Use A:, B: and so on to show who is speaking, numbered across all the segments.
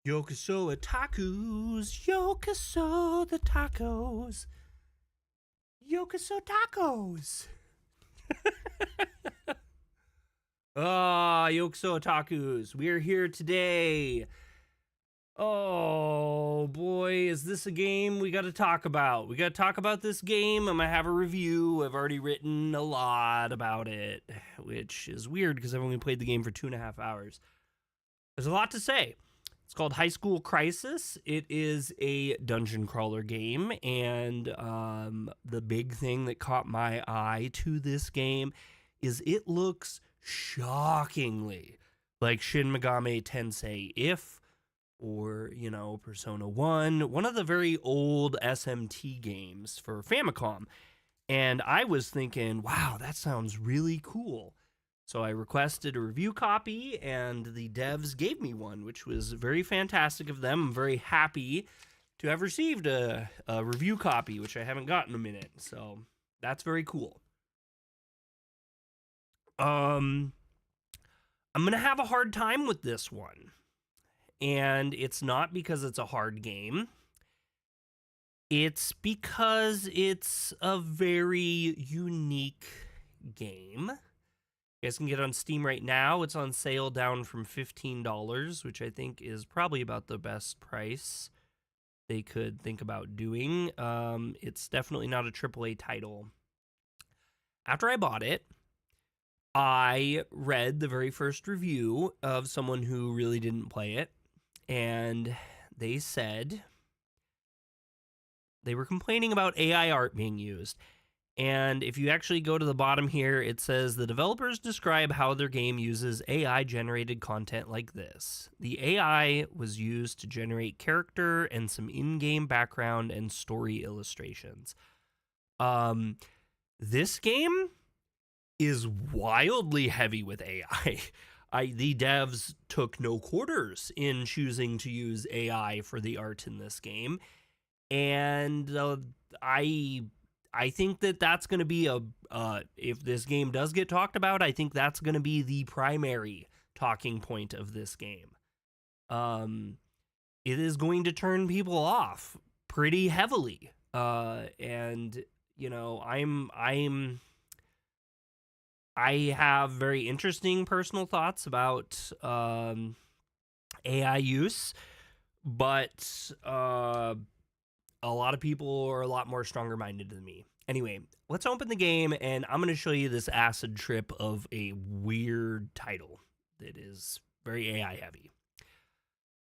A: Yokoso Otakus, Yokoso the tacos, Yokoso tacos. Yokoso Otakus, we're here today. Oh boy, is this a game we got to talk about? We got to talk about this game. I'm going to have a review. I've already written a lot about it, which is weird because I've only played the game for 2.5 hours. There's a lot to say. It's called High School Crisis. It is a dungeon crawler game, and the big thing that caught my eye to this game is it looks shockingly like Shin Megami Tensei, Persona 1, one of the very old SMT games for Famicom. And I was thinking, wow, that sounds really cool. So I requested a review copy, and the devs gave me one, which was very fantastic of them. I'm very happy to have received a review copy, which I haven't gotten in a minute. So that's very cool. I'm going to have a hard time with this one. And it's not because it's a hard game. It's because it's a very unique game. You guys can get it on Steam right now. It's on sale down from $15, which I think is probably about the best price they could think about doing. It's definitely not a AAA title. After I bought it, I read the very first review of someone who really didn't play it, and they said they were complaining about AI art being used. And if you actually go to the bottom here, it says the developers describe how their game uses AI-generated content like this. The AI was used to generate character and some in-game background and story illustrations. This game is wildly heavy with AI. The devs took no quarters in choosing to use AI for the art in this game. And I think that's going to be if this game does get talked about, I think that's going to be the primary talking point of this game. It is going to turn people off pretty heavily. And you know, I have very interesting personal thoughts about AI use, but a lot of people are a lot more stronger minded than me. Anyway, let's open the game, and I'm going to show you this acid trip of a weird title that is very AI heavy.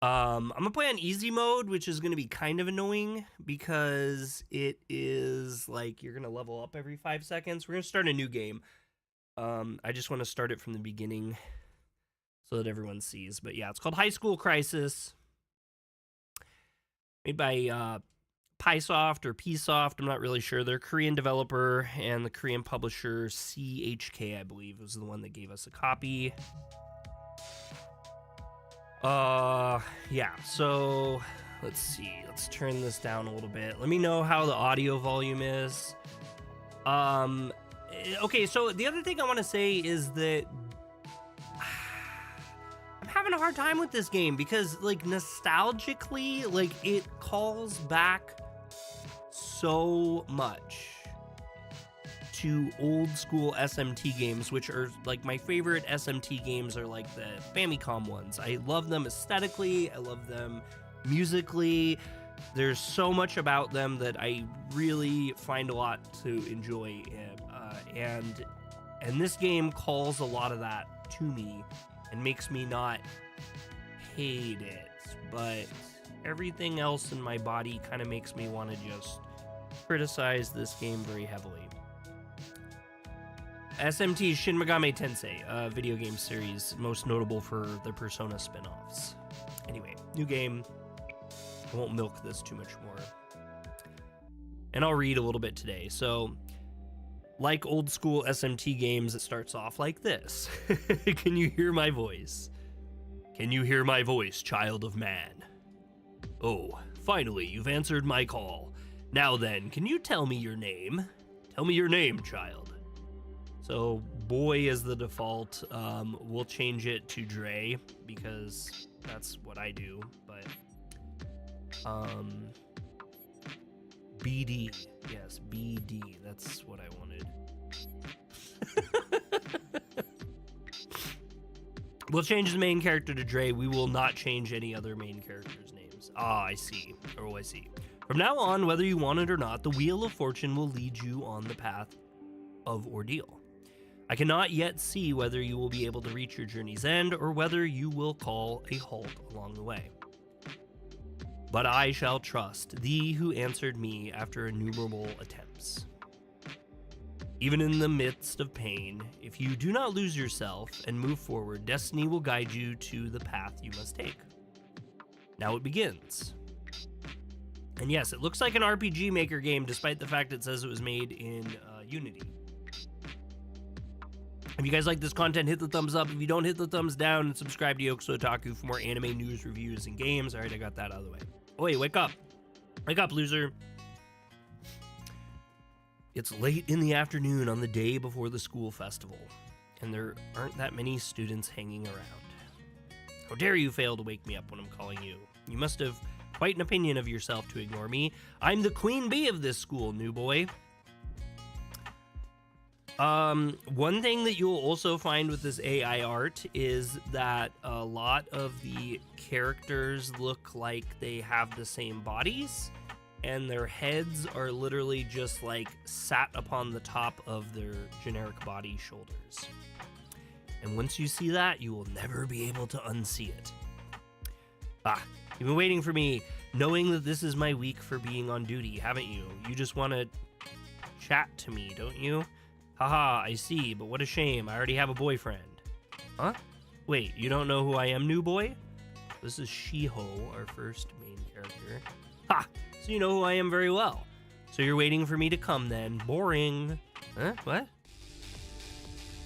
A: I'm going to play on easy mode, which is going to be kind of annoying because it is like you're going to level up every 5 seconds. We're going to start a new game. I just want to start it from the beginning so that everyone sees. But yeah, it's called High School Crisis. Made by Pysoft or Psoft, I'm not really sure. They're a Korean developer, and the Korean publisher CHK, I believe, was the one that gave us a copy. Yeah, so let's see. Let's turn this down a little bit. Let me know how the audio volume is. Okay, so the other thing I want to say is that I'm having a hard time with this game because, like, nostalgically, like, it calls back so much to old school SMT games, which are, like, my favorite SMT games are, like, the Famicom ones. I love them aesthetically. I love them musically. There's so much about them that I really find a lot to enjoy, and this game calls a lot of that to me and makes me not hate it, but everything else in my body kind of makes me want to just criticize this game very heavily. SMT Shin Megami Tensei, a video game series most notable for the Persona spin-offs. Anyway, new game. I won't milk this too much more. And I'll read a little bit today. So, like old school SMT games, it starts off like this. Can you hear my voice? Can you hear my voice, child of man? Oh, finally, you've answered my call. Now then, can you tell me your name? Tell me your name, child. So boy is the default. We'll change it to Dre because that's what I do. But BD, yes, BD. That's what I wanted. We'll change the main character to Dre. We will not change any other main characters' names. Ah, I see. Oh, I see. From now on, whether you want it or not, the Wheel of Fortune will lead you on the path of ordeal. I cannot yet see whether you will be able to reach your journey's end or whether you will call a halt along the way. But I shall trust thee who answered me after innumerable attempts. Even in the midst of pain, if you do not lose yourself and move forward, destiny will guide you to the path you must take. Now it begins. And yes, it looks like an RPG Maker game, despite the fact it says it was made in Unity. If you guys like this content, hit the thumbs up. If you don't, hit the thumbs down and subscribe to Otaku for more anime news, reviews, and games. All right, I got that out of the way. Oi, wake up. Wake up, loser. It's late in the afternoon on the day before the school festival, and there aren't that many students hanging around. How dare you fail to wake me up when I'm calling you? You must have quite an opinion of yourself to ignore me. I'm the queen bee of this school, new boy. One thing that you'll also find with this AI art is that a lot of the characters look like they have the same bodies, and their heads are literally just like sat upon the top of their generic body shoulders. And once you see that, you will never be able to unsee it. You've been waiting for me, knowing that this is my week for being on duty, haven't you? You just want to chat to me, don't you? Haha, I see, but what a shame. I already have a boyfriend. Huh? Wait, you don't know who I am, new boy? This is Shiho, our first main character. Ha! So you know who I am very well. So you're waiting for me to come then. Boring. Huh? What?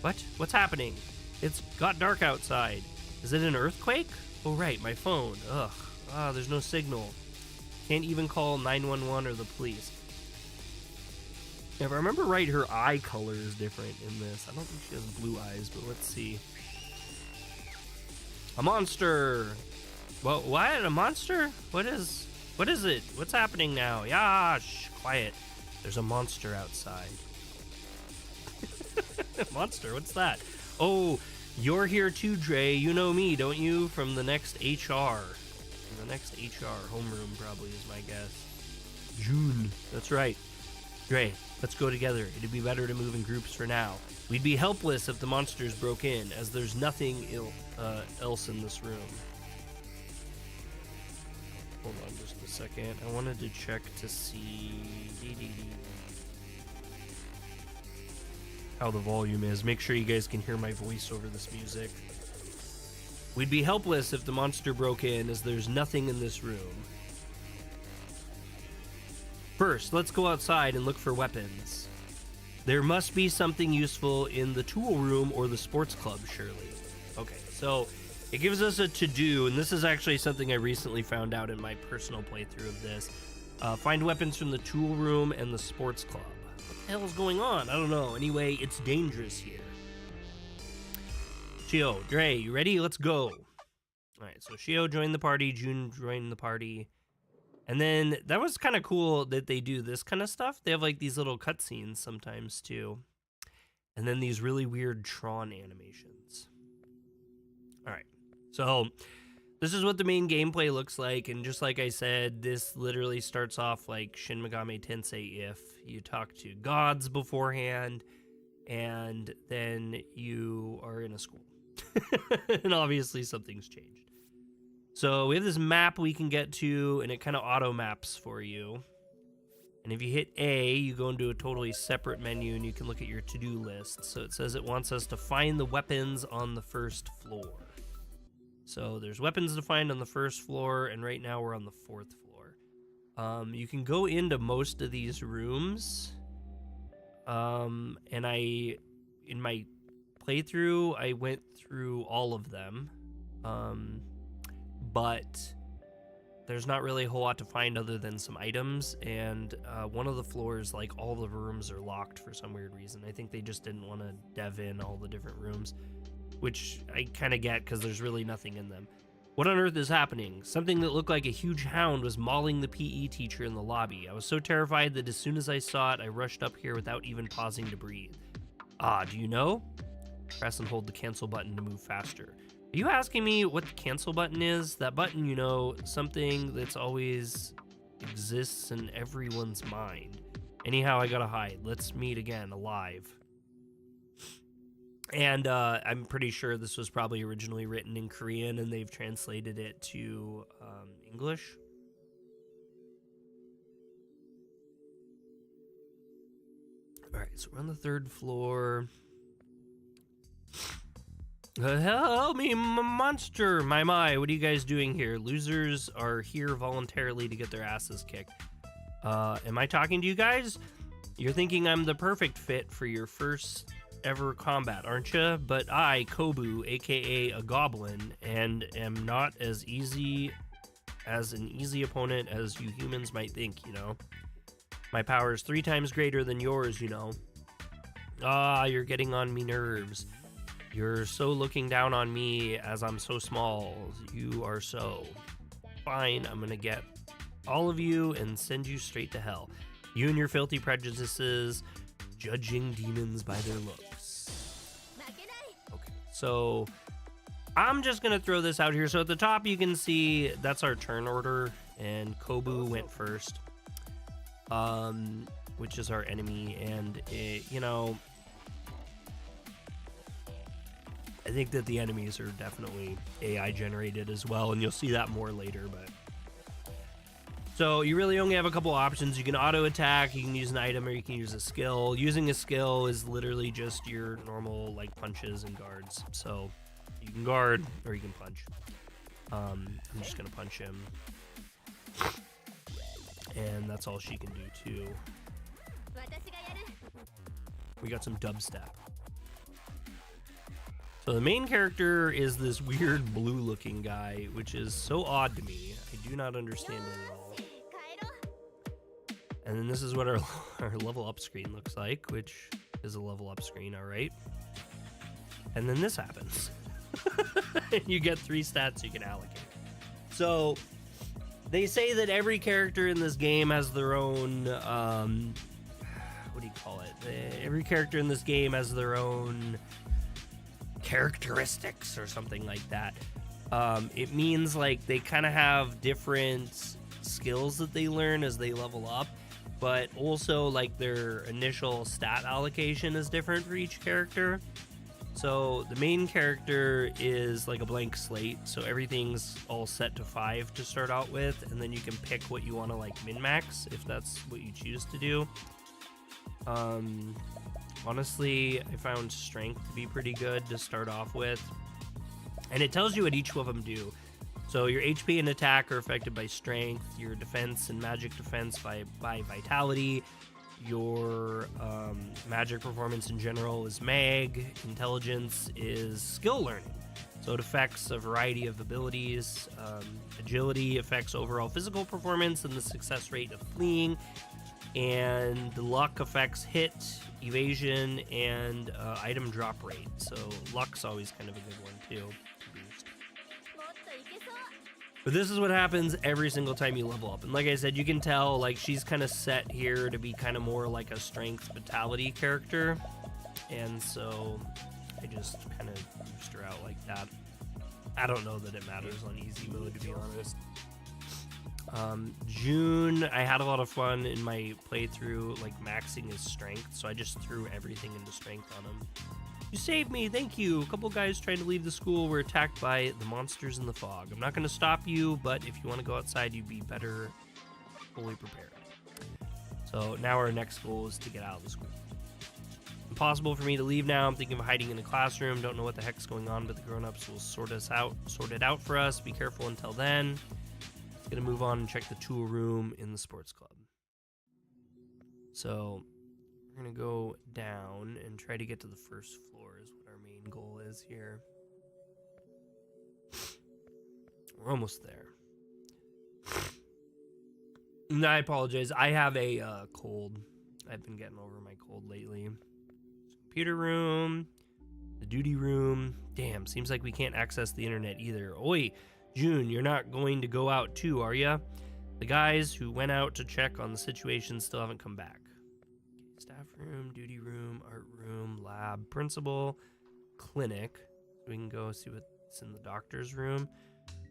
A: What? What's happening? It's got dark outside. Is it an earthquake? Oh, right, my phone. Ugh. There's no signal. Can't even call 911 or the police. If I remember right, her eye color is different in this. I don't think she has blue eyes, but let's see. A monster! Well, what? A monster? What is it? What's happening now? Yeah, shh, quiet. There's a monster outside. Monster? What's that? Oh, you're here too, Dre. You know me, don't you? From the next HR. From the next HR. Homeroom, probably, is my guess. June. That's right. Dre, let's go together. It'd be better to move in groups for now. We'd be helpless if the monsters broke in, as there's nothing else in this room. Hold on just a second. I wanted to check to see how the volume is. Make sure you guys can hear my voice over this music. We'd be helpless if the monster broke in, as there's nothing in this room. First, let's go outside and look for weapons. There must be something useful in the tool room or the sports club, surely. Okay, so it gives us a to-do, and this is actually something I recently found out in my personal playthrough of this. Find weapons from the tool room and the sports club. What the hell is going on? I don't know. Anyway, it's dangerous here. Shio, Dre, you ready? Let's go. All right, so Shio joined the party. Jun joined the party. And then that was kind of cool that they do this kind of stuff. They have like these little cutscenes sometimes too. And then these really weird Tron animations. All right. So this is what the main gameplay looks like. And just like I said, this literally starts off like Shin Megami Tensei if you talk to gods beforehand and then you are in a school. And obviously something's changed. So we have this map we can get to, and it kind of auto maps for you. And if you hit A, you go into a totally separate menu, and you can look at your to-do list. So it says it wants us to find the weapons on the first floor. So there's weapons to find on the first floor, and right now we're on the fourth floor. You can go into most of these rooms. And in my playthrough, I went through all of them. But there's not really a whole lot to find other than some items, and one of the floors, like all the rooms are locked for some weird reason. I think they just didn't want to dev in all the different rooms, which I kind of get because there's really nothing in them. What on earth is happening? Something that looked like a huge hound was mauling the PE teacher in the lobby. I was so terrified that as soon as I saw it, I rushed up here without even pausing to breathe. Ah, do you know? Press and hold the cancel button to move faster. Are you asking me what the cancel button is? That button, you know, something that's always exists in everyone's mind. Anyhow, I gotta hide. Let's meet again, alive. And I'm pretty sure this was probably originally written in Korean and they've translated it to English. All right, so we're on the 3rd floor. Help me, monster! My, what are you guys doing here? Losers are here voluntarily to get their asses kicked. Am I talking to you guys? You're thinking I'm the perfect fit for your first ever combat, aren't you? But I, Kobu, aka a goblin, and am not as an easy opponent as you humans might think, you know? My power is 3 times greater than yours, you know? Ah, you're getting on me nerves. You're so looking down on me as I'm so small. You are so. Fine, I'm gonna get all of you and send you straight to hell. You and your filthy prejudices, judging demons by their looks. Okay, so I'm just gonna throw this out here. So at the top you can see that's our turn order, and Kobu went first, which is our enemy, and it, you know, I think that the enemies are definitely AI generated as well, and you'll see that more later. But so you really only have a couple options. You can auto attack, you can use an item, or you can use a skill. Using a skill is literally just your normal like punches and guards. So you can guard or you can punch. I'm just gonna punch him, and that's all she can do too. We got some dubstep. So the main character is this weird blue-looking guy, which is so odd to me. I do not understand it at all. And then this is what our level up screen looks like, which is a level up screen, all right. And then this happens. You get 3 stats you can allocate. So they say that every character in this game has their own, what do you call it? Every character in this game has their own characteristics or something like that. It means like they kind of have different skills that they learn as they level up, but also like their initial stat allocation is different for each character. So the main character is like a blank slate, so everything's all set to 5 to start out with, and then you can pick what you want to like min-max if that's what you choose to do. Honestly, I found strength to be pretty good to start off with. And it tells you what each of them do. So your HP and attack are affected by strength, your defense and magic defense by vitality, your magic performance in general is mag, intelligence is skill learning. So it affects a variety of abilities. Agility affects overall physical performance and the success rate of fleeing. And the luck affects hit, evasion, and item drop rate. So luck's always kind of a good one too to boost. But this is what happens every single time you level up. And like I said, you can tell like she's kind of set here to be kind of more like a strength vitality character. And so I just kind of boost her out like that. I don't know that it matters on easy mode, to be honest. June, I had a lot of fun in my playthrough, like maxing his strength, so I just threw everything into strength on him. You saved me, thank you. A couple guys trying to leave the school were attacked by the monsters in the fog. I'm not going to stop you, but if you want to go outside, you'd be better fully prepared. So now our next goal is to get out of the school. Impossible for me to leave now. I'm thinking of hiding in the classroom. Don't know what the heck's going on, but the grown-ups will sort it out for us. Be careful until then. Gonna move on and check the tool room in the sports club. So we're gonna go down and try to get to the first floor is what our main goal is here. We're almost there. No, I apologize. I have a cold. I've been getting over my cold lately. Computer room, the duty room. Damn, seems like we can't access the internet either. Oi, June, you're not going to go out too, are ya? The guys who went out to check on the situation still haven't come back. Okay, staff room, duty room, art room, lab, principal, clinic. We can go see what's in the doctor's room.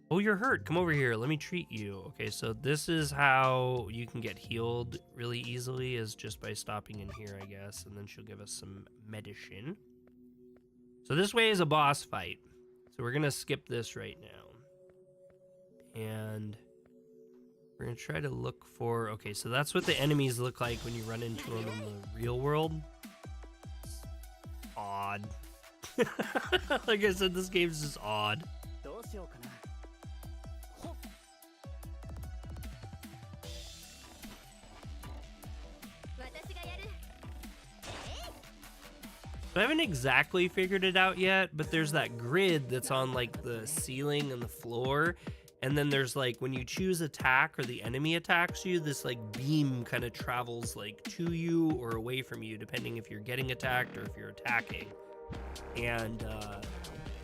A: Oh, you're hurt. Come over here. Let me treat you. Okay, so this is how you can get healed really easily, is just by stopping in here, I guess. And then she'll give us some medicine. So this way is a boss fight. So we're going to skip this right now. And we're going to try to look for... Okay, so that's what the enemies look like when you run into them in the real world. It's odd. Like I said, this game's just odd. I haven't exactly figured it out yet, but there's that grid that's on like the ceiling and the floor, and then there's like when you choose attack or the enemy attacks you, this like beam kind of travels like to you or away from you depending if you're getting attacked or if you're attacking. And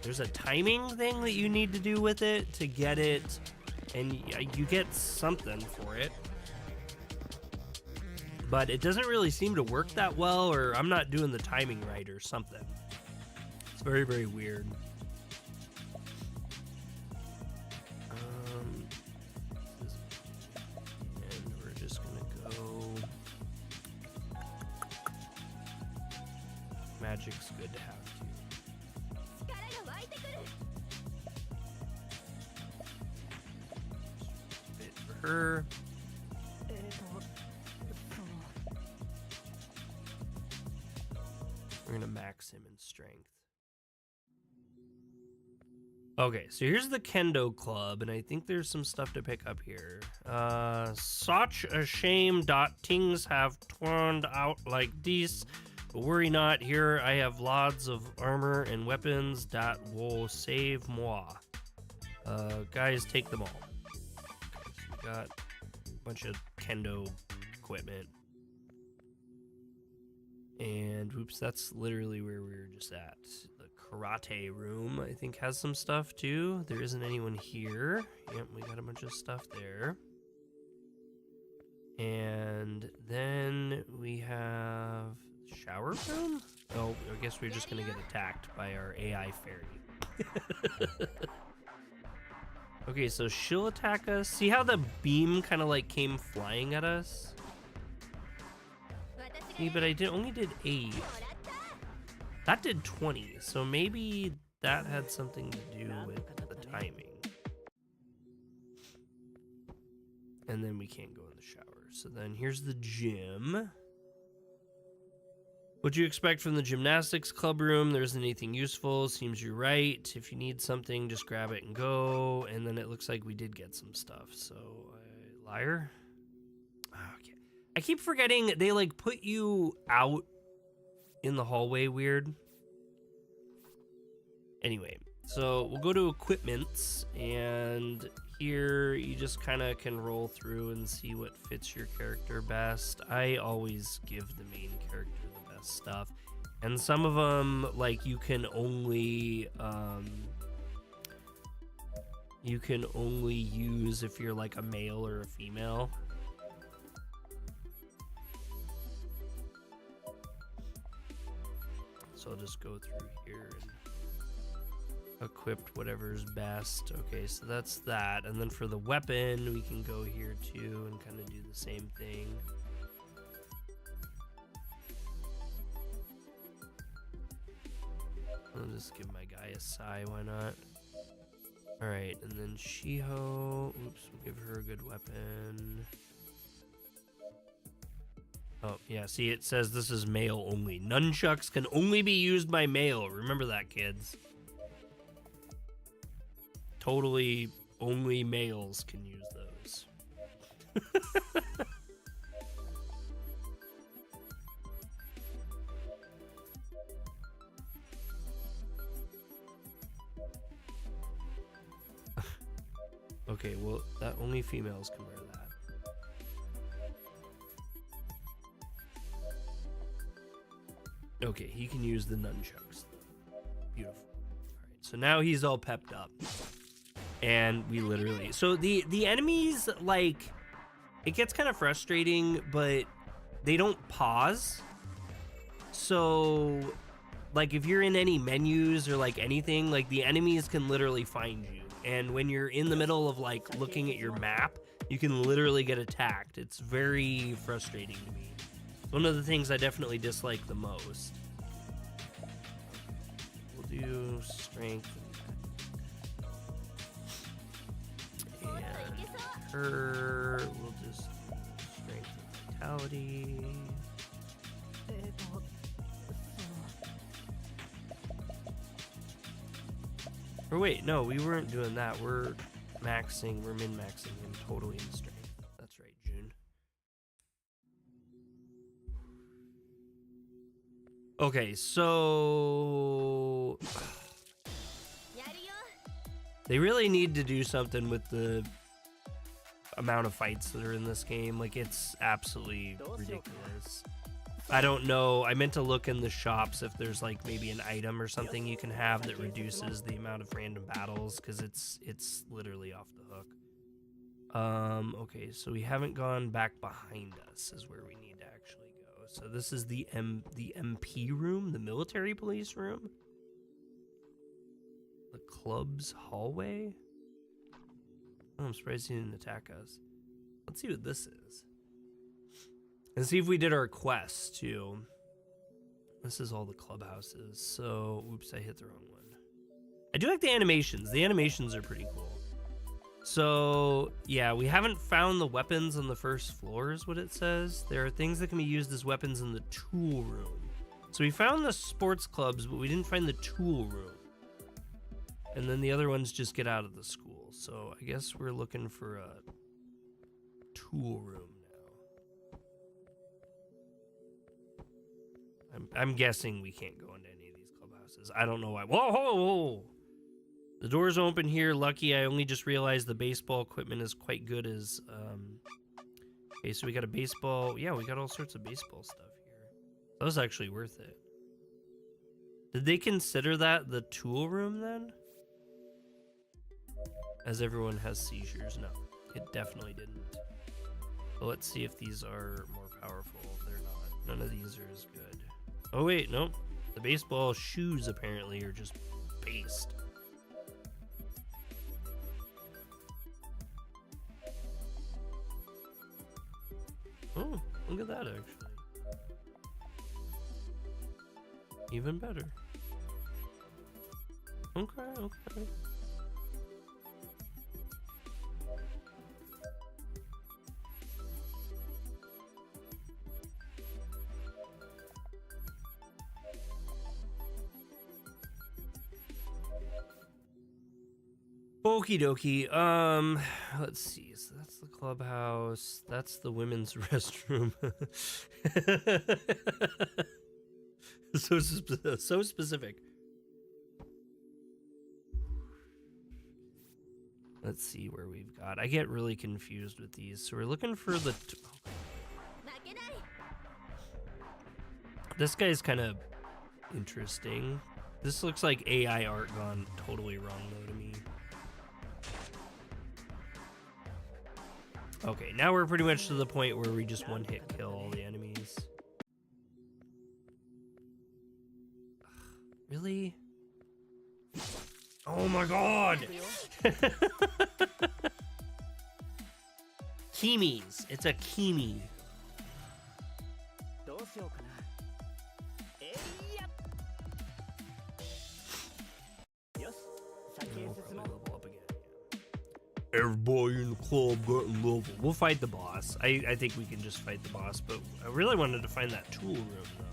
A: there's a timing thing that you need to do with it to get it, and you get something for it. But it doesn't really seem to work that well, or I'm not doing the timing right or something. It's very, very weird. And we're just gonna go... Magic's good to have too. Bit for her. We're gonna max him in strength. Okay, so here's the Kendo Club, and I think there's some stuff to pick up here. Such a shame that things have turned out like this. But worry not, here I have lots of armor and weapons that will save moi. Guys, take them all. Okay, so we got a bunch of Kendo equipment. And oops, that's literally where we were just at. The karate room, I think, has some stuff too. There isn't anyone here. Yep, we got a bunch of stuff there. And then we have shower room? Oh, I guess we're just gonna get attacked by our AI fairy. Okay, so she'll attack us. See how the beam kind of like came flying at us? See, but I only did 8. That did 20, so maybe that had something to do with the timing. And then we can't go in the shower. So then here's the gym. What do you expect from the gymnastics club room? There isn't anything useful. Seems you're right. If you need something, just grab it and go. And then it looks like we did get some stuff. So, liar. Okay. I keep forgetting they like put you out in the hallway weird. Anyway, so we'll go to equipments, and here you just kind of can roll through and see what fits your character best. I always give the main character the best stuff, and some of them like you can only use if you're like a male or a female. So I'll just go through here and equip whatever's best. Okay, so that's that. And then for the weapon, we can go here too and kind of do the same thing. I'll just give my guy a Sai, why not? Alright, and then Shiho. Oops, we'll give her a good weapon. Oh, yeah, see, it says this is male only. Nunchucks can only be used by male. Remember that, kids. Totally only males can use those. Okay, well, that only females can wear that. Okay, he can use the nunchucks. Beautiful. All right, so now he's all pepped up. And we literally... So the enemies, like... It gets kind of frustrating, but they don't pause. So, like, if you're in any menus or, like, anything, like, the enemies can literally find you. And when you're in the middle of, like, looking at your map, you can literally get attacked. It's very frustrating to me. One of the things I definitely dislike the most. We'll do strength. And her, we'll just strength and vitality. Or wait, no, we weren't doing that. We're min-maxing him totally in strength. That's right, June. Okay, so... They really need to do something with the amount of fights that are in this game. Like, it's absolutely ridiculous. I don't know. I meant to look in the shops if there's like maybe an item or something you can have that reduces the amount of random battles, because it's literally off the hook. Okay, so we haven't gone back behind us is where we need to actually go. So this is the MP room, the military police room. The club's hallway? Oh, I'm surprised he didn't attack us. Let's see what this is. And see if we did our quest, too. This is all the clubhouses. So, oops, I hit the wrong one. I do like the animations. The animations are pretty cool. So, yeah, we haven't found the weapons on the first floor, is what it says. There are things that can be used as weapons in the tool room. So we found the sports clubs, but we didn't find the tool room. And then the other ones just get out of the school. So I guess we're looking for a tool room now. I'm guessing we can't go into any of these clubhouses. I don't know why. Whoa, whoa, whoa. The door's open here. Lucky, I only just realized the baseball equipment is quite good as... Okay, so we got a baseball... Yeah, we got all sorts of baseball stuff here. That was actually worth it. Did they consider that the tool room then? As everyone has seizures. No, it definitely didn't. But let's see if these are more powerful. They're not. None of these are as good. Oh wait, nope. The baseball shoes apparently are just based. Oh, look at that actually. Even better. Okay, okay. Okie dokie. Let's see. So that's the clubhouse. That's the women's restroom. So specific. Let's see where we've got. I get really confused with these. So we're looking for the... This guy's kind of interesting. This looks like AI art gone totally wrong though to me. Okay, now we're pretty much to the point where we just one-hit kill all the enemies. Really? Oh my god! Kimis. It's a Kimi. Everybody in the club getting level. We'll fight the boss. I think we can just fight the boss, but I really wanted to find that tool room, though.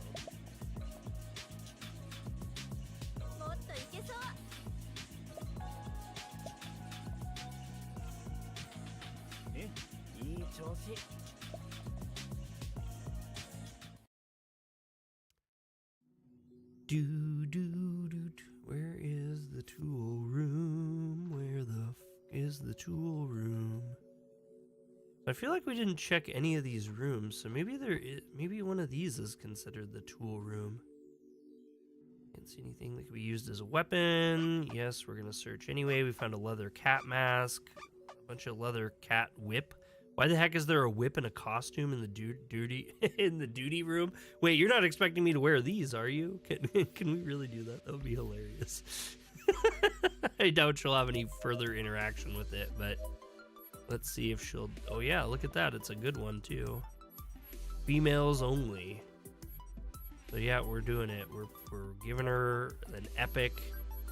A: Where is the tool room? Where the is the tool room? I feel like we didn't check any of these rooms, so maybe maybe one of these is considered the tool room. Can't see anything that could be used as a weapon. Yes, we're gonna search anyway. We found a leather cat mask, a bunch of leather cat whip. Why the heck is there a whip and a costume in the duty room? Wait, you're not expecting me to wear these, are you? Can we really do that? That would be hilarious. I doubt she'll have any further interaction with it, but let's see if she'll. Oh yeah, look at that. It's a good one too. Females only. So yeah, we're doing it. We're giving her an epic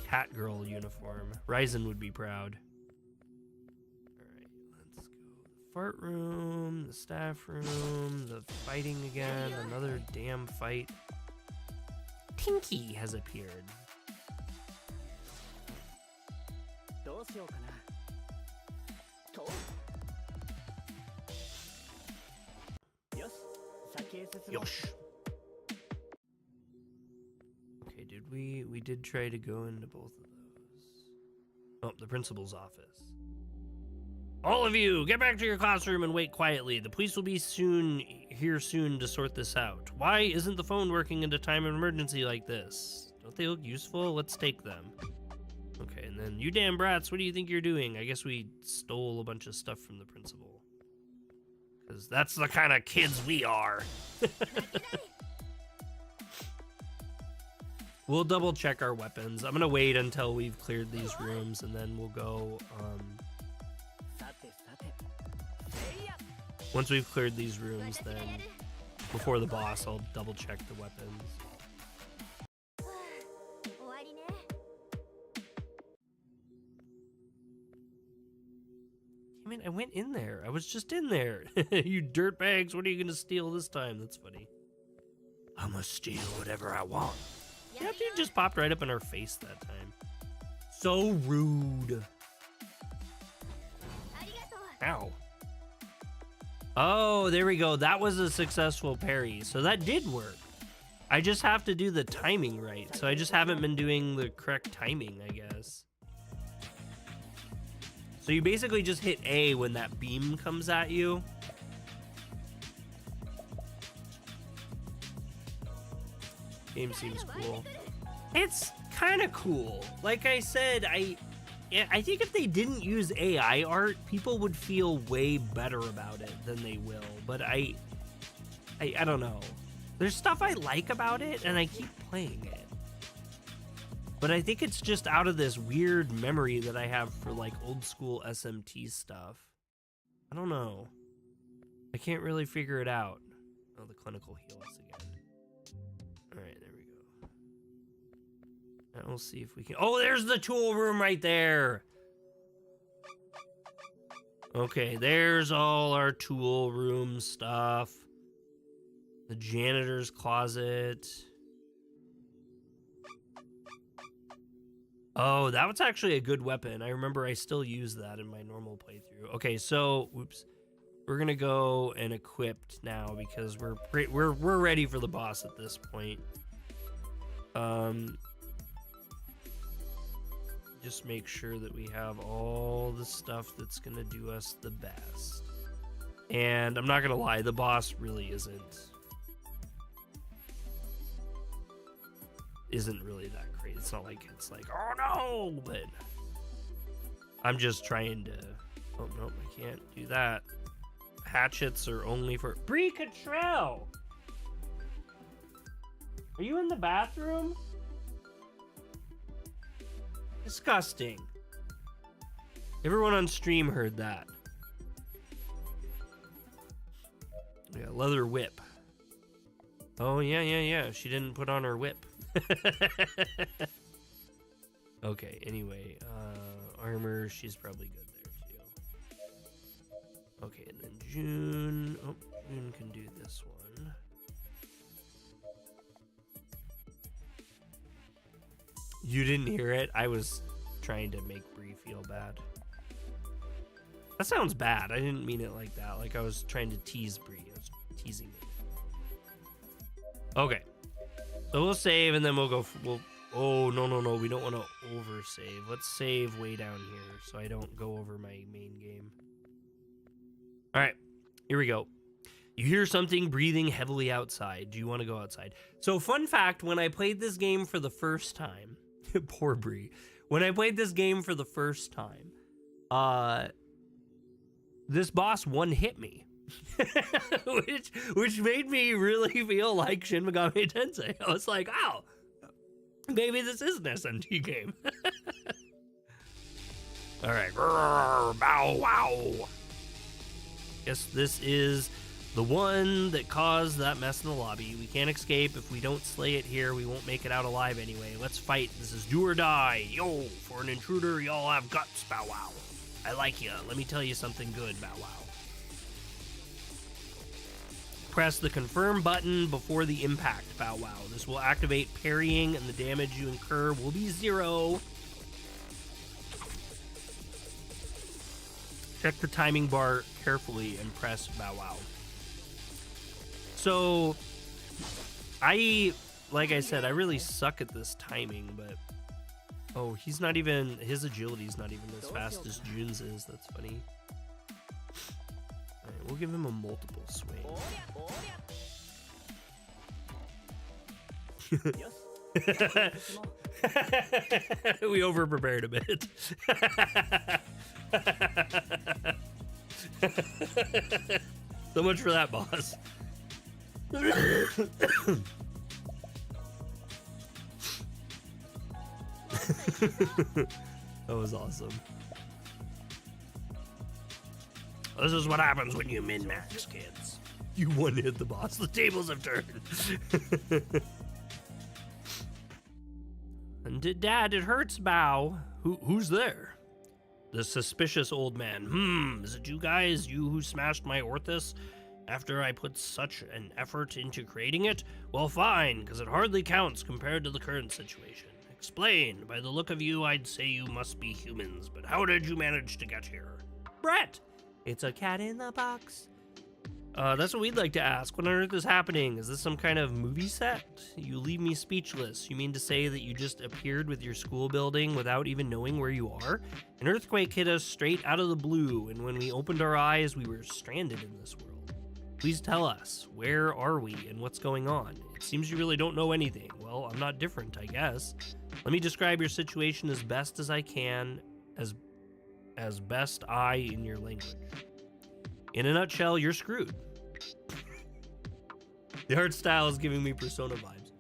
A: cat girl uniform. Ryzen would be proud. Alright, let's go. The fart room, the staff room, the fighting again, another damn fight. Tinky has appeared. Yosh. Okay, dude, we did try to go into both of those. Oh, the principal's office. All of you, get back to your classroom and wait quietly. The police will be here soon to sort this out. Why isn't the phone working in a time of emergency like this? Don't they look useful? Let's take them. Okay, and then you damn brats, what do you think you're doing? I guess we stole a bunch of stuff from the principal. Because that's the kind of kids we are. We'll double check our weapons. I'm gonna wait until we've cleared these rooms and then we'll go, once we've cleared these rooms, then before the boss, I'll double check the weapons. I mean, I went in there. I was just in there. You dirtbags, what are you gonna steal this time? That's funny. I'm gonna steal whatever I want. Yeah, dude just popped right up in our face that time. So rude. Ow. Oh, there we go. That was a successful parry. So that did work. I just have to do the timing right. So I just haven't been doing the correct timing, I guess. So you basically just hit A when that beam comes at you. Game seems cool. It's kind of cool. Like I said, I think if they didn't use AI art, people would feel way better about it than they will. But I don't know. There's stuff I like about it, and I keep playing it. But I think it's just out of this weird memory that I have for like old school SMT stuff. I don't know. I can't really figure it out. Oh, the clinical heal us again. All right, there we go. And we'll see if we can. Oh, there's the tool room right there. Okay, there's all our tool room stuff. The janitor's closet. Oh, that was actually a good weapon. I remember I still use that in my normal playthrough. Okay, so, whoops. We're gonna go and equipped now because we're ready for the boss at this point. Just make sure that we have all the stuff that's gonna do us the best. And I'm not gonna lie, the boss really isn't really that great. It's not like it's like, oh no, but I'm just trying to. Oh nope, I can't do that. Hatchets are only for Bree Cottrell. Are you in the bathroom? Disgusting. Everyone on stream heard that. Yeah, leather whip. Oh yeah. She didn't put on her whip. Okay, anyway, armor, she's probably good there too. Okay, and then June. Oh, June can do this one. You didn't hear it? I was trying to make Bree feel bad. That sounds bad. I didn't mean it like that. Like I was trying to tease Bree. I was teasing it. Okay. So we'll save and then we'll go. Oh, no. We don't want to over save. Let's save way down here so I don't go over my main game. All right. Here we go. You hear something breathing heavily outside. Do you want to go outside? So fun fact, when I played this game for the first time, poor Bree, when I played this game for the first time, this boss one-hit me. which made me really feel like Shin Megami Tensei. I was like, oh, maybe this is an SMT game. All right. Bow wow. Guess this is the one that caused that mess in the lobby. We can't escape. If we don't slay it here, we won't make it out alive anyway. Let's fight. This is do or die. Yo, for an intruder, y'all have guts, bow wow. I like ya. Let me tell you something good, bow wow. Press the confirm button before the impact, bow wow. This will activate parrying and the damage you incur will be 0. Check the timing bar carefully and press bow wow. So, like I said, I really suck at this timing, but... Oh, he's not even... His agility's not even as fast as Jun's is. That's funny. Alright, we'll give him a multiple swing. We over-prepared a bit. So much for that, boss. That was awesome. This is what happens when you min-max, kids. You one-hit the boss. The tables have turned. And Dad, it hurts, bow. Who's there? The suspicious old man. Is it you guys? You who smashed my Orthus after I put such an effort into creating it? Well, fine, because it hardly counts compared to the current situation. Explain. By the look of you, I'd say you must be humans, but how did you manage to get here? Brett! It's a cat in the box. That's what we'd like to ask. What on earth is happening? Is this some kind of movie set? You leave me speechless. You mean to say that you just appeared with your school building without even knowing where you are? An earthquake hit us straight out of the blue, and when we opened our eyes, we were stranded in this world. Please tell us, where are we and what's going on? It seems you really don't know anything. Well, I'm not different, I guess. Let me describe your situation as best as I can, as best I in your language. In a nutshell, you're screwed. The art style is giving me Persona vibes.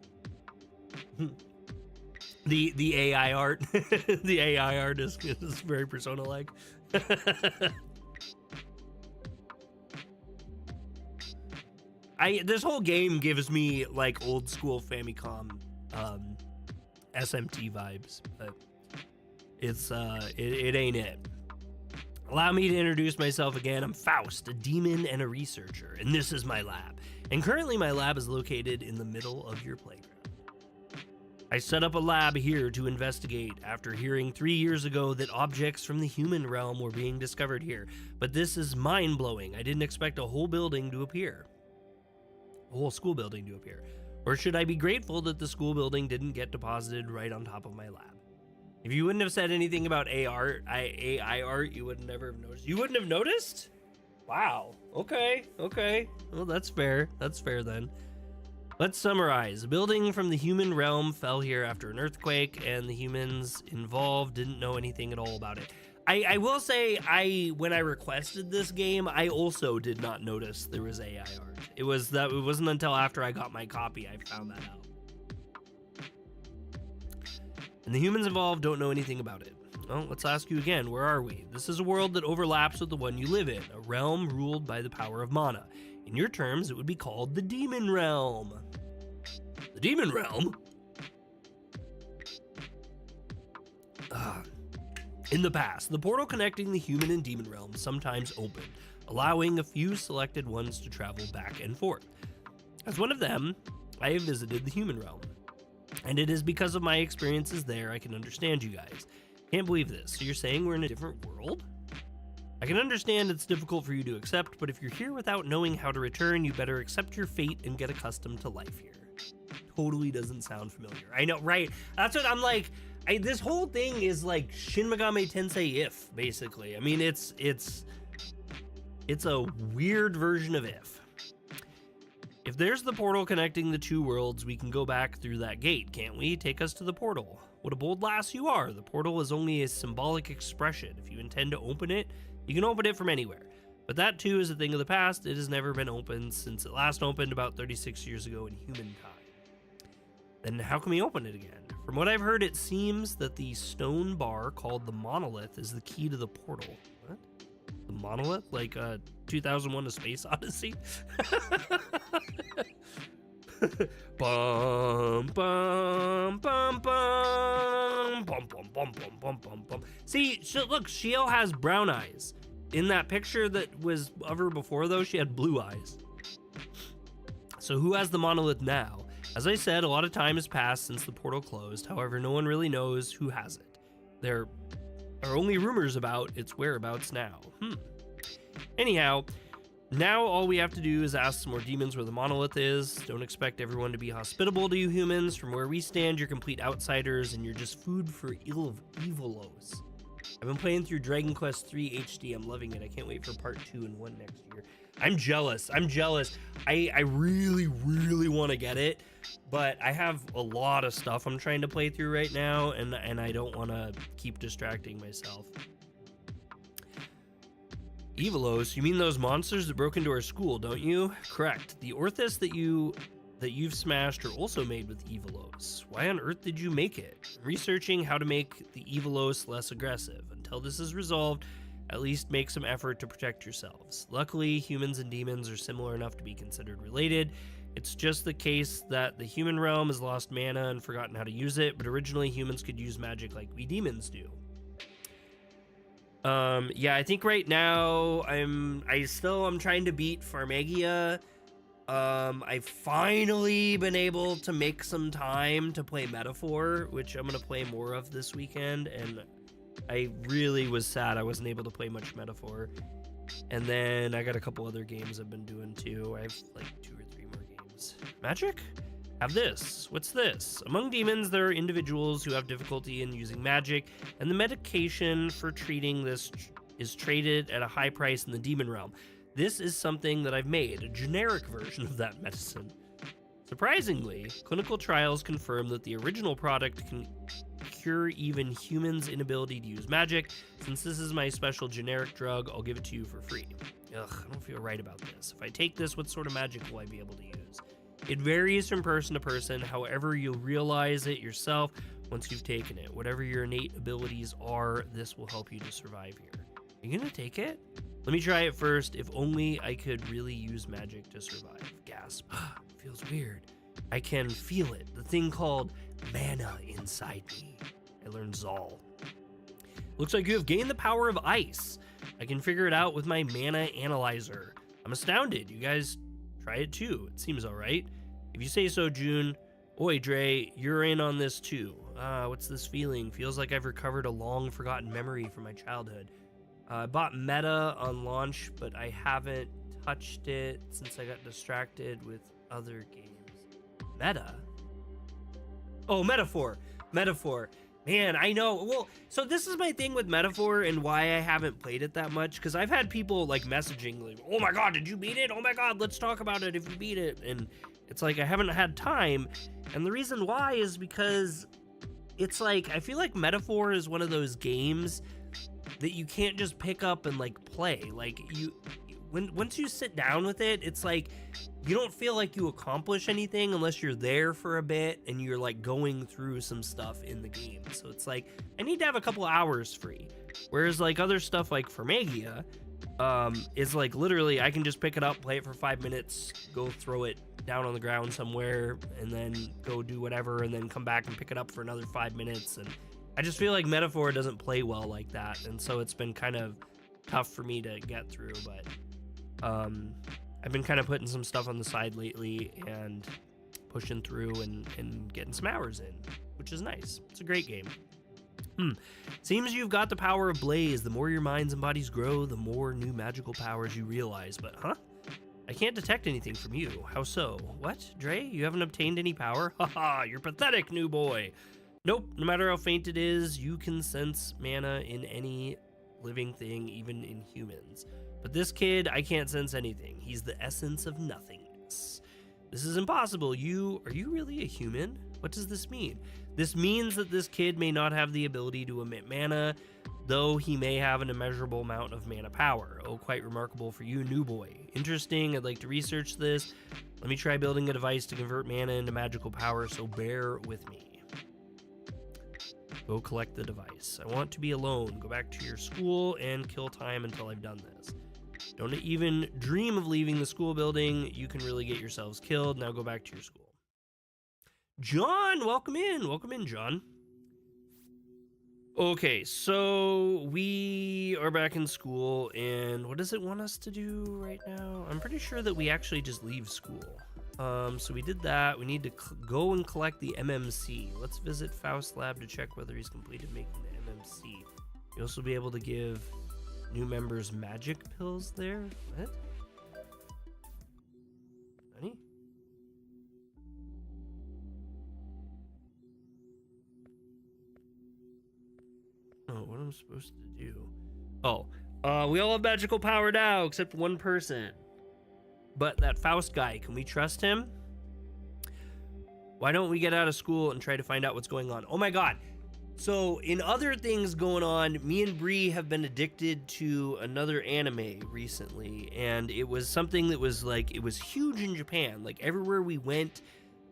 A: The AI art, the AI art is very Persona-like. This whole game gives me like old school Famicom SMT vibes, but it's it ain't it. Allow me to introduce myself again. I'm Faust, a demon and a researcher, and this is my lab. And currently my lab is located in the middle of your playground. I set up a lab here to investigate after hearing 3 years ago that objects from the human realm were being discovered here. But this is mind-blowing. I didn't expect a whole building to appear. A whole school building to appear. Or should I be grateful that the school building didn't get deposited right on top of my lab? If you wouldn't have said anything about AI art, you would never have noticed. You wouldn't have noticed? Wow. Okay. Well, that's fair. That's fair then. Let's summarize. A building from the human realm fell here after an earthquake, and the humans involved didn't know anything at all about it. I will say, when I requested this game, I also did not notice there was AI art. It wasn't until after I got my copy I found that out. And the humans involved don't know anything about it. Well, let's ask you again, where are we? This is a world that overlaps with the one you live in, a realm ruled by the power of mana. In your terms, it would be called the Demon Realm. The Demon Realm? In the past, the portal connecting the human and demon realms sometimes opened, allowing a few selected ones to travel back and forth. As one of them, I have visited the human realm. And it is because of my experiences there I can understand you guys. Can't believe this. So you're saying we're in a different world? I can understand it's difficult for you to accept, but if you're here without knowing how to return, you better accept your fate and get accustomed to life here. Totally doesn't sound familiar. I know, right? That's what I'm like. This whole thing is like Shin Megami Tensei If, basically. I mean, it's a weird version of If. If there's the portal connecting the two worlds, we can go back through that gate, can't we? Take us to the portal. What a bold lass you are. The portal is only a symbolic expression. If you intend to open it, you can open it from anywhere. But that too is a thing of the past. It has never been opened since it last opened about 36 years ago in human time. Then how can we open it again? From what I've heard, it seems that the stone bar called the monolith is the key to the portal. What? The monolith? Like 2001 A Space Odyssey? Bum, bum, bum, bum, bum, bum, bum, bum, bum, bum. See, look, Shio has brown eyes. In that picture that was of her before, though, she had blue eyes. So who has the monolith now? As I said, a lot of time has passed since the portal closed. However, no one really knows who has it. There are only rumors about its whereabouts now. Anyhow, now all we have to do is ask some more demons where the monolith is. Don't expect everyone to be hospitable to you humans. From where we stand, you're complete outsiders, and you're just food for evilos. I've been playing through Dragon Quest III HD. I'm loving it. I can't wait for part 2 and 1 next year. I'm jealous. I really, really want to get it, but I have a lot of stuff I'm trying to play through right now, and I don't want to keep distracting myself. Evilos, you mean those monsters that broke into our school, don't you? Correct. The Orthus that you've smashed are also made with Evilos. Why on earth did you make it? Researching how to make the Evilos less aggressive. Until this is resolved, at least make some effort to protect yourselves. Luckily, humans and demons are similar enough to be considered related. It's just the case that the human realm has lost mana and forgotten how to use it, but originally humans could use magic like we demons do. Yeah, I think right now I'm trying to beat Pharmagia. I've finally been able to make some time to play Metaphor, which I'm gonna play more of this weekend, and I really was sad I wasn't able to play much Metaphor. And then I got a couple other games I've been doing too. I have like 2 or 3 more games. Magic? Have this. What's this? Among demons, there are individuals who have difficulty in using magic, and the medication for treating this is traded at a high price in the demon realm. This is something that I've made, a generic version of that medicine. Surprisingly, clinical trials confirm that the original product can cure even humans' inability to use magic. Since this is my special generic drug, I'll give it to you for free. Ugh, I don't feel right about this. If I take this, what sort of magic will I be able to use? It varies from person to person, however, you'll realize it yourself once you've taken it. Whatever your innate abilities are, this will help you to survive here. Are you gonna take it? Let me try it first. If only I could really use magic to survive. Gasp. Feels weird. I can feel it. The thing called mana inside me. I learned Zal. Looks like you have gained the power of ice. I can figure it out with my mana analyzer. I'm astounded. You guys try it too. It seems alright. If you say so, June. Oi, Dre, you're in on this too. What's this feeling? Feels like I've recovered a long forgotten memory from my childhood. I bought Meta on launch, but I haven't touched it since I got distracted with other games. Meta? Oh, Metaphor. Man, I know. Well, so this is my thing with Metaphor and why I haven't played it that much, because I've had people like messaging like, oh my god, did you beat it? Oh my god, let's talk about it if you beat it. And it's like I haven't had time, and the reason why is because it's like I feel like Metaphor is one of those games that you can't just pick up and like play. Like once you sit down with it, it's like you don't feel like you accomplish anything unless you're there for a bit and you're like going through some stuff in the game. So it's like I need to have a couple hours free. Whereas like other stuff like Pharmagia is like literally I can just pick it up, play it for 5 minutes, go throw it down on the ground somewhere, and then go do whatever, and then come back and pick it up for another 5 minutes. And I just feel like Metaphor doesn't play well like that, and so it's been kind of tough for me to get through. But I've been kind of putting some stuff on the side lately and pushing through and getting some hours in, which is nice. It's a great game. Seems you've got the power of Blaze. The more your minds and bodies grow, the more new magical powers you realize. But, I can't detect anything from you. How so? What? Dre, you haven't obtained any power? Haha, you're pathetic, new boy. Nope, no matter how faint it is, you can sense mana in any living thing, even in humans. But this kid, I can't sense anything. He's the essence of nothingness. This is impossible. Are you really a human? What does this mean? This means that this kid may not have the ability to emit mana, though he may have an immeasurable amount of mana power. Oh, quite remarkable for you, new boy. Interesting, I'd like to research this. Let me try building a device to convert mana into magical power, so bear with me. Go collect the device. I want to be alone. Go back to your school and kill time until I've done this. Don't even dream of leaving the school building. You can really get yourselves killed. Now go back to your school. John, welcome in. Welcome in, John. Okay, so we are back in school, and what does it want us to do right now? I'm pretty sure that we actually just leave school. So we did that. We need to go and collect the MMC. Let's visit Faust's lab to check whether he's completed making the MMC. You'll also be able to give new members magic pills there. What? Honey? Oh, what am I supposed to do? Oh, we all have magical power now, except one person. But that Faust guy, can we trust him? Why don't we get out of school and try to find out what's going on? Oh my god. So, in other things going on, me and Bree have been addicted to another anime recently. And it was something that was like, it was huge in Japan. Like, everywhere we went,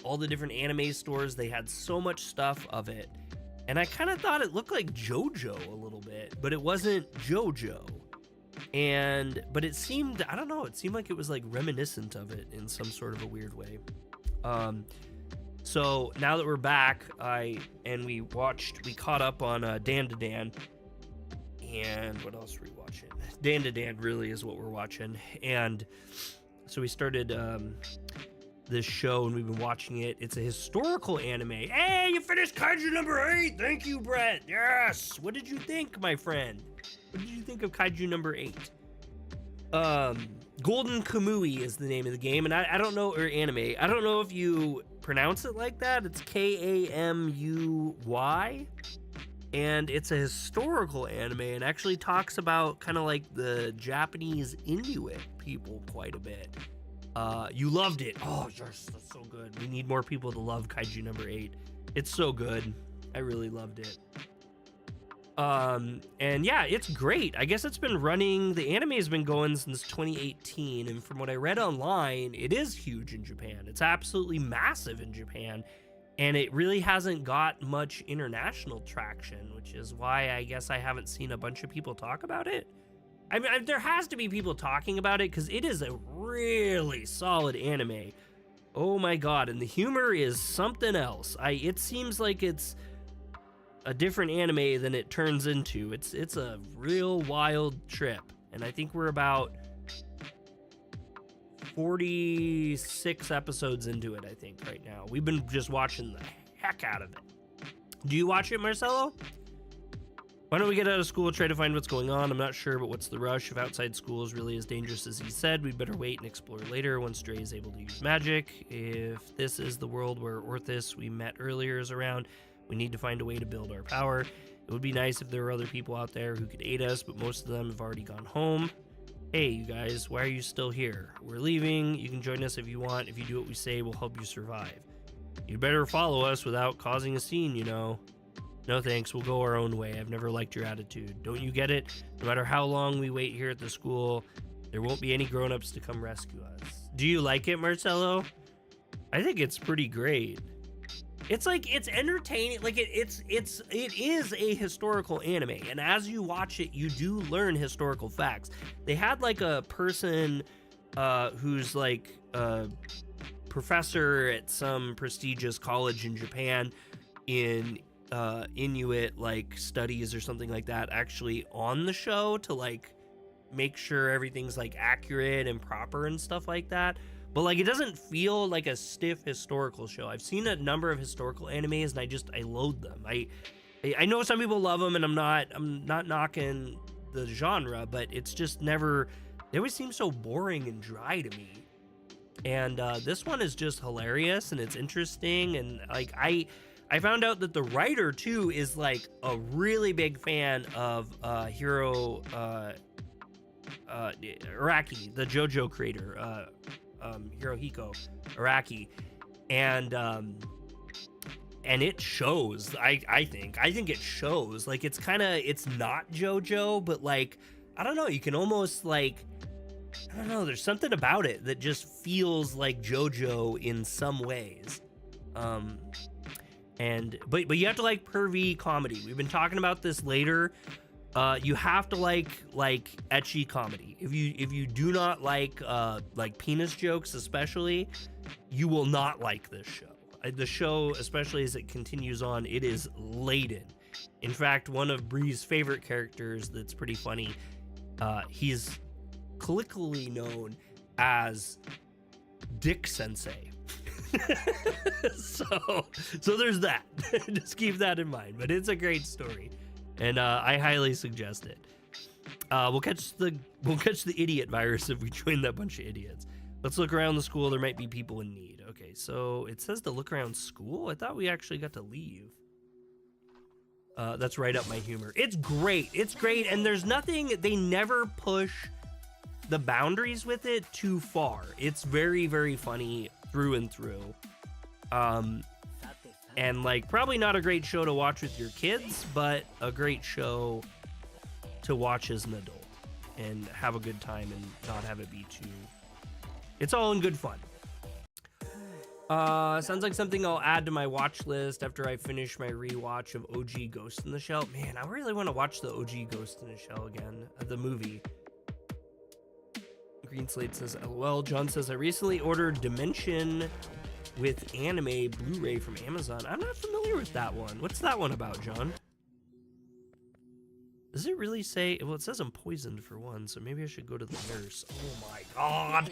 A: all the different anime stores, they had so much stuff of it. And I kind of thought it looked like JoJo a little bit, but it wasn't JoJo. But it seemed, I don't know, it seemed like it was like reminiscent of it in some sort of a weird way. So now that we're back, we caught up on Dan to Dan. And what else were we watching? Dan to Dan really is what we're watching. And so we started this show, and we've been watching it. It's a historical anime. Hey, you finished Kaiju number 8. Thank you, Brett. Yes. What did you think, my friend? What did you think of Kaiju number 8? Golden Kamui is the name of the game, and I don't know, or anime. I don't know if you pronounce it like that. It's Kamuy, and it's a historical anime, and actually talks about kind of like the Japanese Inuit people quite a bit. You loved it. Oh, yes, that's so good. We need more people to love Kaiju number 8. It's so good. I really loved it. And yeah, it's great. I guess it's been running, the anime has been going since 2018, and from what I read online, it is huge in Japan. It's absolutely massive in Japan, and it really hasn't got much international traction, which is why I guess I haven't seen a bunch of people talk about it. I mean, there has to be people talking about it, because it is a really solid anime. Oh my god, and the humor is something else. It seems like it's a different anime than it turns into. It's a real wild trip, and I think we're about 46 episodes into it, I think, right now. We've been just watching the heck out of it. Do you watch it, Marcelo? Why don't we get out of school, try to find what's going on? I'm not sure, but what's the rush? If outside school is really as dangerous as he said, we'd better wait and explore later once Stray is able to use magic. If this is the world where Orthus we met earlier is around, we need to find a way to build our power. It would be nice if there were other people out there who could aid us, but most of them have already gone home. Hey, you guys, why are you still here? We're leaving. You can join us if you want. If you do what we say, we'll help you survive. You'd better follow us without causing a scene, you know. No thanks, we'll go our own way. I've never liked your attitude. Don't you get it? No matter how long we wait here at the school, there won't be any grown-ups to come rescue us. Do you like it, Marcelo? I think it's pretty great. It's like, it's entertaining. Like it is a historical anime, and as you watch it, you do learn historical facts. They had like a person who's like a professor at some prestigious college in Japan in Inuit like studies or something like that, actually on the show to like make sure everything's like accurate and proper and stuff like that. But like, it doesn't feel like a stiff historical show. I've seen a number of historical animes, and I loathe them. I know some people love them, and I'm not knocking the genre, but it's just never. They always seem so boring and dry to me. And this one is just hilarious, and it's interesting, and like I found out that the writer too is like a really big fan of Hiro Araki, the JoJo creator. Hirohiko Araki, and it shows. I think it shows. Like, it's not JoJo, but like, I don't know, you can almost like, I don't know, there's something about it that just feels like JoJo in some ways. But you have to like pervy comedy. We've been talking about this later. You have to like ecchi comedy. If you do not like penis jokes especially, you will not like this show. The show, especially as it continues on, it is laden. In fact, one of Bree's favorite characters that's pretty funny, he's colloquially known as Dick Sensei. so there's that. Just keep that in mind. But it's a great story, and I highly suggest it. We'll catch the idiot virus if we join that bunch of idiots. Let's look around the school. There might be people in need. Okay, so it says to look around school. I thought we actually got to leave. That's right up my humor. It's great. It's great, and there's nothing. They never push the boundaries with it too far. It's very, very funny through and through. And like, probably not a great show to watch with your kids, but a great show to watch as an adult and have a good time and not have it be too. It's all in good fun. Sounds like something I'll add to my watch list after I finish my rewatch of OG Ghost in the Shell. Man, I really want to watch the OG Ghost in the Shell again, the movie. Green Slate says, LOL. John says, I recently ordered Dimension with anime Blu-ray from Amazon. I'm not familiar with that one. What's that one about, John? Does it really say? Well, it says I'm poisoned for one, so maybe I should go to the nurse. Oh my god.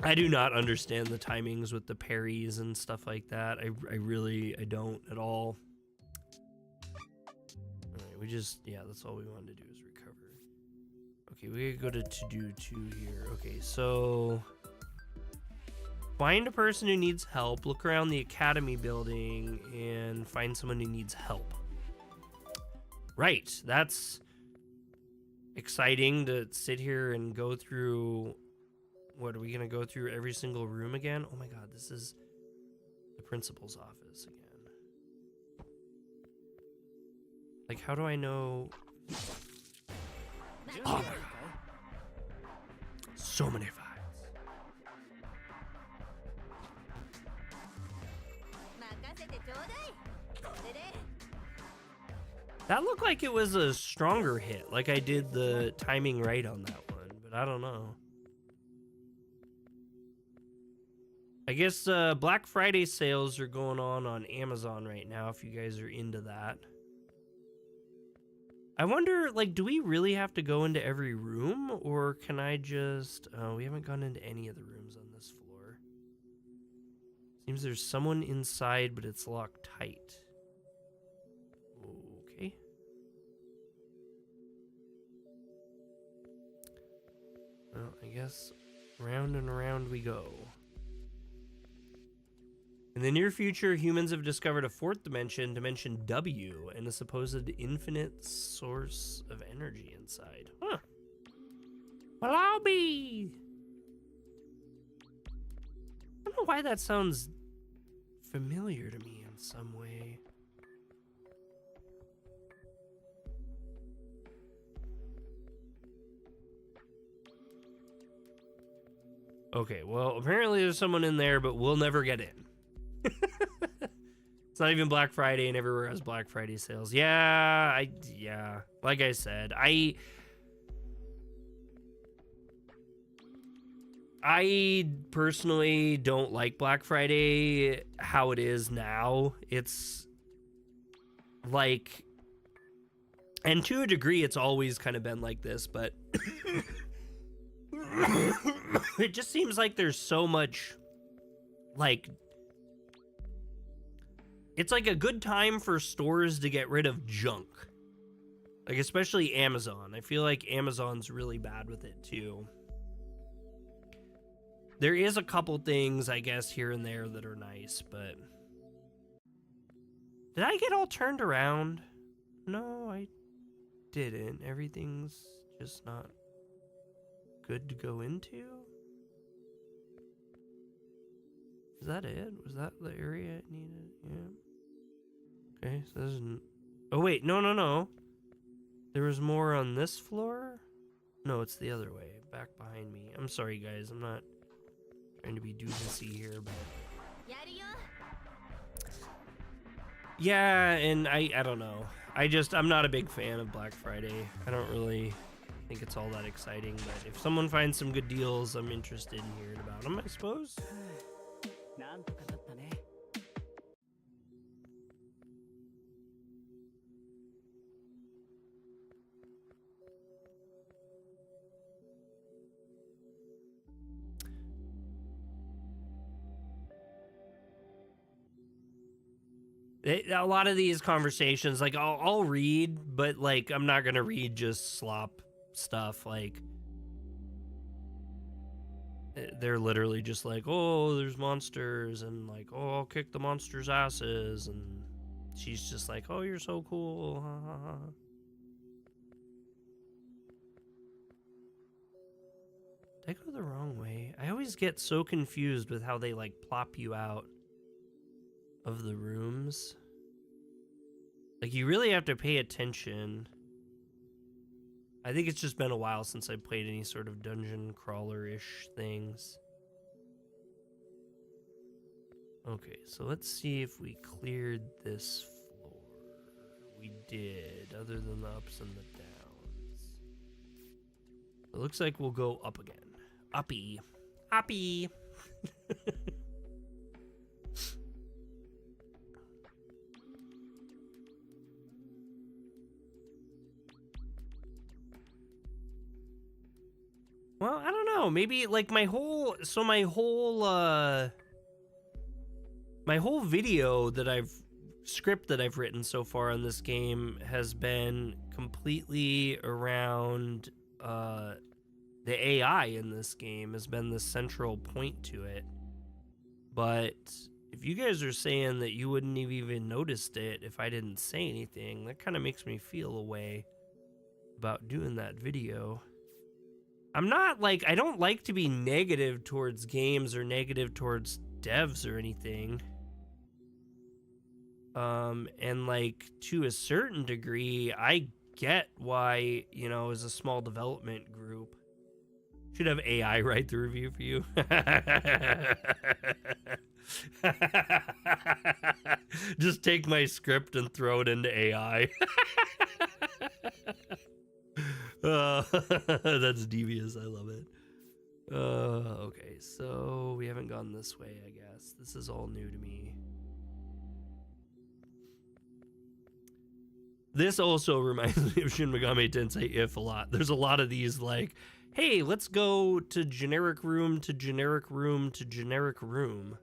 A: I do not understand the timings with the parries and stuff like that. I don't at all. Alright, yeah, that's all we wanted to do is recover. Okay, we gotta go to do 2 here. Okay, so find a person who needs help, look around the academy building, and find someone who needs help. Right, that's exciting to sit here and go through. What, are we gonna go through every single room again? Oh my god, this is the principal's office again. Like, how do I know? Oh my god. So many files. That looked like it was a stronger hit. Like I did the timing right on that one, but I don't know. I guess Black Friday sales are going on Amazon right now if you guys are into that. I wonder, like, do we really have to go into every room, or can I just... Oh, we haven't gone into any of the rooms on this floor. Seems there's someone inside, but it's locked tight. Okay. Well, I guess round and around we go. In the near future, humans have discovered a 4th dimension, Dimension W, and a supposed infinite source of energy inside. Huh. Well, I'll be... I don't know why that sounds familiar to me in some way. Okay, well, apparently there's someone in there, but we'll never get in. It's not even Black Friday, and everywhere has Black Friday sales. Yeah, like I said, I personally don't like Black Friday how it is now. It's like, and to a degree it's always kind of been like this, but it just seems like there's so much, like, it's like a good time for stores to get rid of junk. Like, especially Amazon. I feel like Amazon's really bad with it too. There is a couple things, I guess, here and there that are nice, but... Did I get all turned around? No, I didn't. Everything's just not good to go into? Is that it? Was that the area it needed? Yeah. Okay, so this isn't... Oh, wait, no. There was more on this floor? No, it's the other way, back behind me. I'm sorry, guys, I'm not trying to be doozy here, but... Yeah, and I don't know. I'm not a big fan of Black Friday. I don't really think it's all that exciting, but if someone finds some good deals, I'm interested in hearing about them, I suppose. A lot of these conversations, like, I'll read, but, like, I'm not gonna read just slop stuff. Like, they're literally just like, oh, there's monsters, and like, oh, I'll kick the monsters' asses, and she's just like, oh, you're so cool. Did I go the wrong way? I always get so confused with how they, like, plop you out of the rooms. Like, you really have to pay attention. I think it's just been a while since I played any sort of dungeon crawler-ish things. Okay, so let's see if we cleared this floor. We did, other than the ups and the downs. It looks like we'll go up again. Uppy. Uppy. Well, I don't know. Maybe like my whole video that script that I've written so far on this game has been completely around the AI in this game has been the central point to it. But if you guys are saying that you wouldn't have even noticed it if I didn't say anything, that kind of makes me feel a way about doing that video. I'm not like, I don't like to be negative towards games or negative towards devs or anything. And like, to a certain degree, I get why, you know, as a small development group, should have AI write the review for you. Just take my script and throw it into AI. That's devious. I love it. Okay, so we haven't gone this way, I guess. This is all new to me. This also reminds me of Shin Megami Tensei If a lot. There's a lot of these like, hey, let's go to generic room to generic room to generic room.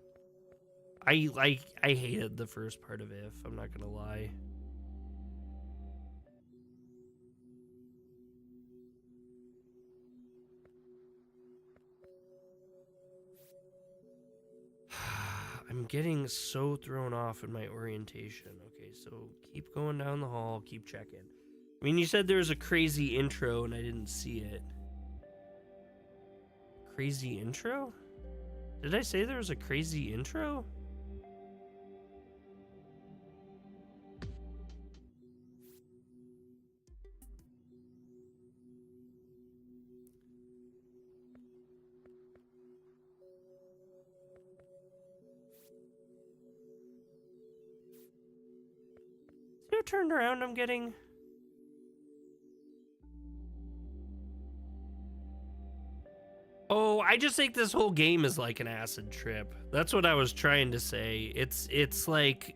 A: I hated the first part of If, I'm not gonna lie. I'm getting so thrown off in my orientation. Okay, so keep going down the hall, keep checking. I mean, you said there was a crazy intro and I didn't see it. Crazy intro? Did I say there was a crazy intro? See how turned around I'm getting? Oh, I just think this whole game is like an acid trip. That's what I was trying to say. It's like,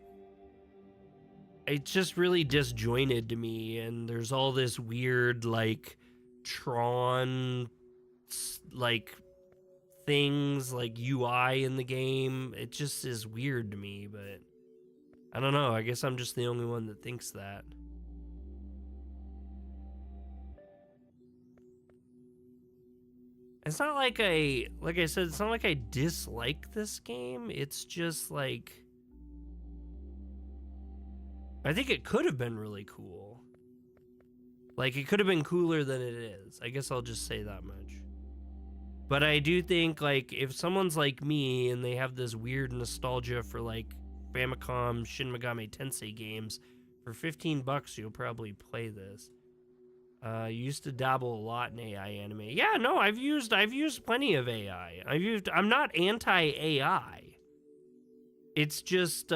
A: it's just really disjointed to me, and there's all this weird like Tron like things like UI in the game. It just is weird to me, but I don't know. I guess I'm just the only one that thinks that. It's not like like I said, it's not like I dislike this game. It's just like, I think it could have been really cool. Like, it could have been cooler than it is. I guess I'll just say that much. But I do think, like, if someone's like me and they have this weird nostalgia for, like, Famicom Shin Megami Tensei games, for $15 you'll probably play this. You used to dabble a lot in AI anime. Yeah, no, I've used plenty of AI. I'm not anti-AI. It's just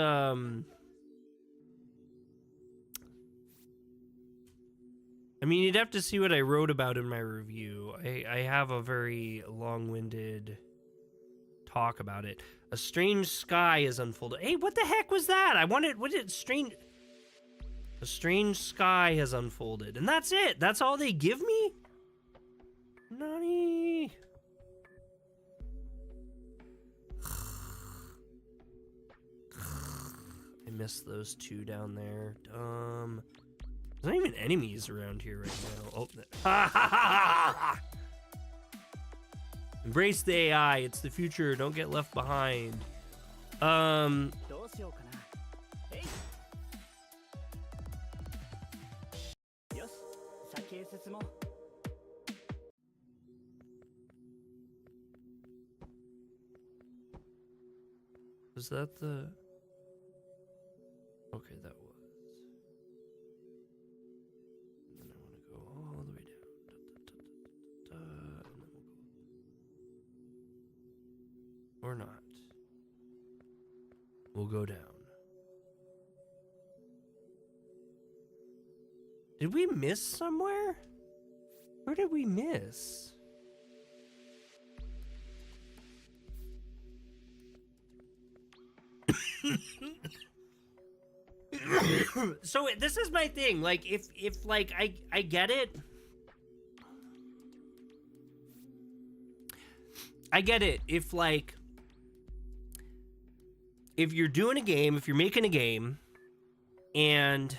A: I mean, you'd have to see what I wrote about in my review. I have a very long-winded talk about it. A strange sky is unfolded. Hey, what the heck was that? A strange sky has unfolded. And that's it. That's all they give me? Nani? I missed those two down there. Dumb. There's not even enemies around here right now. Oh. Embrace the AI. It's the future. Don't get left behind. Was that the... Okay, that was. And then I want to go all the way down. And then we'll go. Or not. We'll go down. Did we miss somewhere? Where did we miss? So this is my thing. Like, if like I get it. I get it. If like, if you're doing a game, if you're making a game, and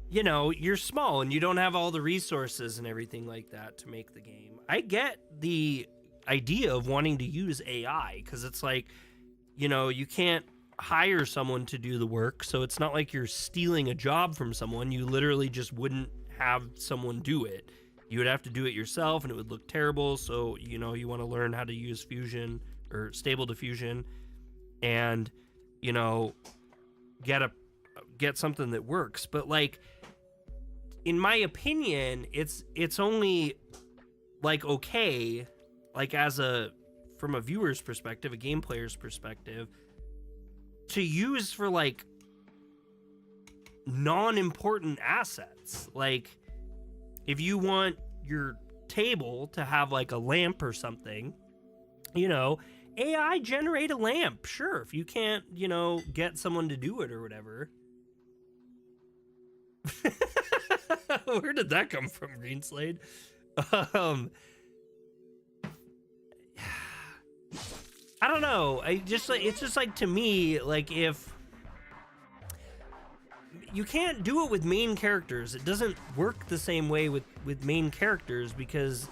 A: you know, you're small and you don't have all the resources and everything like that to make the game. I get the idea of wanting to use AI, because it's like, you know, you can't hire someone to do the work, so it's not like you're stealing a job from someone. You literally just wouldn't have someone do it. You would have to do it yourself, and it would look terrible. So, you know, you want to learn how to use Fusion or Stable Diffusion, and, you know, get something that works. But like, in my opinion, it's only like okay, like from a viewer's perspective, a game player's perspective, to use for like non-important assets. Like, if you want your table to have like a lamp or something, you know, AI generate a lamp. Sure, if you can't, you know, get someone to do it or whatever. Where did that come from, Greenslade? I don't know. It's just like, to me, like, if you can't do it with main characters, it doesn't work the same way with main characters, because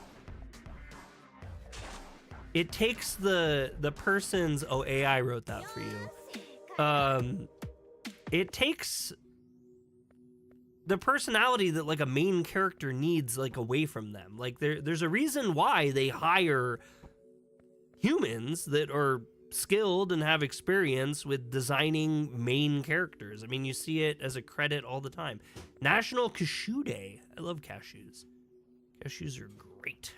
A: it takes the person's... Oh, AI wrote that for you. It takes the personality that like a main character needs, like, away from them. Like, there's a reason why they hire humans that are skilled and have experience with designing main characters. I mean, you see it as a credit all the time. National Cashew Day. I love cashews. Cashews are great.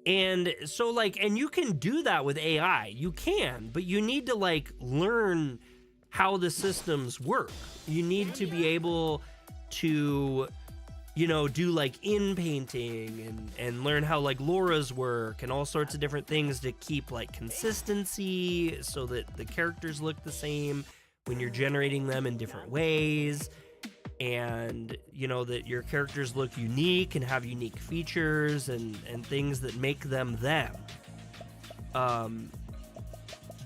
A: And so, like, and you can do that with AI. You can, but you need to, like, learn how the systems work. You need to be able to, you know, do like in painting and learn how like Laura's work and all sorts of different things to keep like consistency, so that the characters look the same when you're generating them in different ways, and you know, that your characters look unique and have unique features and things that make them them.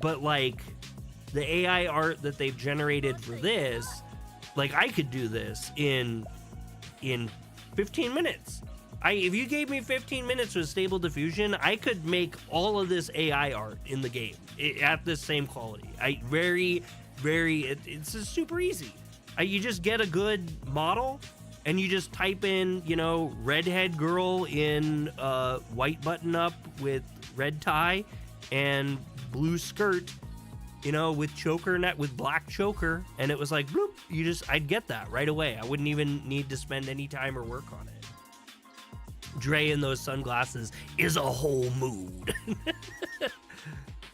A: But like, the AI art that they've generated for this, like I could do this in 15 minutes. If you gave me 15 minutes with Stable Diffusion, I could make all of this AI art in the game at the same quality. It's just super easy. You just get a good model and you just type in, you know, redhead girl in white button up with red tie and blue skirt, you know, with black choker, and it was like, bloop, I'd get that right away. I wouldn't even need to spend any time or work on it. Dre in those sunglasses is a whole mood.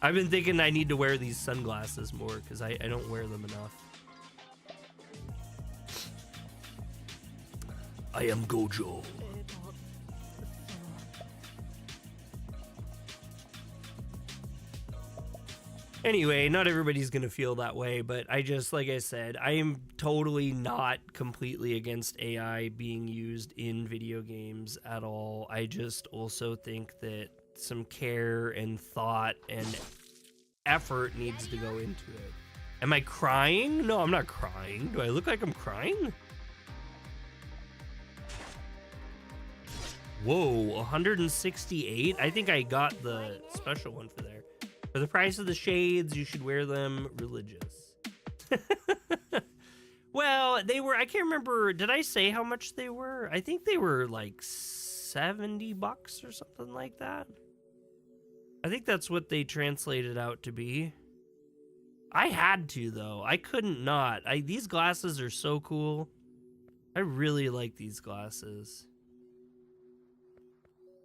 A: I've been thinking I need to wear these sunglasses more because I don't wear them enough. I am Gojo. Anyway, not everybody's gonna feel that way, but like I said, I am totally not completely against AI being used in video games at all. I just also think that some care and thought and effort needs to go into it. Am I crying? No, I'm not crying. Do I look like I'm crying? Whoa, 168? I think I got the special one for there. For the price of the shades, you should wear them religious. Well, they were, I can't remember, did I say how much they were? I think they were like $70 or something like that. I think that's what they translated out to be. I had to, though. I couldn't not. These glasses are so cool. I really like these glasses.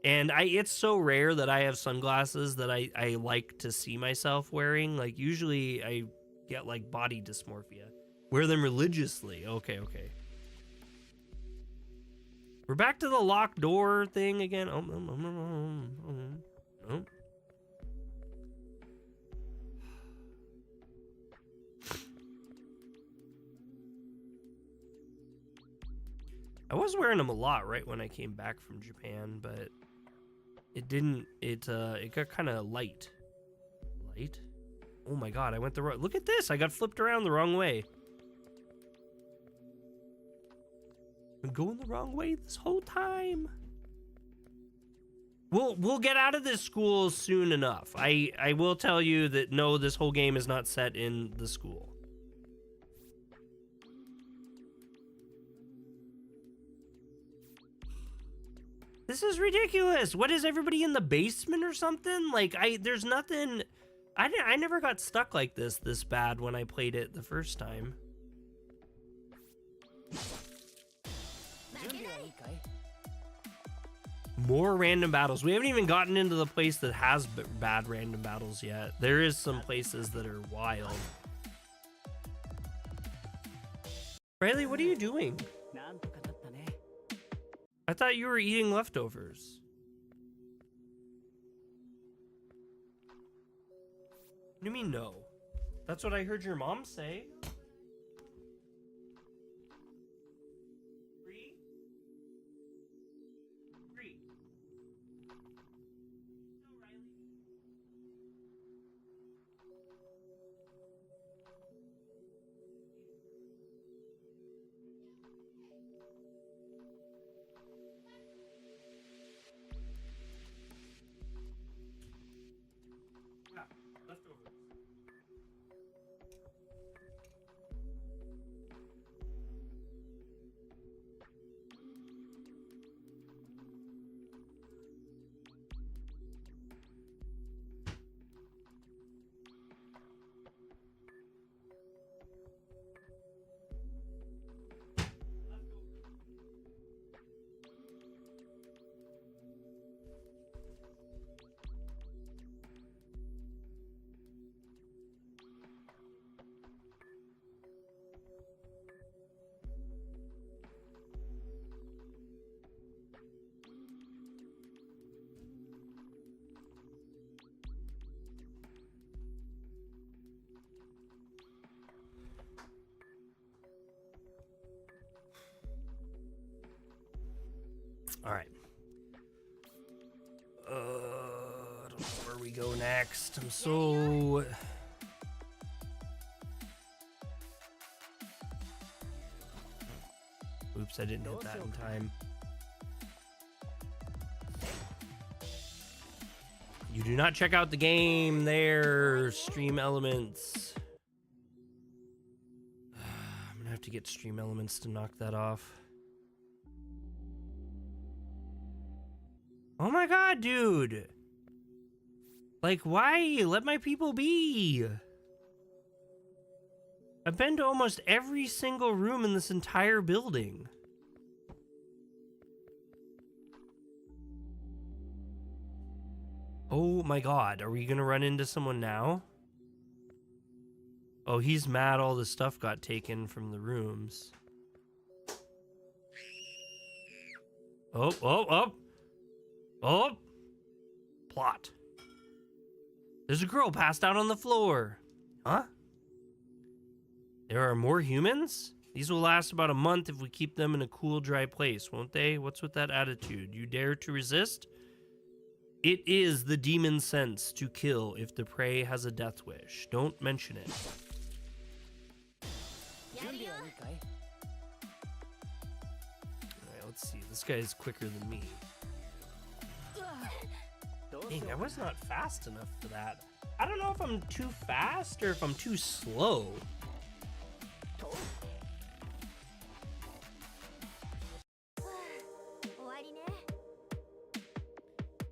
A: And it's so rare that I have sunglasses that I like to see myself wearing. Like, usually I get, like, body dysmorphia. Wear them religiously. Okay. We're back to the locked door thing again. Oh. I was wearing them a lot right when I came back from Japan, but it didn't, it got kind of light. Oh my god, I went the wrong, look at this, I got flipped around the wrong way. I'm going the wrong way this whole time. We'll get out of this school soon enough. I will tell you that no, this whole game is not set in the school. This is ridiculous. What, is everybody in the basement or something? Like, there's nothing. I never got stuck like this bad when I played it the first time. More random battles. We haven't even gotten into the place that has bad random battles yet. There is some places that are wild. Riley, what are you doing? I thought you were eating leftovers. What do you mean no? That's what I heard your mom say. Three. No, Riley. Yeah, leftovers. All right. I don't know where we go next. I'm so... Oops, I didn't hit that in time. You do not check out the game there, Stream Elements. I'm gonna have to get Stream Elements to knock that off. Oh my god, dude! Like, why? Let my people be! I've been to almost every single room in this entire building. Oh my god, are we gonna run into someone now? Oh, he's mad all the stuff got taken from the rooms. Oh, oh, oh! Oh! Plot. There's a girl passed out on the floor. Huh? There are more humans? These will last about a month if we keep them in a cool, dry place, won't they? What's with that attitude? You dare to resist? It is the demon's sense to kill if the prey has a death wish. Don't mention it. Alright, let's see. This guy is quicker than me. Dang, I was not fast enough for that. I don't know if I'm too fast or if I'm too slow.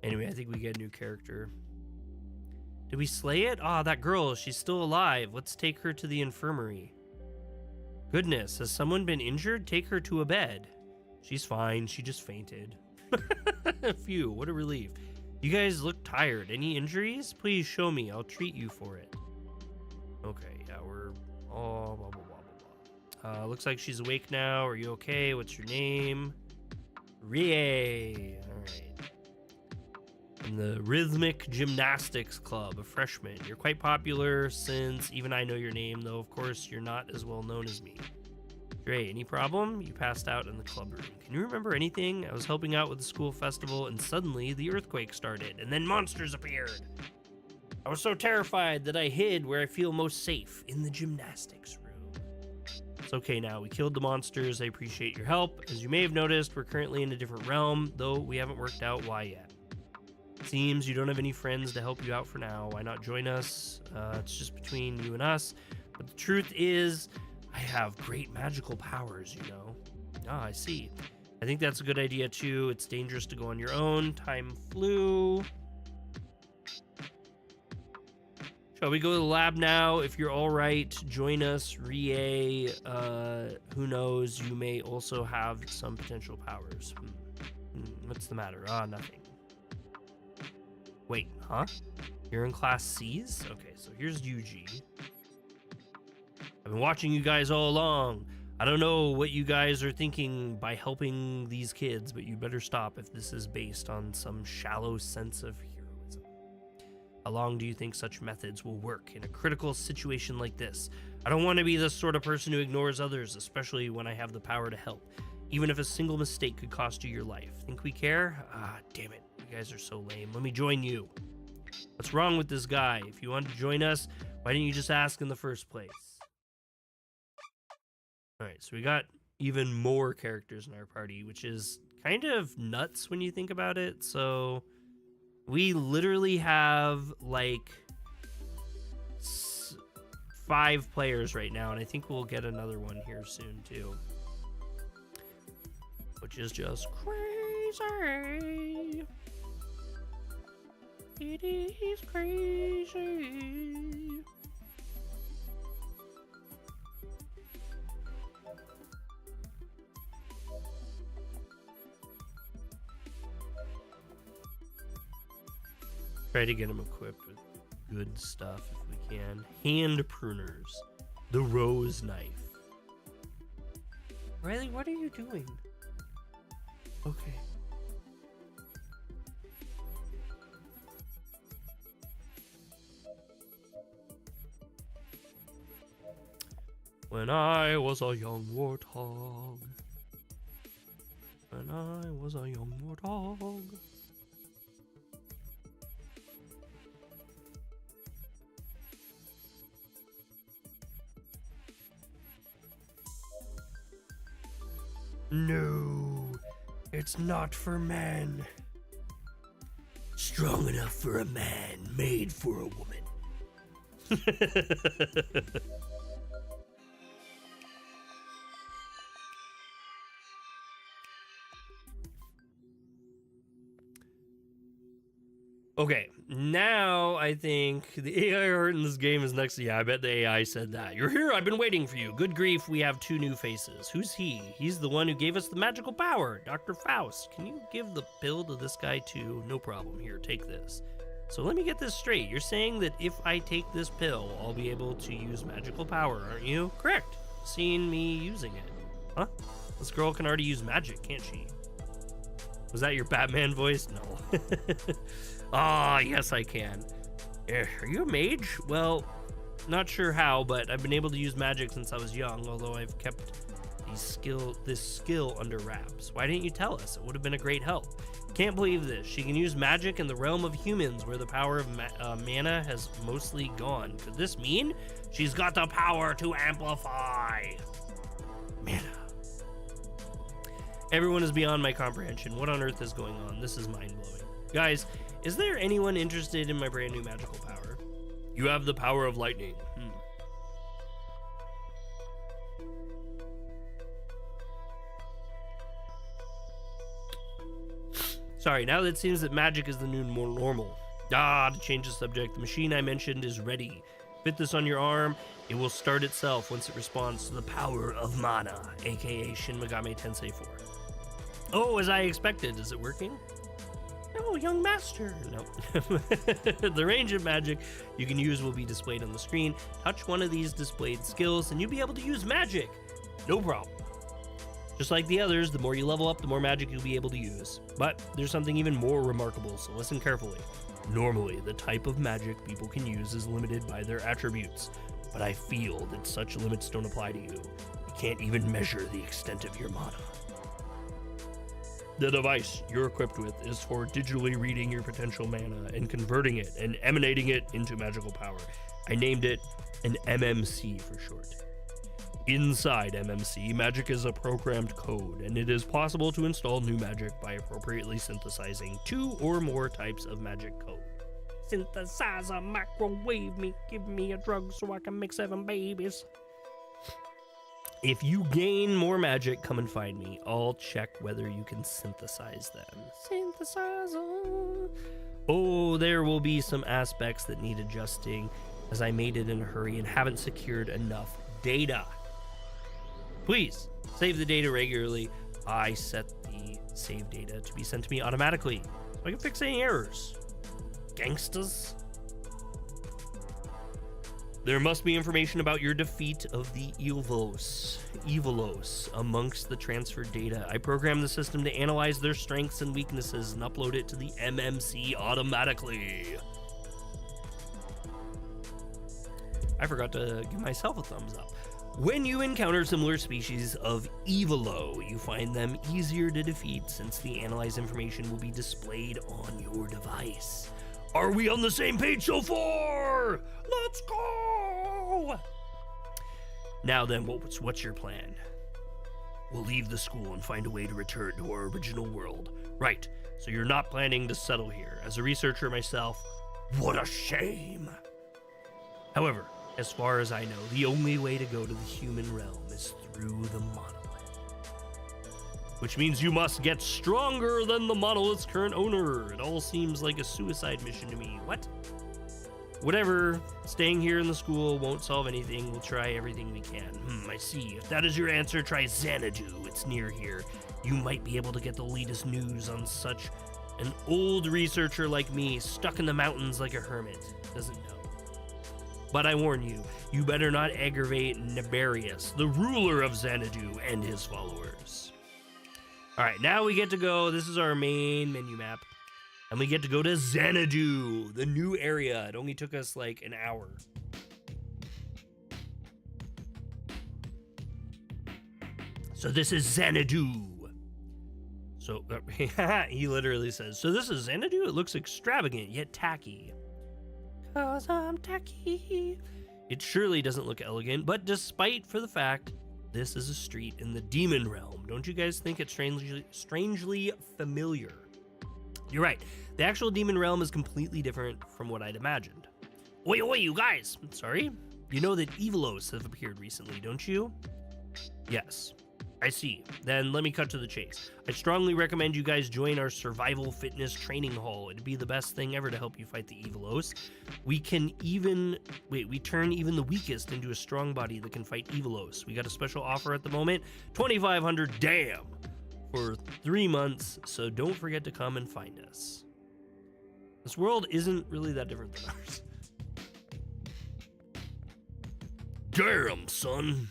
A: Anyway, I think we get a new character. Did we slay it? Ah, that girl, she's still alive. Let's take her to the infirmary. Goodness, has someone been injured? Take her to a bed. She's fine, she just fainted. Phew, what a relief. You guys look tired. Any injuries? Please show me, I'll treat you for it. Okay, yeah, we're... Oh, blah, blah, blah, blah, blah. Looks like she's awake now. Are you okay? What's your name? Rie. Alright. In the Rhythmic Gymnastics Club, a freshman. You're quite popular since even I know your name, though of course you're not as well known as me. Dre, any problem? You passed out in the club room. Can you remember anything? I was helping out with the school festival and suddenly the earthquake started and then monsters appeared. I was so terrified that I hid where I feel most safe, in the gymnastics room. It's okay now, we killed the monsters. I appreciate your help. As you may have noticed, we're currently in a different realm, though we haven't worked out why yet. Seems you don't have any friends to help you out for now. Why not join us? It's just between you and us. But the truth is, I have great magical powers, you know. Ah, I see. I think that's a good idea too. It's dangerous to go on your own. Time flew. Shall we go to the lab now? If you're all right, join us. Rie, who knows? You may also have some potential powers. What's the matter? Ah, nothing. Wait, huh? You're in class C's? Okay, so here's UG. I've been watching you guys all along. I don't know what you guys are thinking by helping these kids, but you better stop if this is based on some shallow sense of heroism. How long do you think such methods will work in a critical situation like this? I don't want to be the sort of person who ignores others, especially when I have the power to help. Even if a single mistake could cost you your life. Think we care? Ah, damn it. You guys are so lame. Let me join you. What's wrong with this guy? If you want to join us, why didn't you just ask in the first place? Alright, so we got even more characters in our party, which is kind of nuts when you think about it. So we literally have like 5 players right now, and I think we'll get another one here soon too. Which is just crazy. It is crazy. Try to get him equipped with good stuff if we can. Hand pruners. The rose knife. Riley, what are you doing? Okay. When I was a young warthog. When I was a young warthog. No, it's not for men. Strong enough for a man, made for a woman. Okay, now I think the AI art in this game is next. Yeah, I bet the AI said that. You're here, I've been waiting for you. Good grief, we have 2 new faces. Who's he? He's the one who gave us the magical power, Dr. Faust. Can you give the pill to this guy too? No problem, here, take this. So let me get this straight. You're saying that if I take this pill, I'll be able to use magical power, aren't you? Correct. Seen me using it. Huh? This girl can already use magic, can't she? Was that your Batman voice? No. Ah, yes I can. Are you a mage? Well, not sure how, but I've been able to use magic since I was young, although I've kept this skill under wraps. Why didn't you tell us? It would have been a great help. Can't believe this. She can use magic in the realm of humans, where the power of mana has mostly gone. Could this mean she's got the power to amplify mana? Everyone is beyond my comprehension. What on earth is going on? This is mind-blowing. Guys, is there anyone interested in my brand new magical power? You have the power of lightning. Sorry, now that it seems that magic is the new normal. To change the subject, the machine I mentioned is ready. Fit this on your arm, it will start itself once it responds to the power of mana, aka Shin Megami Tensei 4. Oh, as I expected, is it working? No, young master. No. The range of magic you can use will be displayed on the screen. Touch one of these displayed skills and you'll be able to use magic. No problem. Just like the others, the more you level up, the more magic you'll be able to use. But there's something even more remarkable, so listen carefully. Normally, the type of magic people can use is limited by their attributes, but I feel that such limits don't apply to you. You can't even measure the extent of your mana. The device you're equipped with is for digitally reading your potential mana and converting it and emanating it into magical power. I named it an MMC for short. Inside MMC, magic is a programmed code, and it is possible to install new magic by appropriately synthesizing 2 or more types of magic code. Synthesizer, microwave me, give me a drug so I can make 7 babies. If you gain more magic, come and find me. I'll check whether you can synthesize them. Synthesizer. Oh, there will be some aspects that need adjusting, as I made it in a hurry and haven't secured enough data. Please, save the data regularly. I set the save data to be sent to me automatically, so I can fix any errors. Gangsters. There must be information about your defeat of the Evilos amongst the transferred data. I programmed the system to analyze their strengths and weaknesses and upload it to the MMC automatically. I forgot to give myself a thumbs up. When you encounter similar species of Evilo, you find them easier to defeat since the analyzed information will be displayed on your device. Are we on the same page so far? Let's go! Now then, what's your plan? We'll leave the school and find a way to return to our original world. Right, so you're not planning to settle here. As a researcher myself, what a shame. However, as far as I know, the only way to go to the human realm is through the monolith. Which means you must get stronger than the monolith's current owner. It all seems like a suicide mission to me. What? Whatever, staying here in the school won't solve anything. We'll try everything we can. I see. If that is your answer, try Xanadu. It's near here. You might be able to get the latest news on such an old researcher like me, stuck in the mountains like a hermit. Doesn't know. But I warn you, you better not aggravate Nabarius, the ruler of Xanadu, and his followers. Alright, now we get to go. This is our main menu map. And we get to go to Xanadu, the new area. It only took us like an hour. So this is Xanadu. So, he literally says, so this is Xanadu? It looks extravagant, yet tacky. 'Cause I'm tacky. It surely doesn't look elegant, but despite for the fact This is a street in the demon realm. Don't you guys think it's strangely familiar? You're right. The actual demon realm is completely different from what I'd imagined. Oi, oi, you guys! Sorry? You know that Evilos have appeared recently, don't you? Yes. I see. Then let me cut to the chase. I strongly recommend you guys join our survival fitness training hall. It'd be the best thing ever to help you fight the Evilos. We turn even the weakest into a strong body that can fight Evilos. We got a special offer at the moment, 2,500 damn for 3 months, so don't forget to come and find us. This world isn't really that different than ours. Damn, son.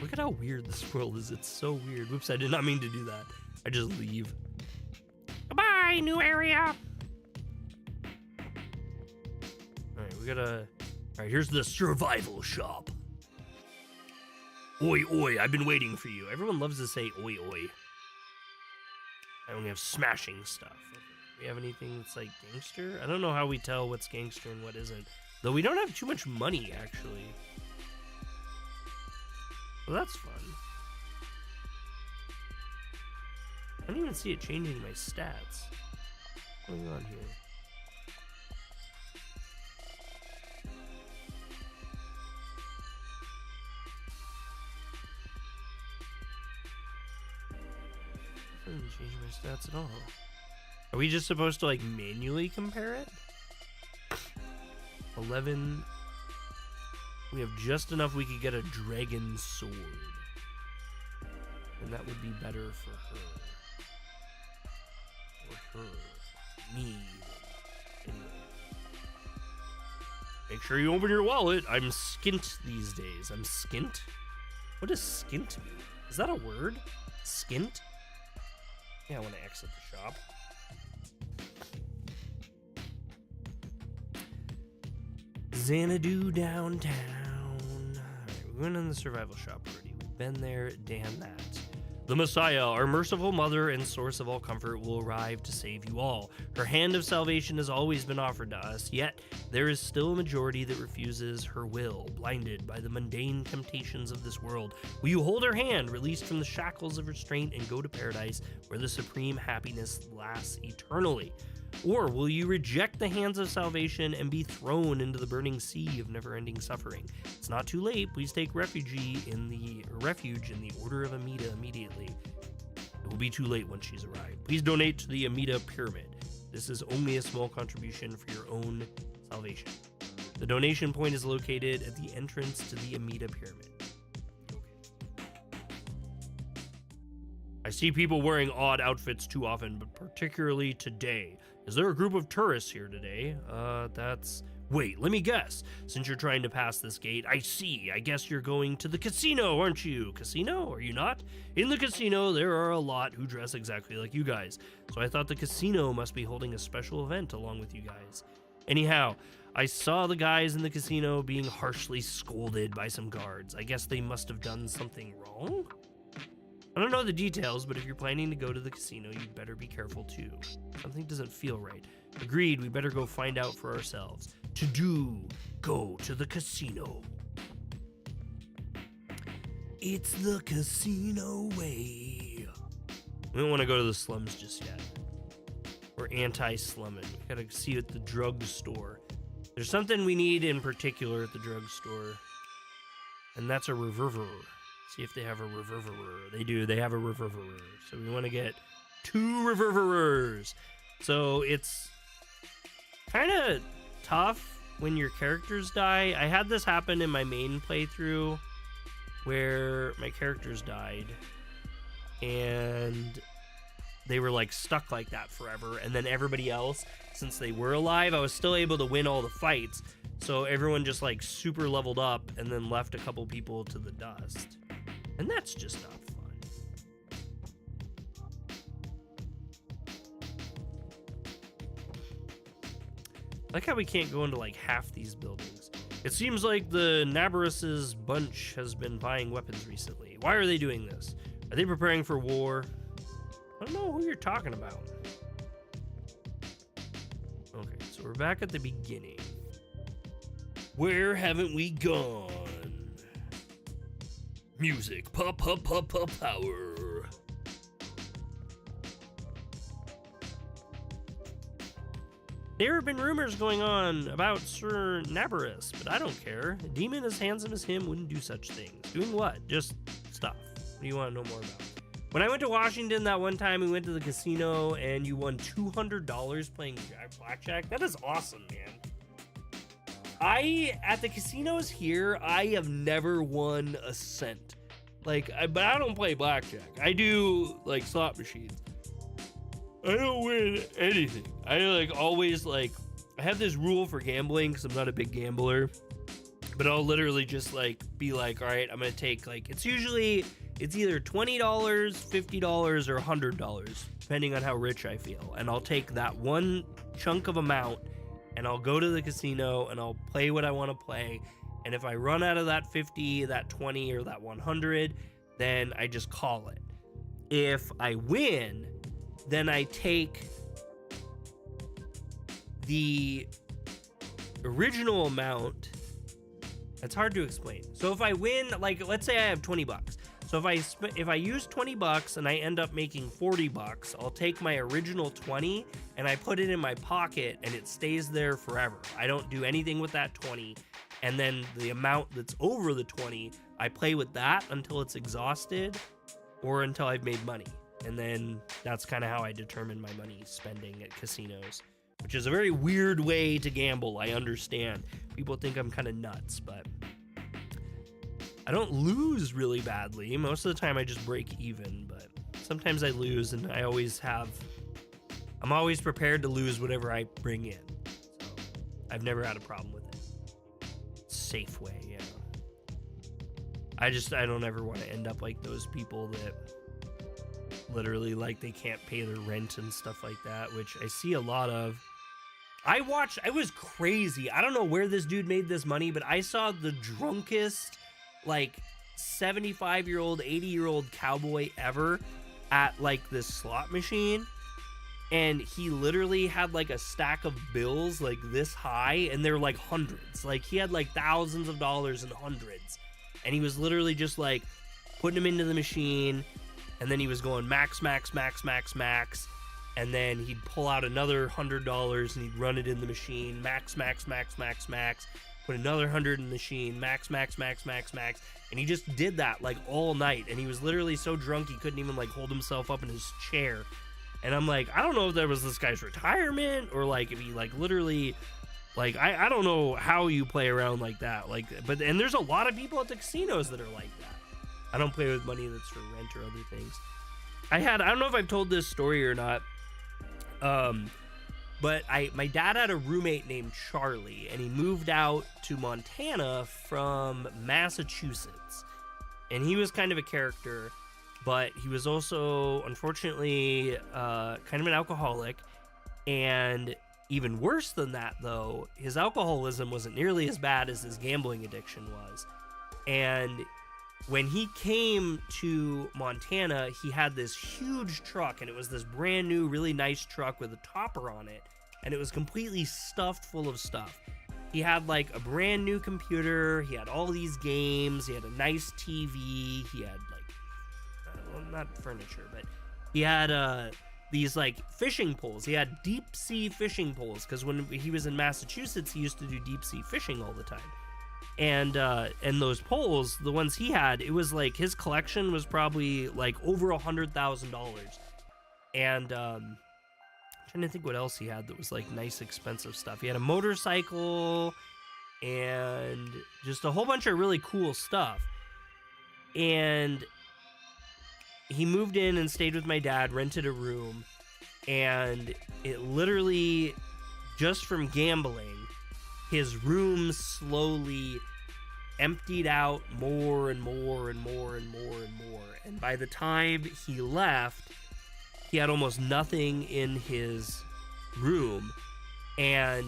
A: Look at how weird this world is. It's so weird. Whoops, I did not mean to do that. I just leave. Goodbye, new area. Alright, we gotta... Alright, here's the survival shop. Oi, oi, I've been waiting for you. Everyone loves to say oi, oi. I only have smashing stuff. Okay. We have anything that's like gangster? I don't know how we tell what's gangster and what isn't. Though we don't have too much money, actually. Well, that's fun. I don't even see it changing my stats. What's going on here? It doesn't change my stats at all. Are we just supposed to like manually compare it? 11. We have just enough we could get a dragon sword. And that would be better for her. Or her. Me. Anyway. Make sure you open your wallet. I'm skint these days. I'm skint? What does skint mean? Is that a word? Skint? Yeah, I want to exit the shop. Xanadu downtown. Alright, we went in the survival shop already. We've been there, damn that. The Messiah, our merciful mother and source of all comfort, will arrive to save you all. Her hand of salvation has always been offered to us, yet there is still a majority that refuses her will, blinded by the mundane temptations of this world. Will you hold her hand, released from the shackles of restraint, and go to paradise, where the supreme happiness lasts eternally? Or will you reject the hands of salvation and be thrown into the burning sea of never-ending suffering? It's not too late. Please take refuge in the Order of Amida immediately. It will be too late once she's arrived. Please donate to the Amida Pyramid. This is only a small contribution for your own salvation. The donation point is located at the entrance to the Amida Pyramid. I see people wearing odd outfits too often, but particularly today. Is there a group of tourists here today? Wait, let me guess. Since you're trying to pass this gate, I see. I guess you're going to the casino, aren't you? Casino? Are you not? In the casino, there are a lot who dress exactly like you guys. So I thought the casino must be holding a special event along with you guys. Anyhow, I saw the guys in the casino being harshly scolded by some guards. I guess they must have done something wrong? I don't know the details, but if you're planning to go to the casino, you'd better be careful too. Something doesn't feel right. Agreed, we better go find out for ourselves. Go to the casino. It's the casino way. We don't want to go to the slums just yet. We're anti-slumming. We gotta see at the drugstore. There's something we need in particular at the drugstore, and that's a reverberer. See if they have a reverberer. They do. They have a reverberer. So we want to get 2 reverberers. So it's kind of tough when your characters die. I had this happen in my main playthrough where my characters died and they were like stuck like that forever. And then everybody else, since they were alive, I was still able to win all the fights. So everyone just like super leveled up and then left a couple people to the dust. And that's just not fun. I like how we can't go into like half these buildings. It seems like the Nabarus's bunch has been buying weapons recently. Why are they doing this? Are they preparing for war? I don't know who you're talking about. Okay, so we're back at the beginning. Where haven't we gone? Music, pop, pop, pop, pop, power. There have been rumors going on about Sir Nabarus, but I don't care. A demon as handsome as him wouldn't do such things. Doing what? Just stuff. What do you want to know more about? When I went to Washington that one time, we went to the casino and you won $200 playing blackjack. That is awesome, man. At the casinos here, I have never won a cent. But I don't play blackjack. I do, slot machines. I don't win anything. I always I have this rule for gambling because I'm not a big gambler, but I'll literally just be all right, I'm gonna take it's either $20, $50, or $100 depending on how rich I feel, and I'll take that one chunk of amount and I'll go to the casino and I'll play what I want to play, and if I run out of that 50, that 20, or that 100, then I just call it. If I win, then I take the original amount. It's hard to explain. So if I win, let's say I have $20. So if I use $20 and I end up making $40, I'll take my original 20 and I put it in my pocket and it stays there forever. I don't do anything with that 20. And then the amount that's over the 20, I play with that until it's exhausted or until I've made money. And then that's kind of how I determine my money spending at casinos, which is a very weird way to gamble. I understand. People think I'm kind of nuts, but I don't lose really badly. Most of the time I just break even, but sometimes I lose, and I'm always prepared to lose whatever I bring in. So I've never had a problem with it. Safe way, yeah. I don't ever want to end up like those people that literally they can't pay their rent and stuff like that, which I see a lot of. I was crazy. I don't know where this dude made this money, but I saw the drunkest 75-year-old, 80-year-old cowboy ever at this slot machine, and he literally had a stack of bills this high, and they're hundreds. He had thousands of dollars and hundreds, and he was literally just putting them into the machine. And then he was going max, max, max, max, max. And then he'd pull out another $100 and he'd run it in the machine. Max, max, max, max, max. Put another 100 in the machine. Max, max, max, max, max. And he just did that all night. And he was literally so drunk he couldn't even hold himself up in his chair. And I'm I don't know if that was this guy's retirement or if he literally I don't know how you play around like that. And there's a lot of people at the casinos that are like that. I don't play with money that's for rent or other things. I don't know if I've told this story or not, but my dad had a roommate named Charlie, and he moved out to Montana from Massachusetts. And he was kind of a character, but he was also, unfortunately, kind of an alcoholic. And even worse than that, though, his alcoholism wasn't nearly as bad as his gambling addiction was. And when he came to Montana, he had this huge truck, and it was this brand new, really nice truck with a topper on it, and it was completely stuffed full of stuff. He had a brand new computer, he had all these games, he had a nice TV, he had not furniture, but he had these fishing poles. He had deep sea fishing poles, because when he was in Massachusetts, he used to do deep sea fishing all the time. And those poles, the ones he had, it was his collection was probably over $100,000. And trying to think what else he had that was nice expensive stuff. He had a motorcycle and just a whole bunch of really cool stuff. And he moved in and stayed with my dad, rented a room, and it literally, just from gambling, his room slowly emptied out more and more and more and more and more. And by the time he left, he had almost nothing in his room. And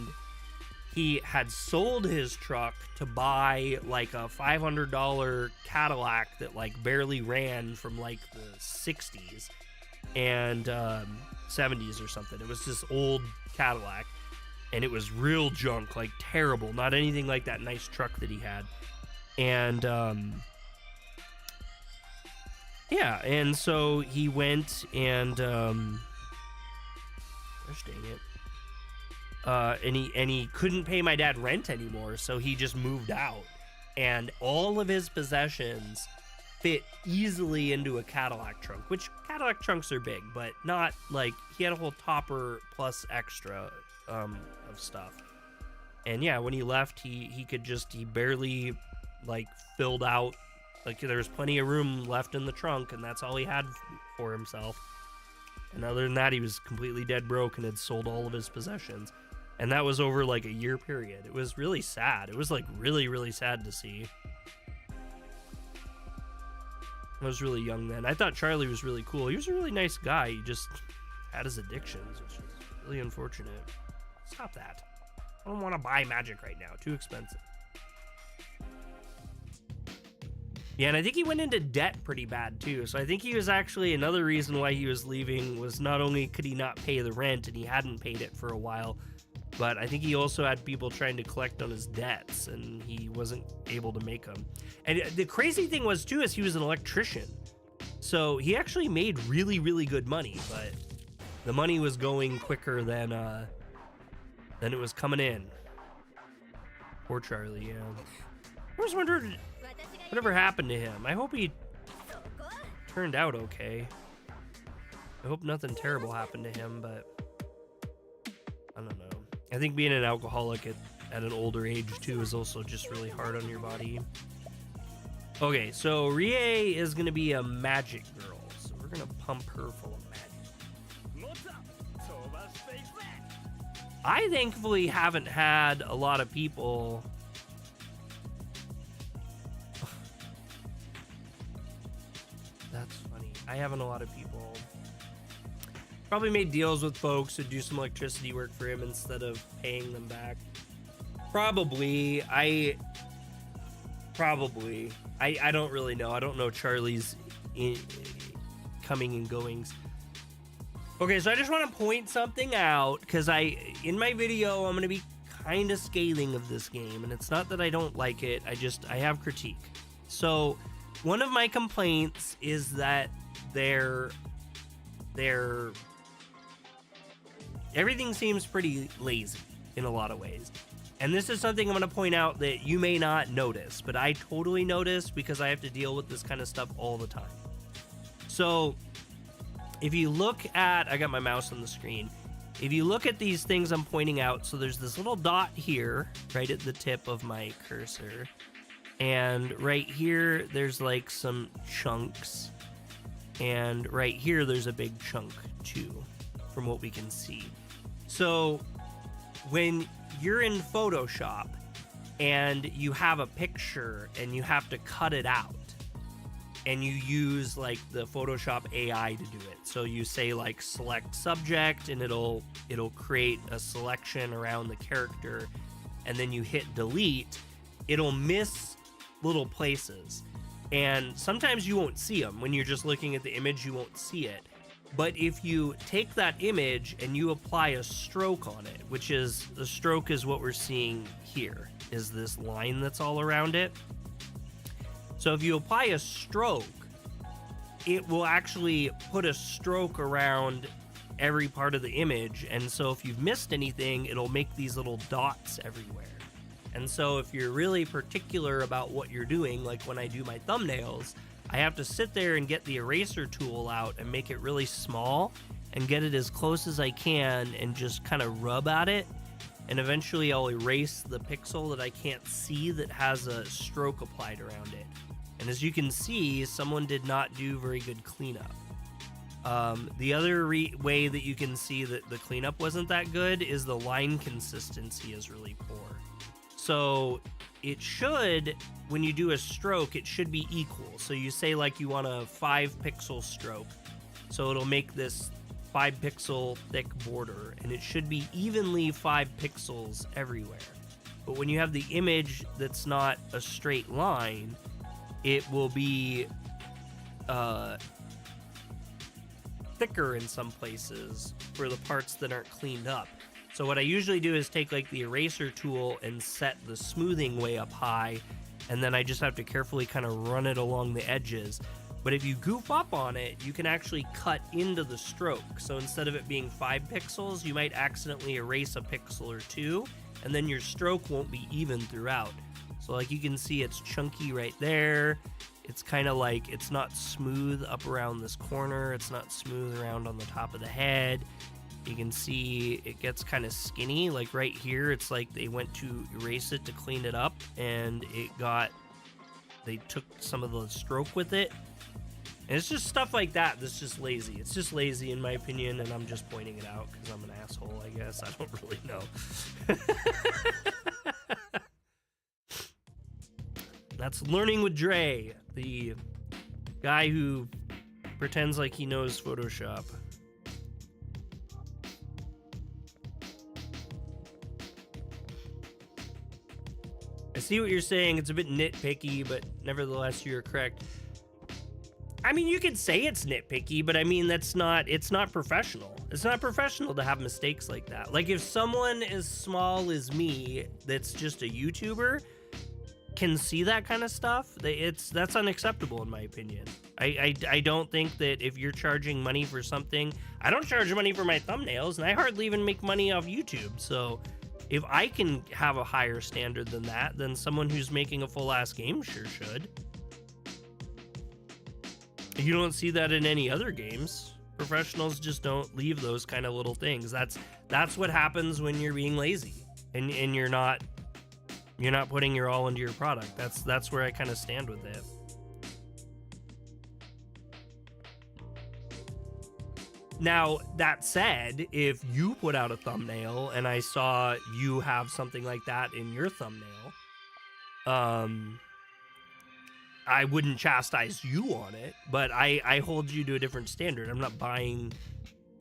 A: he had sold his truck to buy a $500 Cadillac that barely ran from the 60s and 70s or something. It was this old Cadillac. and it was real junk, like terrible, not anything like that nice truck that he had. And yeah, and so he went and gosh dang it, and he couldn't pay my dad rent anymore, so he just moved out, and all of his possessions fit easily into a Cadillac trunk, which Cadillac trunks are big, but not like, he had a whole topper plus extra of stuff. And yeah, when he left, he barely like filled out, like there was plenty of room left in the trunk, and that's all he had for himself. And other than that, he was completely dead broke and had sold all of his possessions. And that was over like a year period. It was really sad. It was like really, really sad to see. I was really young then. I thought Charlie was really cool. He was a really nice guy. He just had his addictions, which is really unfortunate. Stop that. I don't want to buy magic right now. Too expensive. Yeah, and I think he went into debt pretty bad too. So I think he was actually, another reason why he was leaving was not only could he not pay the rent, and he hadn't paid it for a while, but I think he also had people trying to collect on his debts, and he wasn't able to make them. And the crazy thing was too, is he was an electrician. So he actually made really, really good money, but the money was going quicker than it was coming in. Poor Charlie, yeah. I was wondering whatever happened to him. I hope he turned out okay. I hope nothing terrible happened to him, but I don't know. I think being an alcoholic at an older age too is also just really hard on your body. Okay, so Rie is gonna be a magic girl, so we're gonna pump her full of magic. I thankfully haven't had a lot of people that's funny. I haven't a lot of people probably made deals with folks who do some electricity work for him instead of paying them back. Probably. I don't really know. I don't know Charlie's coming and goings. Okay, so I just want to point something out, because in my video I'm going to be kind of scathing of this game, and it's not that I don't like it, I have critique. So one of my complaints is that everything seems pretty lazy in a lot of ways. And this is something I'm going to point out that you may not notice, but I totally notice because I have to deal with this kind of stuff all the time. So if you look at, I got my mouse on the screen. If you look at these things I'm pointing out, so there's this little dot here, right at the tip of my cursor. And right here, there's like some chunks. And right here, there's a big chunk too, from what we can see. So when you're in Photoshop and you have a picture and you have to cut it out, and you use like the Photoshop AI to do it. So you say like select subject, and it'll create a selection around the character, and then you hit delete, it'll miss little places. And sometimes you won't see them. When you're just looking at the image, you won't see it. But if you take that image and you apply a stroke on it, which is, the stroke is what we're seeing here, is this line that's all around it. So if you apply a stroke, it will actually put a stroke around every part of the image. And so if you've missed anything, it'll make these little dots everywhere. And so if you're really particular about what you're doing, like when I do my thumbnails, I have to sit there and get the eraser tool out and make it really small and get it as close as I can and just kind of rub at it. And eventually I'll erase the pixel that I can't see that has a stroke applied around it. And as you can see, someone did not do very good cleanup. The other way that you can see that the cleanup wasn't that good is the line consistency is really poor. So it should, when you do a stroke, it should be equal. So you say like you want a 5 pixel stroke. So it'll make this 5 pixel thick border, and it should be evenly 5 pixels everywhere. But when you have the image that's not a straight line, it will be thicker in some places for the parts that aren't cleaned up. So what I usually do is take like the eraser tool and set the smoothing way up high, and then I just have to carefully kind of run it along the edges. But if you goof up on it, you can actually cut into the stroke. So instead of it being 5 pixels, you might accidentally erase a pixel or 2, and then your stroke won't be even throughout. So like you can see it's chunky right there. It's kind of like, it's not smooth up around this corner. It's not smooth around on the top of the head. You can see it gets kind of skinny. Like right here, it's like they went to erase it to clean it up, and they took some of the stroke with it. And it's just stuff like that that's just lazy. It's just lazy in my opinion, and I'm just pointing it out because I'm an asshole, I guess. I don't really know. That's Learning with Dre, the guy who pretends like he knows Photoshop. I see what you're saying. It's a bit nitpicky, but nevertheless, you're correct. I mean, you could say it's nitpicky, but I mean, it's not professional. It's not professional to have mistakes like that. Like if someone as small as me, that's just a YouTuber, can see that kind of stuff, that's unacceptable in my opinion. I don't think that if you're charging money for something, I don't charge money for my thumbnails, and I hardly even make money off YouTube. So if I can have a higher standard than that, then someone who's making a full-ass game sure should. You don't see that in any other games. Professionals just don't leave those kind of little things. That's what happens when you're being lazy and you're not putting your all into your product. That's where I kind of stand with it. Now, that said, if you put out a thumbnail and I saw you have something like that in your thumbnail, I wouldn't chastise you on it, but I hold you to a different standard. I'm not buying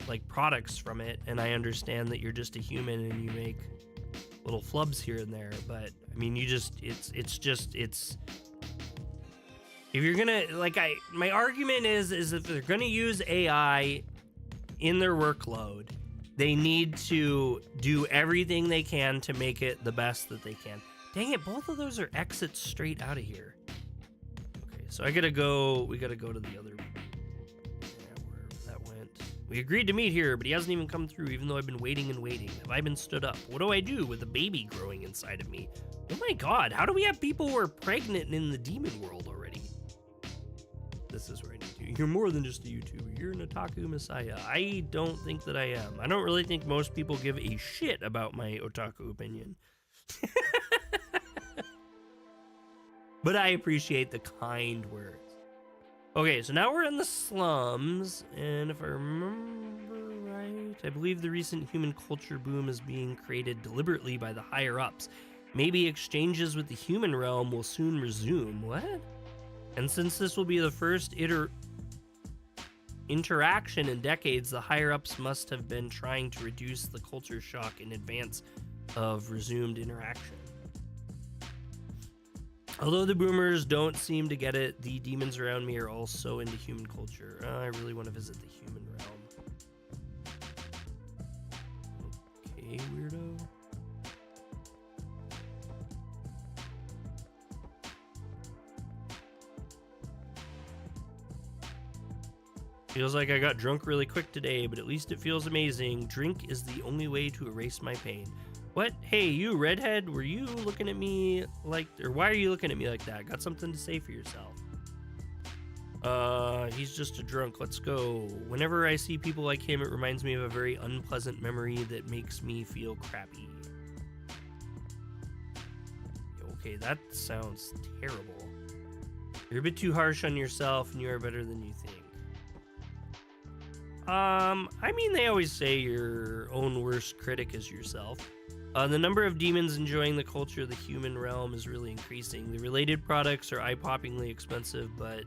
A: like products from it, and I understand that you're just a human and you make little flubs here and there, but I mean, it's if you're gonna, like, my argument is if they're gonna use AI in their workload, they need to do everything they can to make it the best that they can. Dang it, both of those are exits straight out of here. Okay, so we gotta go to the other, wherever that went. We agreed to meet here, but he hasn't even come through, even though I've been waiting and waiting. Have I been stood up? What do I do with a baby growing inside of me? Oh my god, how do we have people who are pregnant in the demon world already? This is where I need to. You're more than just a YouTuber. You're an otaku messiah. I don't think that I am. I don't really think most people give a shit about my otaku opinion. But I appreciate the kind words. Okay, so now we're in the slums, and if I remember right, I believe the recent human culture boom is being created deliberately by the higher-ups. Maybe exchanges with the human realm will soon resume. What? And since this will be the first interaction in decades, the higher-ups must have been trying to reduce the culture shock in advance of resumed interaction. Although the boomers don't seem to get it, the demons around me are also into human culture. I really want to visit the human realm. Okay, weirdo. Feels like I got drunk really quick today, but at least it feels amazing. Drink is the only way to erase my pain. What? Hey, you redhead, were you looking at me like, or why are you looking at me like that? Got something to say for yourself? He's just a drunk. Let's go. Whenever I see people like him, it reminds me of a very unpleasant memory that makes me feel crappy. Okay, that sounds terrible. You're a bit too harsh on yourself, and you are better than you think. I mean, they always say your own worst critic is yourself. The number of demons enjoying the culture of the human realm is really increasing. The related products are eye-poppingly expensive, but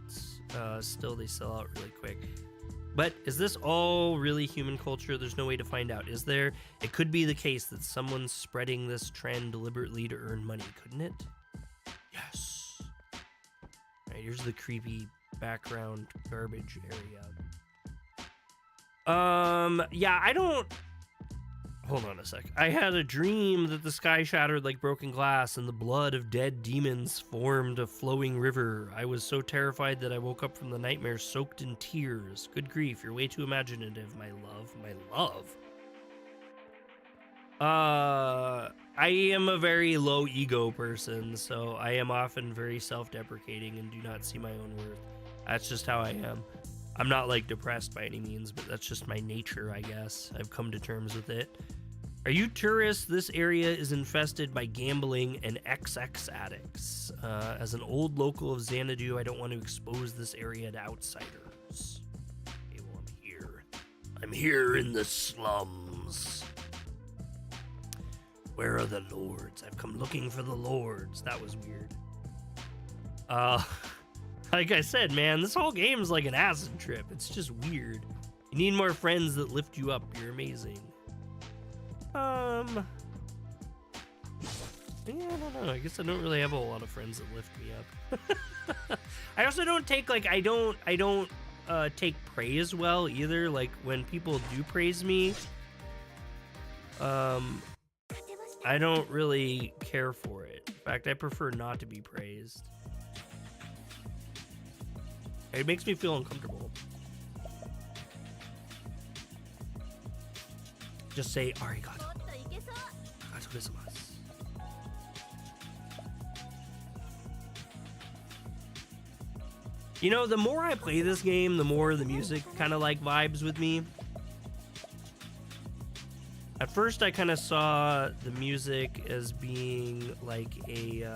A: still they sell out really quick. But is this all really human culture? There's no way to find out, is there? It could be the case that someone's spreading this trend deliberately to earn money, couldn't it? Yes. All right, here's the creepy background garbage area. Yeah, Hold on a sec. I had a dream that the sky shattered like broken glass and the blood of dead demons formed a flowing river. I was so terrified that I woke up from the nightmare soaked in tears. Good grief, you're way too imaginative, my love. My love? I am a very low ego person, so I am often very self-deprecating and do not see my own worth. That's just how I am. I'm not like depressed by any means, but that's just my nature, I guess. I've come to terms with it. Are you tourists? This area is infested by gambling and XX addicts. As an old local of Xanadu, I don't want to expose this area to outsiders. Okay, well, I'm here. I'm here in the slums. Where are the lords? I've come looking for the lords. That was weird. Like I said, man, this whole game is like an acid trip. It's just weird. You need more friends that lift you up. You're amazing. Yeah, I don't know. I guess I don't really have a lot of friends that lift me up. I also don't take like I don't take praise well either. Like when people do praise me, I don't really care for it. In fact, I prefer not to be praised. It makes me feel uncomfortable. Just say arigato. Arigato gozaimasu. You know, the more I play this game, the more the music kind of like vibes with me. At first, I kind of saw the music as being like a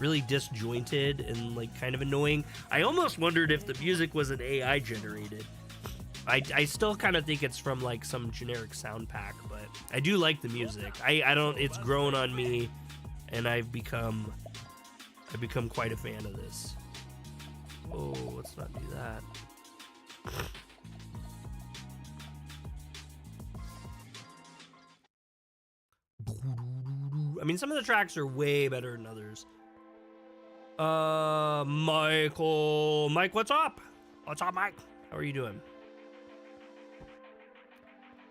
A: really disjointed and like kind of annoying. I almost wondered if the music was an AI generated. I still kind of think it's from like some generic sound pack, but I do like the music. I don't. It's grown on me, and I've become quite a fan of this. Oh, let's not do that. I mean, some of the tracks are way better than others. Michael. Mike, what's up? What's up, Mike? How are you doing?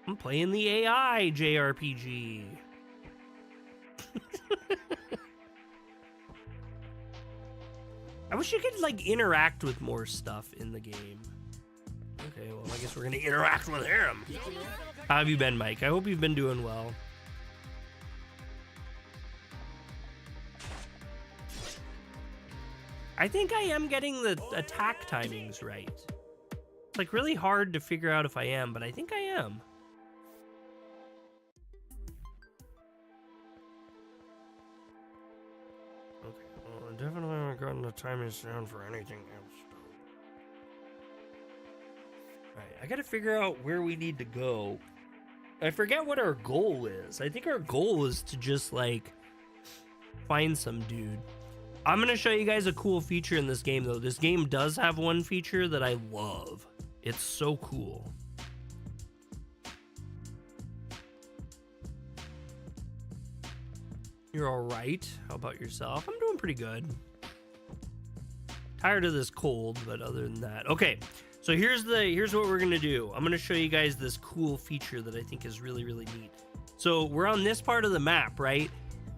A: I'm playing the AI JRPG. I wish you could, like, interact with more stuff in the game. Okay, well, I guess we're gonna interact with him. How have you been, Mike? I hope you've been doing well. I think I am getting the attack timings right. It's like really hard to figure out if I am, but I think I am. Okay, well, I definitely haven't gotten the timings down for anything else. Alright, I gotta figure out where we need to go. I forget what our goal is. I think our goal is to just, like, find some dude. I'm going to show you guys a cool feature in this game, though. This game does have one feature that I love. It's so cool. You're all right. How about yourself? I'm doing pretty good. Tired of this cold, but other than that. Okay, so here's what we're going to do. I'm going to show you guys this cool feature that I think is really, really neat. So we're on this part of the map, right?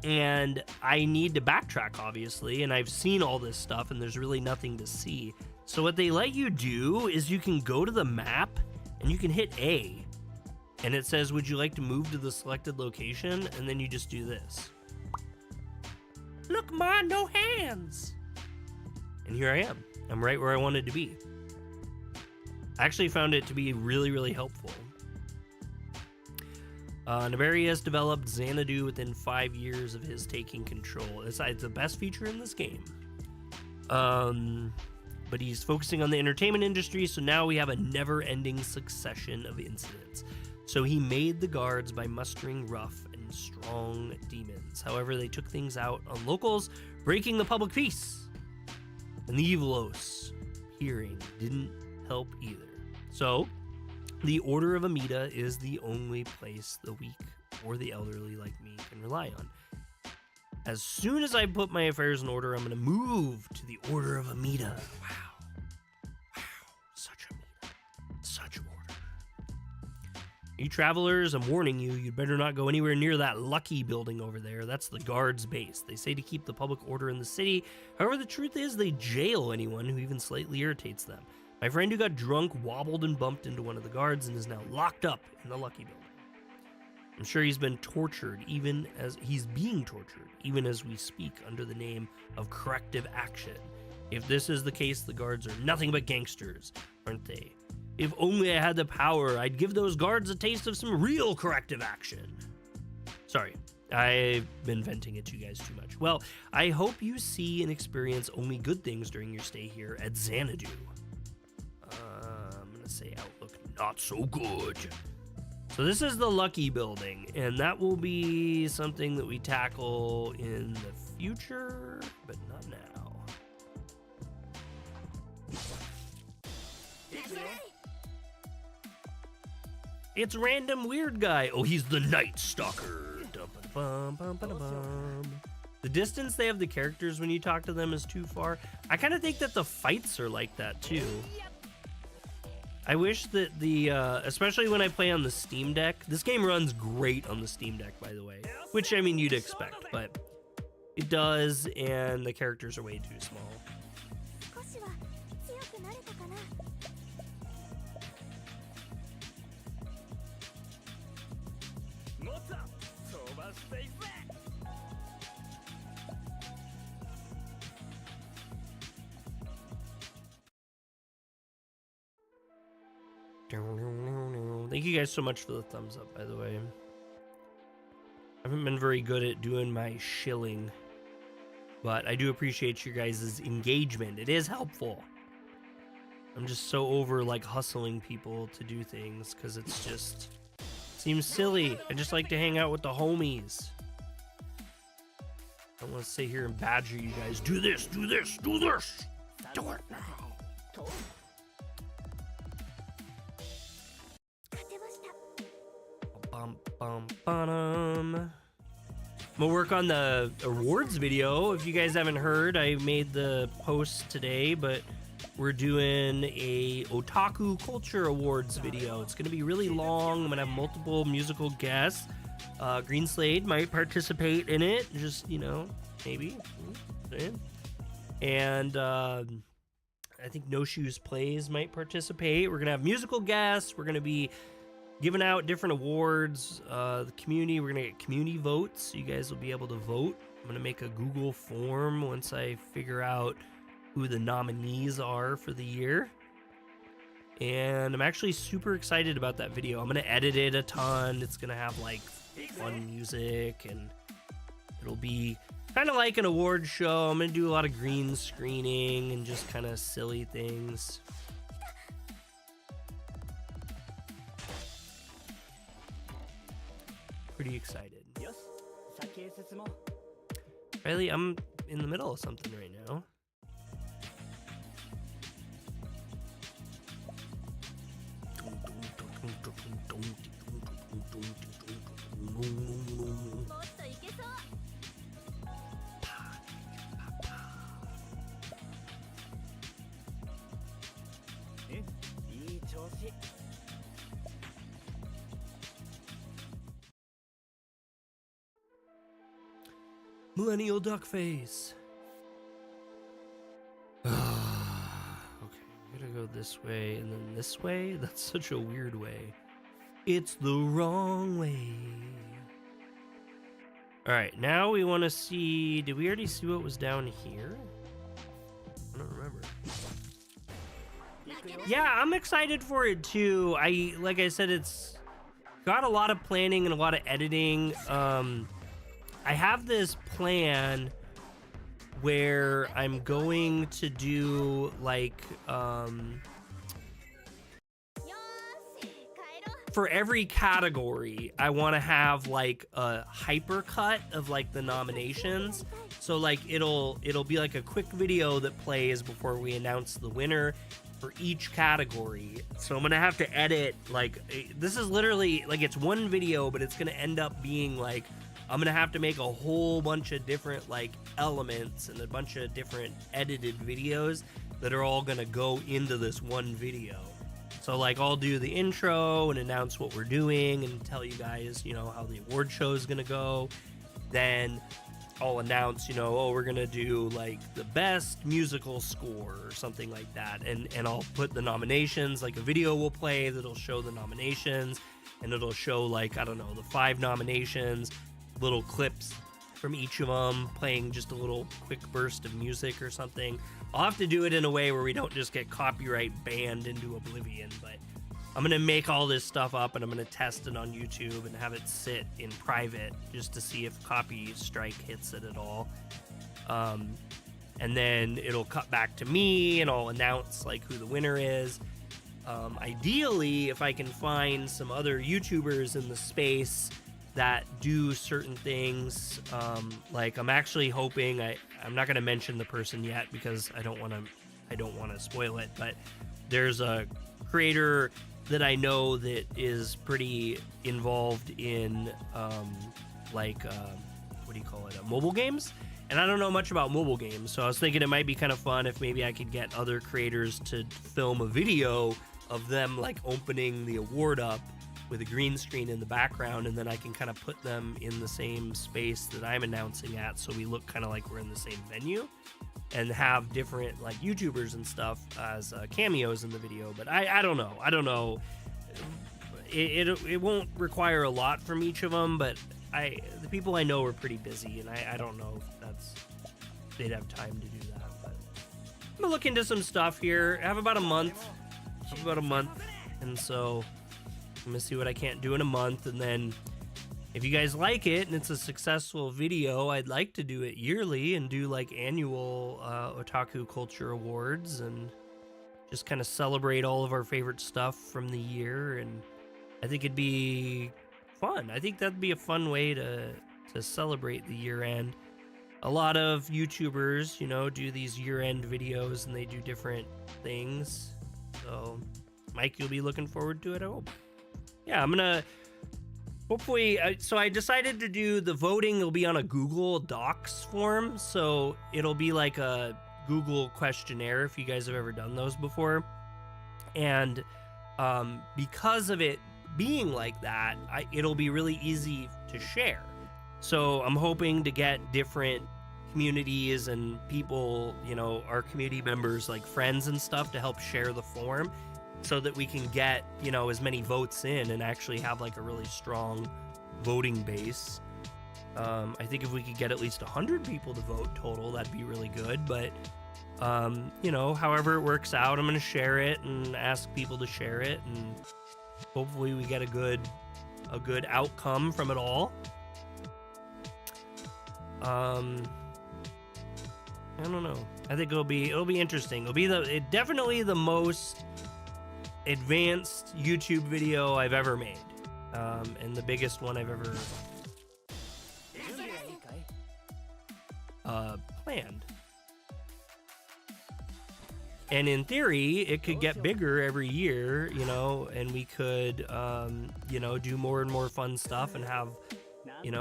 A: And I need to backtrack, obviously, and I've seen all this stuff, and there's really nothing to see. So what they let you do is you can go to the map, and you can hit A, and it says, would you like to move to the selected location? And then you just do this. Look, Ma, no hands! And here I am. I'm right where I wanted to be. I actually found it to be really, really helpful. Navarius developed Xanadu within 5 years of his taking control. It's the best feature in this game. But he's focusing on the entertainment industry, so now we have a never-ending succession of incidents. So he made the guards by mustering rough and strong demons. However, they took things out on locals, breaking the public peace. And the Evilos, hearing, didn't help either. So the Order of Amida is the only place the weak or the elderly like me can rely on. As soon as I put my affairs in order, I'm going to move to the Order of Amida. Wow. Wow. Such Amida. Such order. You travelers, I'm warning you, you'd better not go anywhere near that Lucky building over there. That's the guards' base. They say to keep the public order in the city. However, the truth is they jail anyone who even slightly irritates them. My friend who got drunk wobbled and bumped into one of the guards and is now locked up in the Lucky building. I'm sure he's been tortured, even as he's being tortured, even as we speak, under the name of corrective action. If this is the case, the guards are nothing but gangsters, aren't they? If only I had the power, I'd give those guards a taste of some real corrective action. Sorry, I've been venting it to you guys too much. Well, I hope you see and experience only good things during your stay here at Xanadu. I'm gonna say outlook not so good. So this is the Lucky building, and that will be something that we tackle in the future, but not now. It's random weird guy. Oh, he's the Night Stalker. The distance they have the characters when you talk to them is too far. I kind of think that the fights are like that too. I wish that the, especially when I play on the Steam Deck, this game runs great on the Steam Deck, by the way, which I mean, you'd expect, but it does, and the characters are way too small. Thank you guys so much for the thumbs up, by the way. I haven't been very good at doing my shilling, but I do appreciate your guys' engagement. It is helpful. I'm just so over like hustling people to do things because it's just seems silly. I just like to hang out with the homies. I don't want to sit here and badger you guys. Do this, do this, do this. Do it now. I'm gonna work on the awards video. If you guys haven't heard, I made the post today, but we're doing a Otaku Culture Awards video. It's gonna be really long. I'm gonna have multiple musical guests. Green Slade might participate in it, just, you know, maybe. And I think No Shoes Plays might participate. We're gonna have musical guests. We're gonna be giving out different awards. The community, we're gonna get community votes, so you guys will be able to vote. I'm gonna make a Google form once I figure out who the nominees are for the year. And I'm actually super excited about that video. I'm gonna edit it a ton. It's gonna have like fun music, and it'll be kind of like an award show. I'm gonna do a lot of green screening and just kind of silly things. Pretty excited. Riley, I'm in the middle of something right now. Millennial duck face. Okay, I'm gonna go this way and then this way. That's such a weird way. It's the wrong way. Alright, now we want to see... Did we already see what was down here? I don't remember. Yeah, I'm excited for it too. Like I said, it's got a lot of planning and a lot of editing. I have this plan where I'm going to do like for every category I want to have like a hypercut of like the nominations, so like it'll be like a quick video that plays before we announce the winner for each category. So I'm gonna have to edit, like, this is literally like, it's one video, but it's gonna end up being like, I'm gonna have to make a whole bunch of different like elements and a bunch of different edited videos that are all gonna go into this one video. So like I'll do the intro and announce what we're doing and tell you guys, how the award show is going to go. Then I'll announce, oh, we're going to do like the best musical score or something like that. And I'll put the nominations, like a video will play that'll show the nominations, and it'll show like, I don't know, the 5 nominations, little clips from each of them, playing just a little quick burst of music or something. I'll have to do it in a way where we don't just get copyright banned into oblivion, but I'm going to make all this stuff up and I'm going to test it on YouTube and have it sit in private just to see if copy strike hits it at all. And then it'll cut back to me and I'll announce like who the winner is. Ideally, if I can find some other YouTubers in the space that do certain things, like I'm actually hoping, I'm not going to mention the person yet because I don't want to spoil it, but there's a creator that I know that is pretty involved in mobile games, and I don't know much about mobile games, so I was thinking it might be kind of fun if maybe I could get other creators to film a video of them like opening the award up with a green screen in the background, and then I can kind of put them in the same space that I'm announcing at, so we look kind of like we're in the same venue, and have different like YouTubers and stuff as cameos in the video. But I don't know. It won't require a lot from each of them, but the people I know are pretty busy, and I don't know if they'd have time to do that. But I'm gonna look into some stuff here. I have about a month, and so I'm gonna see what I can't do in a month, and then if you guys like it and it's a successful video, I'd like to do it yearly and do like annual Otaku Culture Awards and just kind of celebrate all of our favorite stuff from the year. And I think it'd be fun. I think that'd be a fun way to celebrate the year end. A lot of YouTubers, do these year-end videos and they do different things. So Mike, you'll be looking forward to it, I hope. Yeah, I'm gonna hopefully. So I decided to do the voting. It'll be on a Google Docs form, so it'll be like a Google questionnaire if you guys have ever done those before. And because of it being like that, it'll be really easy to share. So I'm hoping to get different communities and people, our community members, like friends and stuff, to help share the form, so that we can get, as many votes in and actually have like a really strong voting base. I think if we could get at least 100 people to vote total, that'd be really good. But, however it works out, I'm going to share it and ask people to share it. And hopefully we get a good outcome from it all. I don't know. I think it'll be interesting. It'll be definitely the most advanced YouTube video I've ever made, and the biggest one I've ever planned. And in theory, it could get bigger every year, and we could, do more and more fun stuff and have,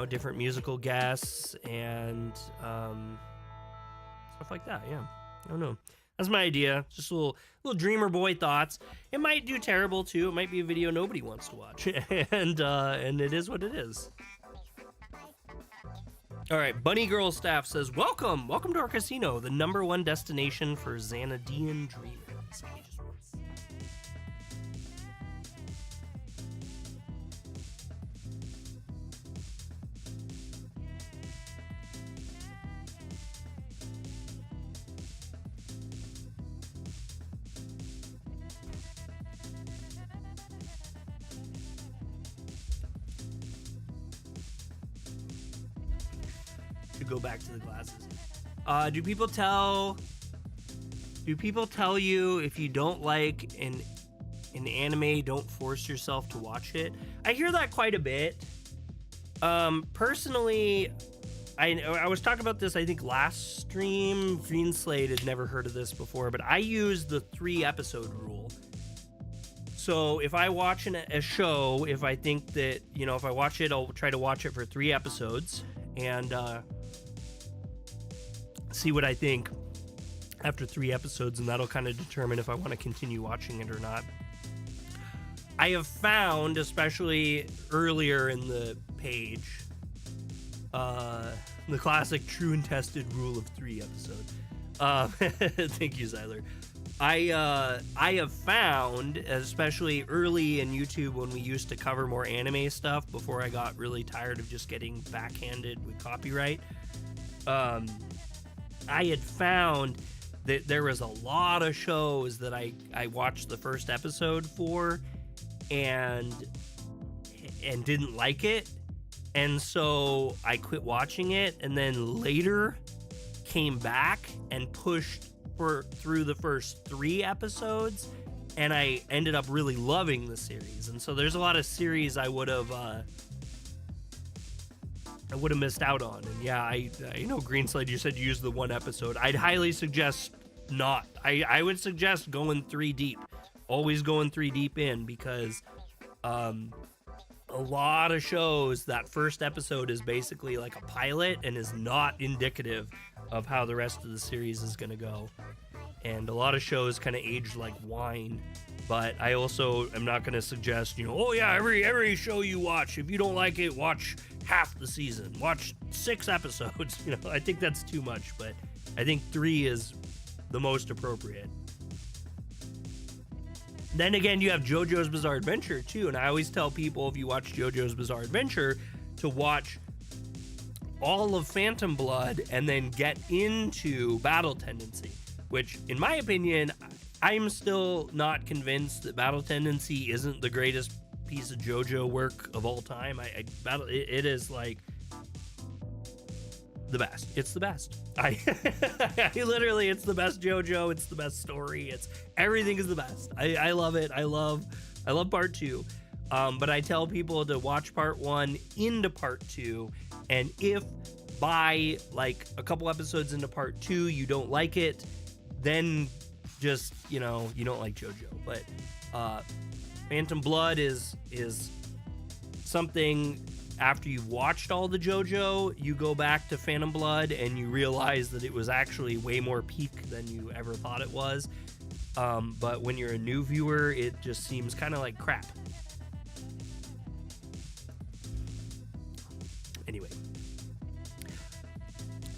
A: different musical guests and stuff like that. Yeah, I don't know. That's my idea. Just a little dreamer boy thoughts. It might do terrible too. It might be a video nobody wants to watch, and it is what it is. All right, Bunny Girl Staff says, welcome to our casino, the #1 destination for Xanadian dreamers. To go back to the glasses. Do people tell you if you don't like an anime, don't force yourself to watch it? I hear that quite a bit. Personally, I was talking about this, I think last stream. Green Slate had never heard of this before, but I use the 3-episode rule. So if I watch a show, if I think that, if I watch it, I'll try to watch it for 3 episodes and see what I think after 3 episodes, and that'll kind of determine if I want to continue watching it or not. I have found, especially earlier in the page, the classic true and tested rule of 3 episode. Thank you, Zyler. I have found, especially early in YouTube when we used to cover more anime stuff before I got really tired of just getting backhanded with copyright, I had found that there was a lot of shows that I watched the first episode for and didn't like it, and so I quit watching it, and then later came back and pushed through the first 3 episodes, and I ended up really loving the series. And so there's a lot of series I would have missed out on. And yeah, I know Greenslade, you said you used the 1 episode. I'd highly suggest not. I would suggest going 3 deep. Always going 3 deep in, because a lot of shows, that first episode is basically like a pilot and is not indicative of how the rest of the series is going to go. And a lot of shows kind of age like wine. But I also am not going to suggest, oh yeah, every show you watch, if you don't like it, watch half the season. Watch 6 episodes. I think that's too much, but I think 3 is the most appropriate. Then again, you have JoJo's Bizarre Adventure too, and I always tell people, if you watch JoJo's Bizarre Adventure, to watch all of Phantom Blood and then get into Battle Tendency, which, in my opinion, I'm still not convinced that Battle Tendency isn't the greatest piece of JoJo work of all time. It is like the best. It's the best. I literally, it's the best JoJo. It's the best story. Everything is the best. I love it. I love part 2. But I tell people to watch part 1 into part 2. And if by like a couple episodes into part 2, you don't like it, then just, you don't like JoJo. But Phantom Blood is something. After you've watched all the JoJo, you go back to Phantom Blood and you realize that it was actually way more peak than you ever thought it was. But when you're a new viewer, it just seems kind of like crap. Anyway,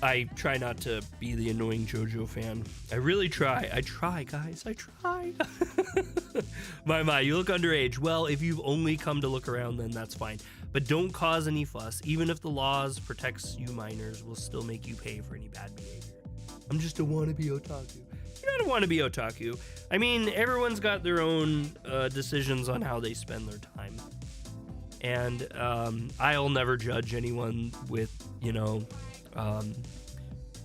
A: I try not to be the annoying JoJo fan. I really try. I try, guys. I try. My, you look underage. Well, if you've only come to look around, then that's fine. But don't cause any fuss. Even if the laws protects you minors, will still make you pay for any bad behavior. I'm just a wannabe otaku. You're not a wannabe otaku. I mean, everyone's got their own decisions on how they spend their time. And I'll never judge anyone with,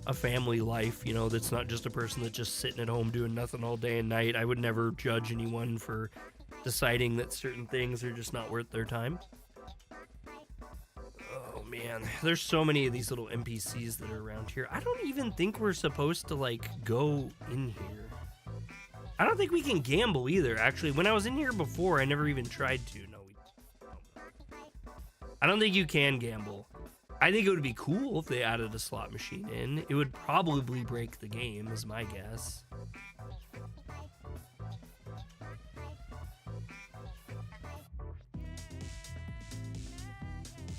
A: a family life, that's not just a person that's just sitting at home doing nothing all day and night. I would never judge anyone for deciding that certain things are just not worth their time. Oh man, there's so many of these little NPCs that are around here. I don't even think we're supposed to go in here. I don't think we can gamble either. Actually, when I was in here before, I never even tried to. No, I don't think you can gamble. I think it would be cool if they added a slot machine in. It would probably break the game, is my guess.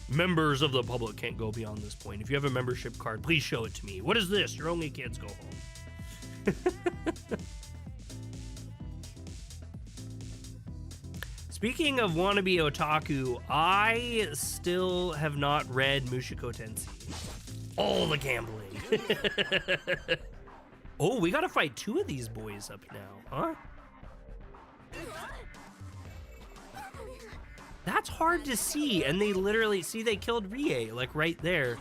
A: Members of the public can't go beyond this point. If you have a membership card, please show it to me. What is this? Your only kids go home. Speaking of wannabe otaku, I still have not read Mushoku Tensei. All the gambling. Oh, we gotta fight 2 of these boys up now, huh? That's hard to see, and they literally, they killed Rie, right there.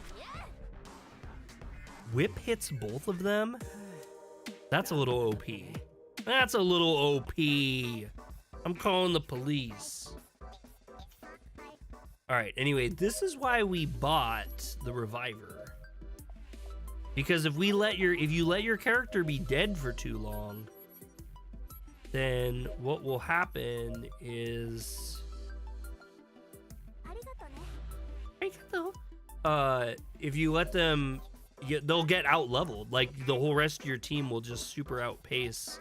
A: Whip hits both of them? That's a little OP. That's a little OP. I'm calling the police. Alright, anyway, this is why we bought the reviver. Because if you let your character be dead for too long, then what will happen is... if you let them, they'll get out leveled. The whole rest of your team will just super outpace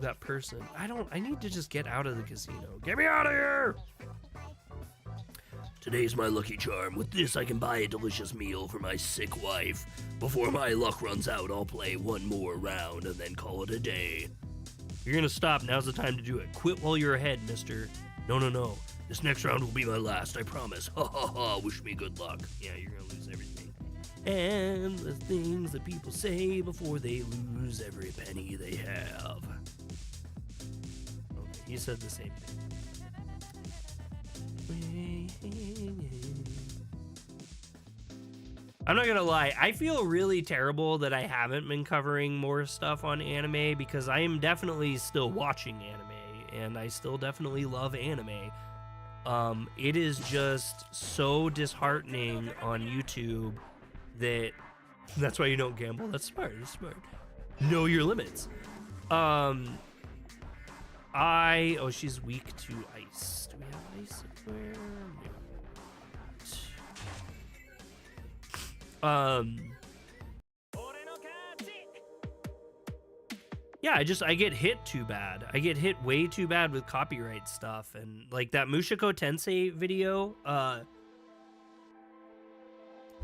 A: that person. I need to just get out of the casino. Get me out of here! Today's my lucky charm. With this, I can buy a delicious meal for my sick wife. Before my luck runs out, I'll play one more round and then call it a day. You're gonna stop. Now's the time to do it. Quit while you're ahead, mister. No. This next round will be my last, I promise. Ha ha ha. Wish me good luck. Yeah, you're gonna lose everything. And the things that people say before they lose every penny they have. Okay, he said the same thing. I'm not gonna lie, I feel really terrible that I haven't been covering more stuff on anime because I am definitely still watching anime and I still definitely love anime. It is just so disheartening on YouTube that's why you don't gamble. That's smart. Know your limits. She's weak to ice. Do we have ice everywhere? Yeah, I get hit too bad. I get hit way too bad with copyright stuff, and like that Mushoku Tensei video, I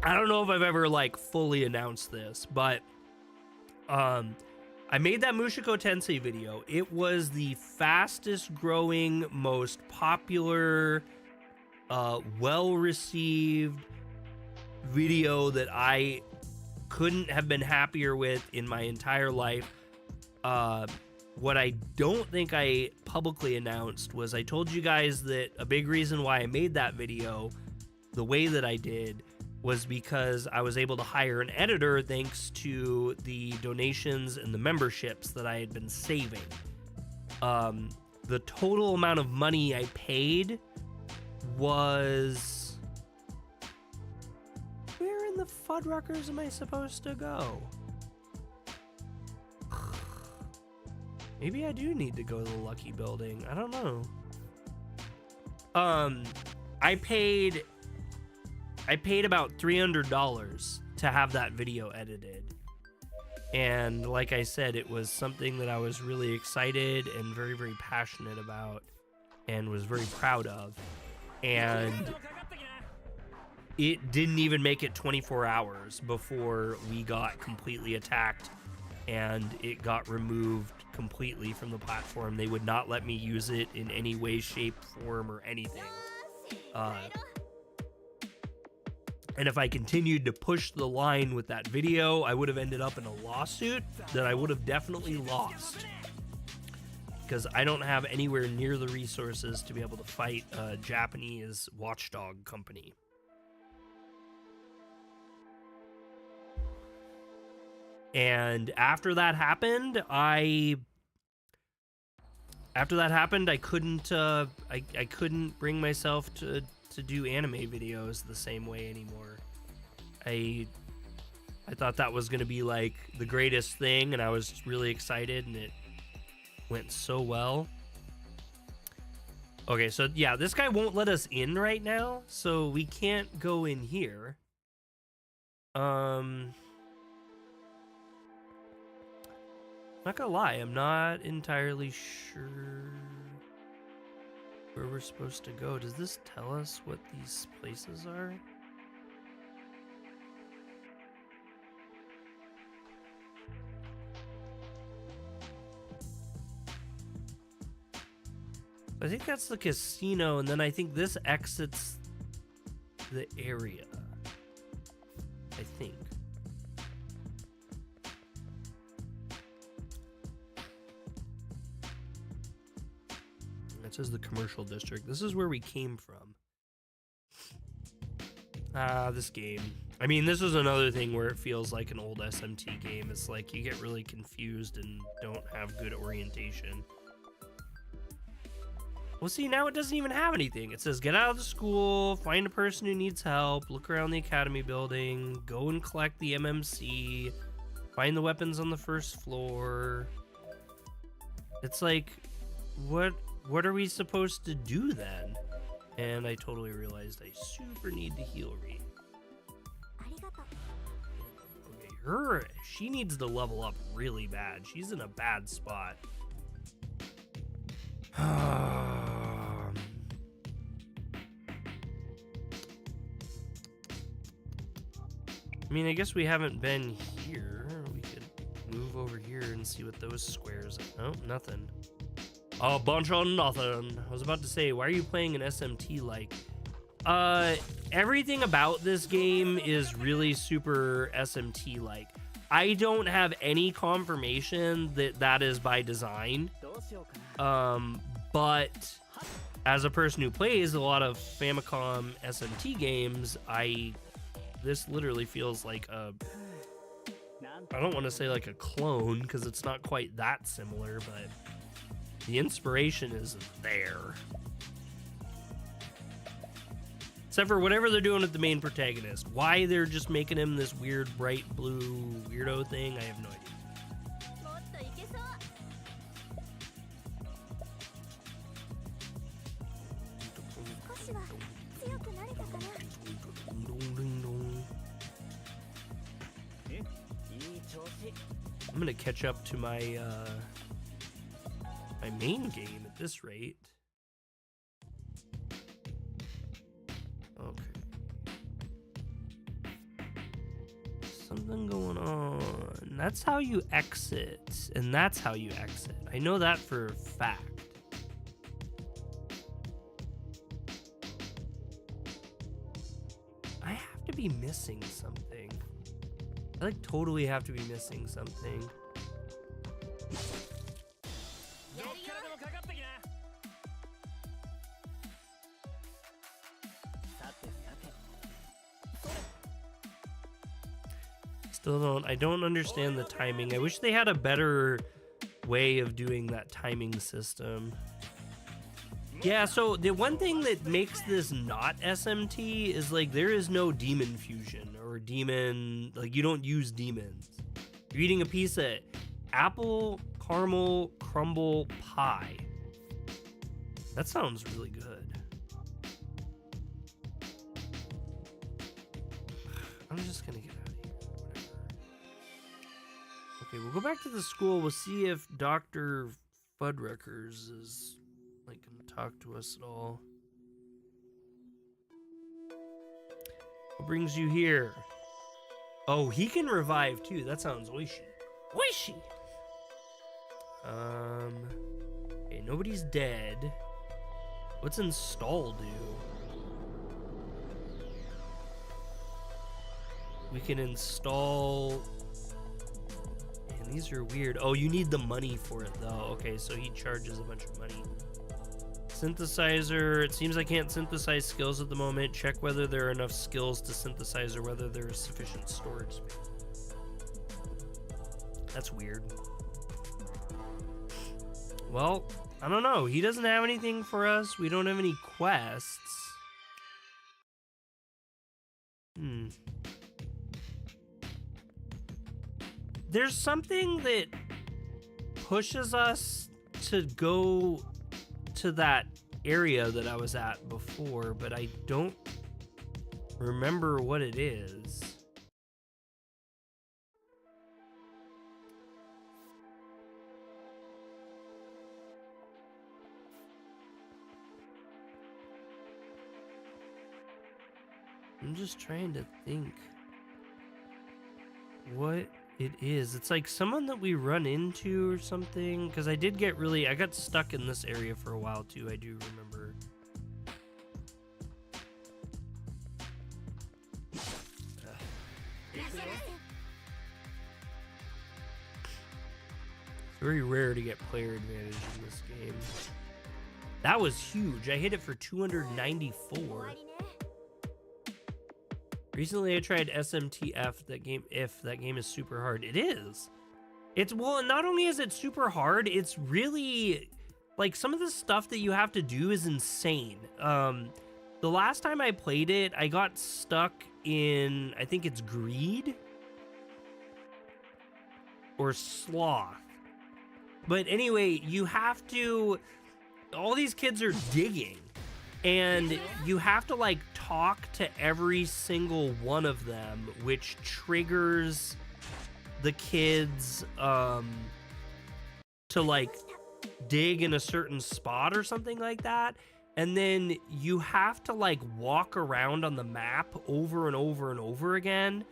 A: don't know if I've ever like fully announced this, but I made that Mushoku Tensei video. It was the fastest growing, most popular, well-received video that I couldn't have been happier with in my entire life. What I don't think I publicly announced was I told you guys that a big reason why I made that video the way that I did was because I was able to hire an editor thanks to the donations and the memberships that I had been saving. The total amount of money I paid was... Where in the Fuddruckers am I supposed to go? Maybe I do need to go to the Lucky Building. I don't know. I paid about $300 to have that video edited. And like I said, it was something that I was really excited and very, very passionate about and was very proud of. And it didn't even make it 24 hours before we got completely attacked and it got removed completely from the platform. They would not let me use it in any way, shape, form, or anything. And if I continued to push the line with that video, I would have ended up in a lawsuit that I would have definitely lost. Because I don't have anywhere near the resources to be able to fight a Japanese watchdog company. And after that happened, I couldn't I couldn't bring myself to do anime videos the same way anymore. I thought that was going to be like the greatest thing, and I was really excited, and it went so well. Okay, so yeah, this guy won't let us in right now, so we can't go in here. Not gonna lie, I'm not entirely sure where we're supposed to go. Does this tell us what these places are? I think that's the casino, and then I think this exits the area. I think. It says the commercial district. This is where we came from. This game. I mean, this is another thing where it feels like an old SMT game. It's like you get really confused and don't have good orientation. Well, see, now it doesn't even have anything. It says get out of the school, find a person who needs help, look around the academy building, go and collect the MMC, find the weapons on the first floor. It's like, what are we supposed to do then? And I totally realized I super need to heal Ree. Okay, she needs to level up really bad. She's in a bad spot. I mean, I guess we haven't been here. We could move over here and see what those squares are. Oh, nothing. A bunch of nothing. I was about to say, why are you playing an SMT like? Everything about this game is really super SMT like. I don't have any confirmation that that is by design. But as a person who plays a lot of Famicom SMT games, this literally feels like a, I don't want to say like a clone because it's not quite that similar, but the inspiration is there. Except for whatever they're doing with the main protagonist. Why they're just making him this weird bright blue weirdo thing, I have no idea. I'm gonna catch up to my my main game at this rate. Okay. Something going on. That's how you exit, and that's how you exit. I know that for a fact. I have to be missing something. I like totally have to be missing something. I don't understand the timing. I wish they had a better way of doing that timing system. Yeah, so the one thing that makes this not SMT is like there is no demon fusion or demon, like you don't use demons. You're eating a piece of apple caramel crumble pie. That sounds really good. I'm just gonna get out of here. Whatever. Okay, we'll go back to the school. We'll see if Dr. Fuddruckers is like gonna talk to us at all. What brings you here? Oh, he can revive too. That sounds oishi. Oishi! Okay, nobody's dead. What's install do? We can install... Man, these are weird. Oh, you need the money for it though. Okay, so he charges a bunch of money. Synthesizer. It seems I can't synthesize skills at the moment. Check whether there are enough skills to synthesize or whether there is sufficient storage space. That's weird. Well, I don't know. He doesn't have anything for us. We don't have any quests. There's something that pushes us to go to that area that I was at before, but I don't remember what it is. I'm just trying to think what it is. It's like someone that we run into or something, because I got stuck in this area for a while too. I do remember. It's very rare to get player advantage in this game. That was huge. I hit it for 294. Recently, I tried SMTF. That game is super hard. It is. It's, well, not only is it super hard, it's really like some of the stuff that you have to do is insane. The last time I played it, I got stuck in, I think it's greed or sloth. But anyway, you have to, all these kids are digging. And you have to like talk to every single one of them, which triggers the kids to like dig in a certain spot or something like that. And then you have to like walk around on the map over and over and over again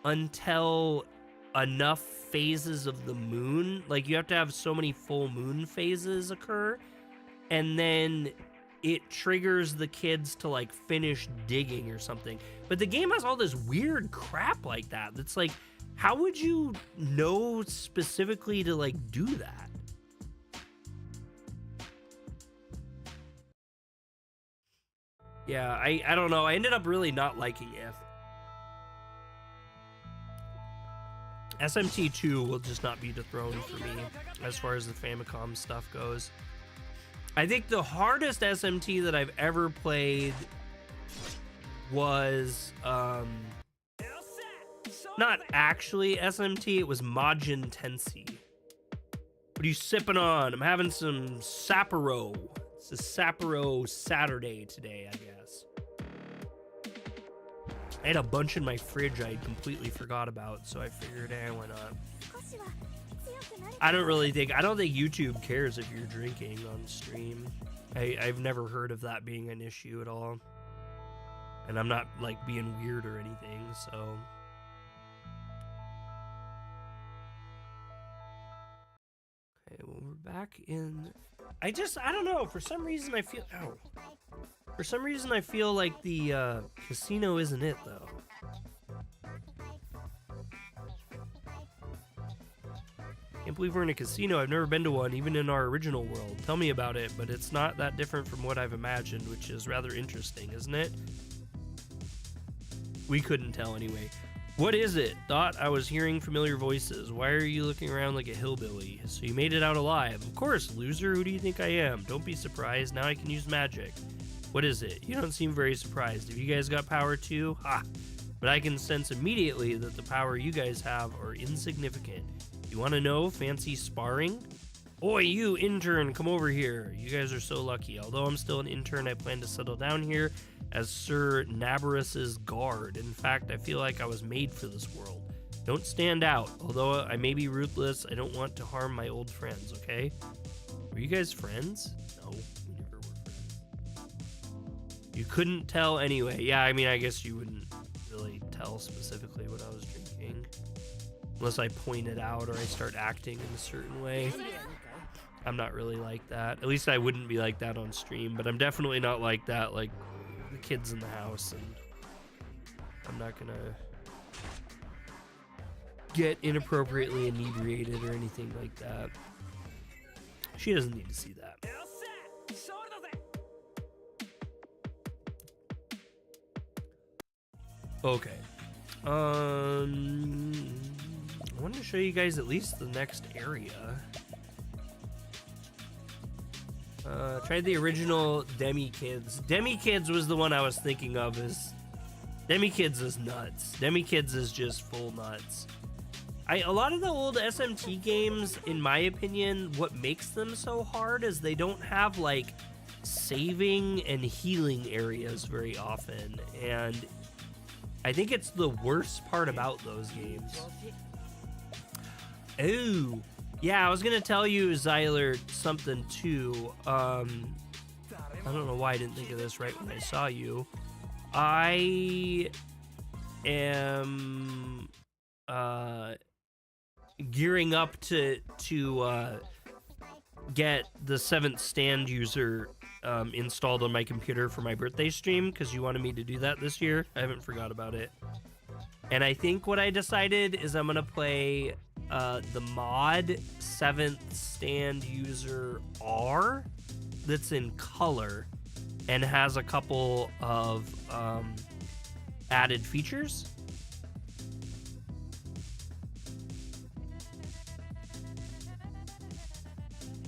A: until enough phases of the moon, like you have to have so many full moon phases occur, and then it triggers the kids to like finish digging or something. But the game has all this weird crap like that. That's like, how would you know specifically to like do that? Yeah, I don't know. I ended up really not liking it. SMT2 will just not be dethroned for me as far as the Famicom stuff goes. I think the hardest SMT that I've ever played was not actually SMT, it was Majin Tensei. What are you sipping on? I'm having some Sapporo. It's a Sapporo Saturday today, I guess. I had a bunch in my fridge I completely forgot about, so I figured, why not? I don't think YouTube cares if you're drinking on stream. I've never heard of that being an issue at all. And I'm not, like, being weird or anything, so... Okay, well, we're back in... I don't know, for some reason I feel... Ow. For some reason I feel like the casino isn't it, though. Can't believe we're in a casino. I've never been to one, even in our original world. Tell me about it, but it's not that different from what I've imagined, which is rather interesting, isn't it? We couldn't tell anyway. What is it? Thought I was hearing familiar voices. Why are you looking around like a hillbilly? So you made it out alive. Of course, loser. Who do you think I am? Don't be surprised. Now I can use magic. What is it? You don't seem very surprised. Have you guys got power too? Ha! But I can sense immediately that the power you guys have are insignificant. You want to know? Fancy sparring? Oi, you intern, come over here. You guys are so lucky. Although I'm still an intern, I plan to settle down here as Sir Nabarus's guard. In fact, I feel like I was made for this world. Don't stand out. Although I may be ruthless, I don't want to harm my old friends, okay? Were you guys friends? No, we never were friends. You couldn't tell anyway. Yeah, I mean, I guess you wouldn't really tell specifically what I was drinking. Unless I point it out or I start acting in a certain way. I'm not really like that. At least I wouldn't be like that on stream, but I'm definitely not like that, like the kids in the house, and I'm not gonna get inappropriately inebriated or anything like that. She doesn't need to see that. Okay. I wanted to show you guys at least the next area. Tried the original Demi Kids. Demi Kids was the one I was thinking of. Demi Kids is nuts. Demi Kids is just full nuts. A lot of the old SMT games, in my opinion, what makes them so hard is they don't have like saving and healing areas very often, and I think it's the worst part about those games. Ooh. Yeah, I was gonna tell you, Zyler, something too. I don't know why I didn't think of this right when I saw you. I am gearing up to get the 7th stand user installed on my computer for my birthday stream, because you wanted me to do that this year. I haven't forgot about it. And I think what I decided is I'm gonna play the mod 7th stand user R that's in color and has a couple of added features.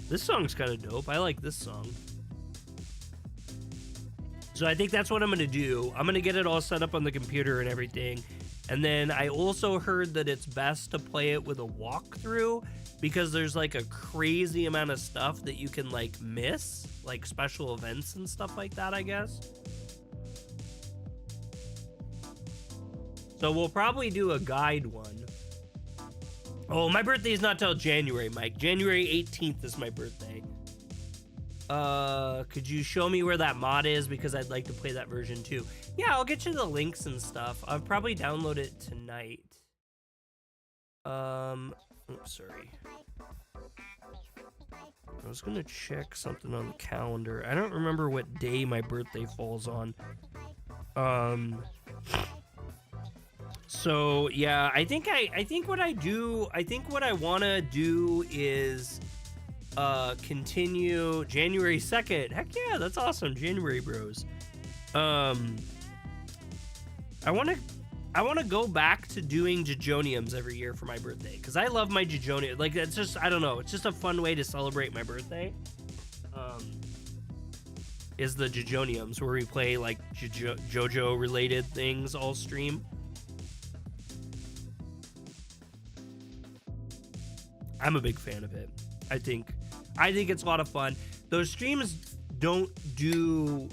A: This song's kind of dope. I like this song. So I think that's what I'm going to do. I'm going to get it all set up on the computer and everything. And then I also heard that it's best to play it with a walkthrough, because there's like a crazy amount of stuff that you can like miss, like special events and stuff like that, I guess. So we'll probably do a guide one. Oh, my birthday's not till January, Mike. January 18th is my birthday. Could you show me where that mod is? Because I'd like to play that version too. Yeah, I'll get you the links and stuff. I'll probably download it tonight. Oops, sorry. I was gonna check something on the calendar. I don't remember what day my birthday falls on. So yeah, I think what I wanna do is continue January 2nd. Heck yeah, that's awesome. January bros. I want to go back to doing Jejoniums every year for my birthday because I love my Jejonium. Like, it's just, I don't know, it's just a fun way to celebrate my birthday. Is the Jejoniums where we play like JoJo related things all stream. I'm a big fan of it. I think it's a lot of fun. Those streams don't do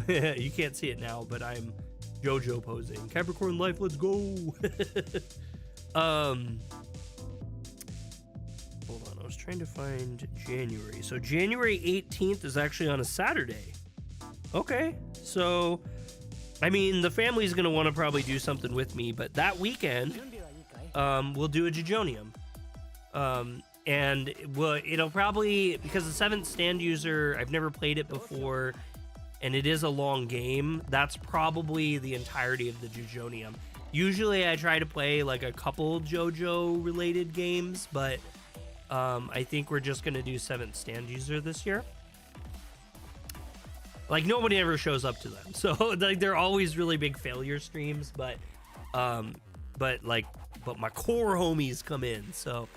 A: you can't see it now, but I'm JoJo posing. Capricorn life, let's go. Hold on, I was trying to find January. So January 18th is actually on a Saturday. Okay, so I mean the family's gonna want to probably do something with me, but that weekend we'll do a Jejonium. And it'll probably, because the 7th stand user, I've never played it before, and it is a long game, that's probably the entirety of the Jejonium. Usually I try to play like a couple JoJo related games, but I think we're just gonna do 7th stand user this year. Like nobody ever shows up to them, so like they're always really big failure streams, but my core homies come in, so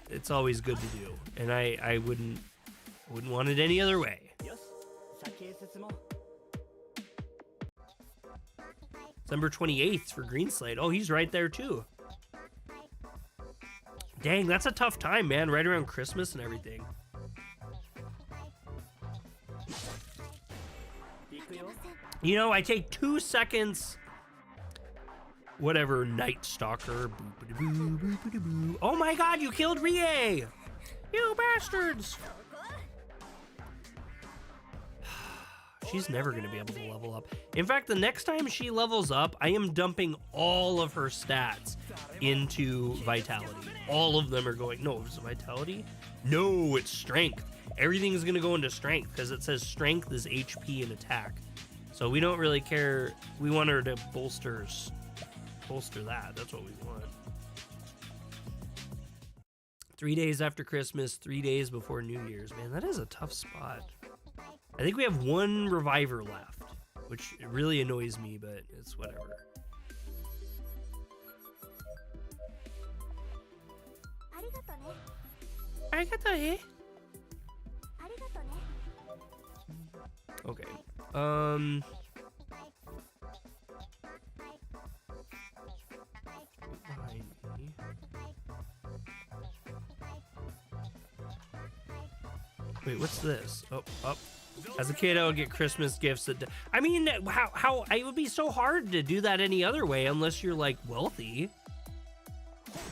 A: it's always good to do, and I wouldn't want it any other way. December 28th for Green Slate. Oh, he's right there too. Dang, that's a tough time, man. Right around Christmas and everything. You know, I take 2 seconds. Whatever, Night Stalker. Oh my god, you killed Rie! You bastards! She's never going to be able to level up. In fact, the next time she levels up, I am dumping all of her stats into Vitality. All of them are going... No, is it Vitality? No, it's Strength. Everything is going to go into Strength because it says Strength is HP and Attack. So we don't really care. We want her to bolster that. That's what we want. 3 days after Christmas, 3 days before New Year's. Man, that is a tough spot. I think we have one reviver left, which really annoys me, but it's whatever. Arigato. Okay. Wait, what's this? Oh, up. As a kid, I would get Christmas gifts. I mean, how it would be so hard to do that any other way unless you're like wealthy.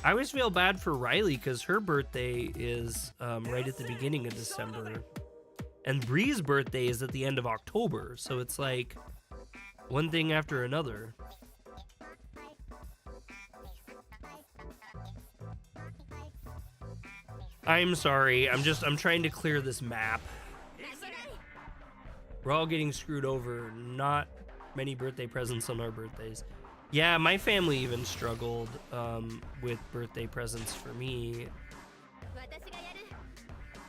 A: I always feel bad for Riley because her birthday is right at the beginning of December, and Bree's birthday is at the end of October. So it's like one thing after another. I'm sorry. I'm trying to clear this map. We're all getting screwed over. Not many birthday presents on our birthdays. Yeah, my family even struggled with birthday presents for me.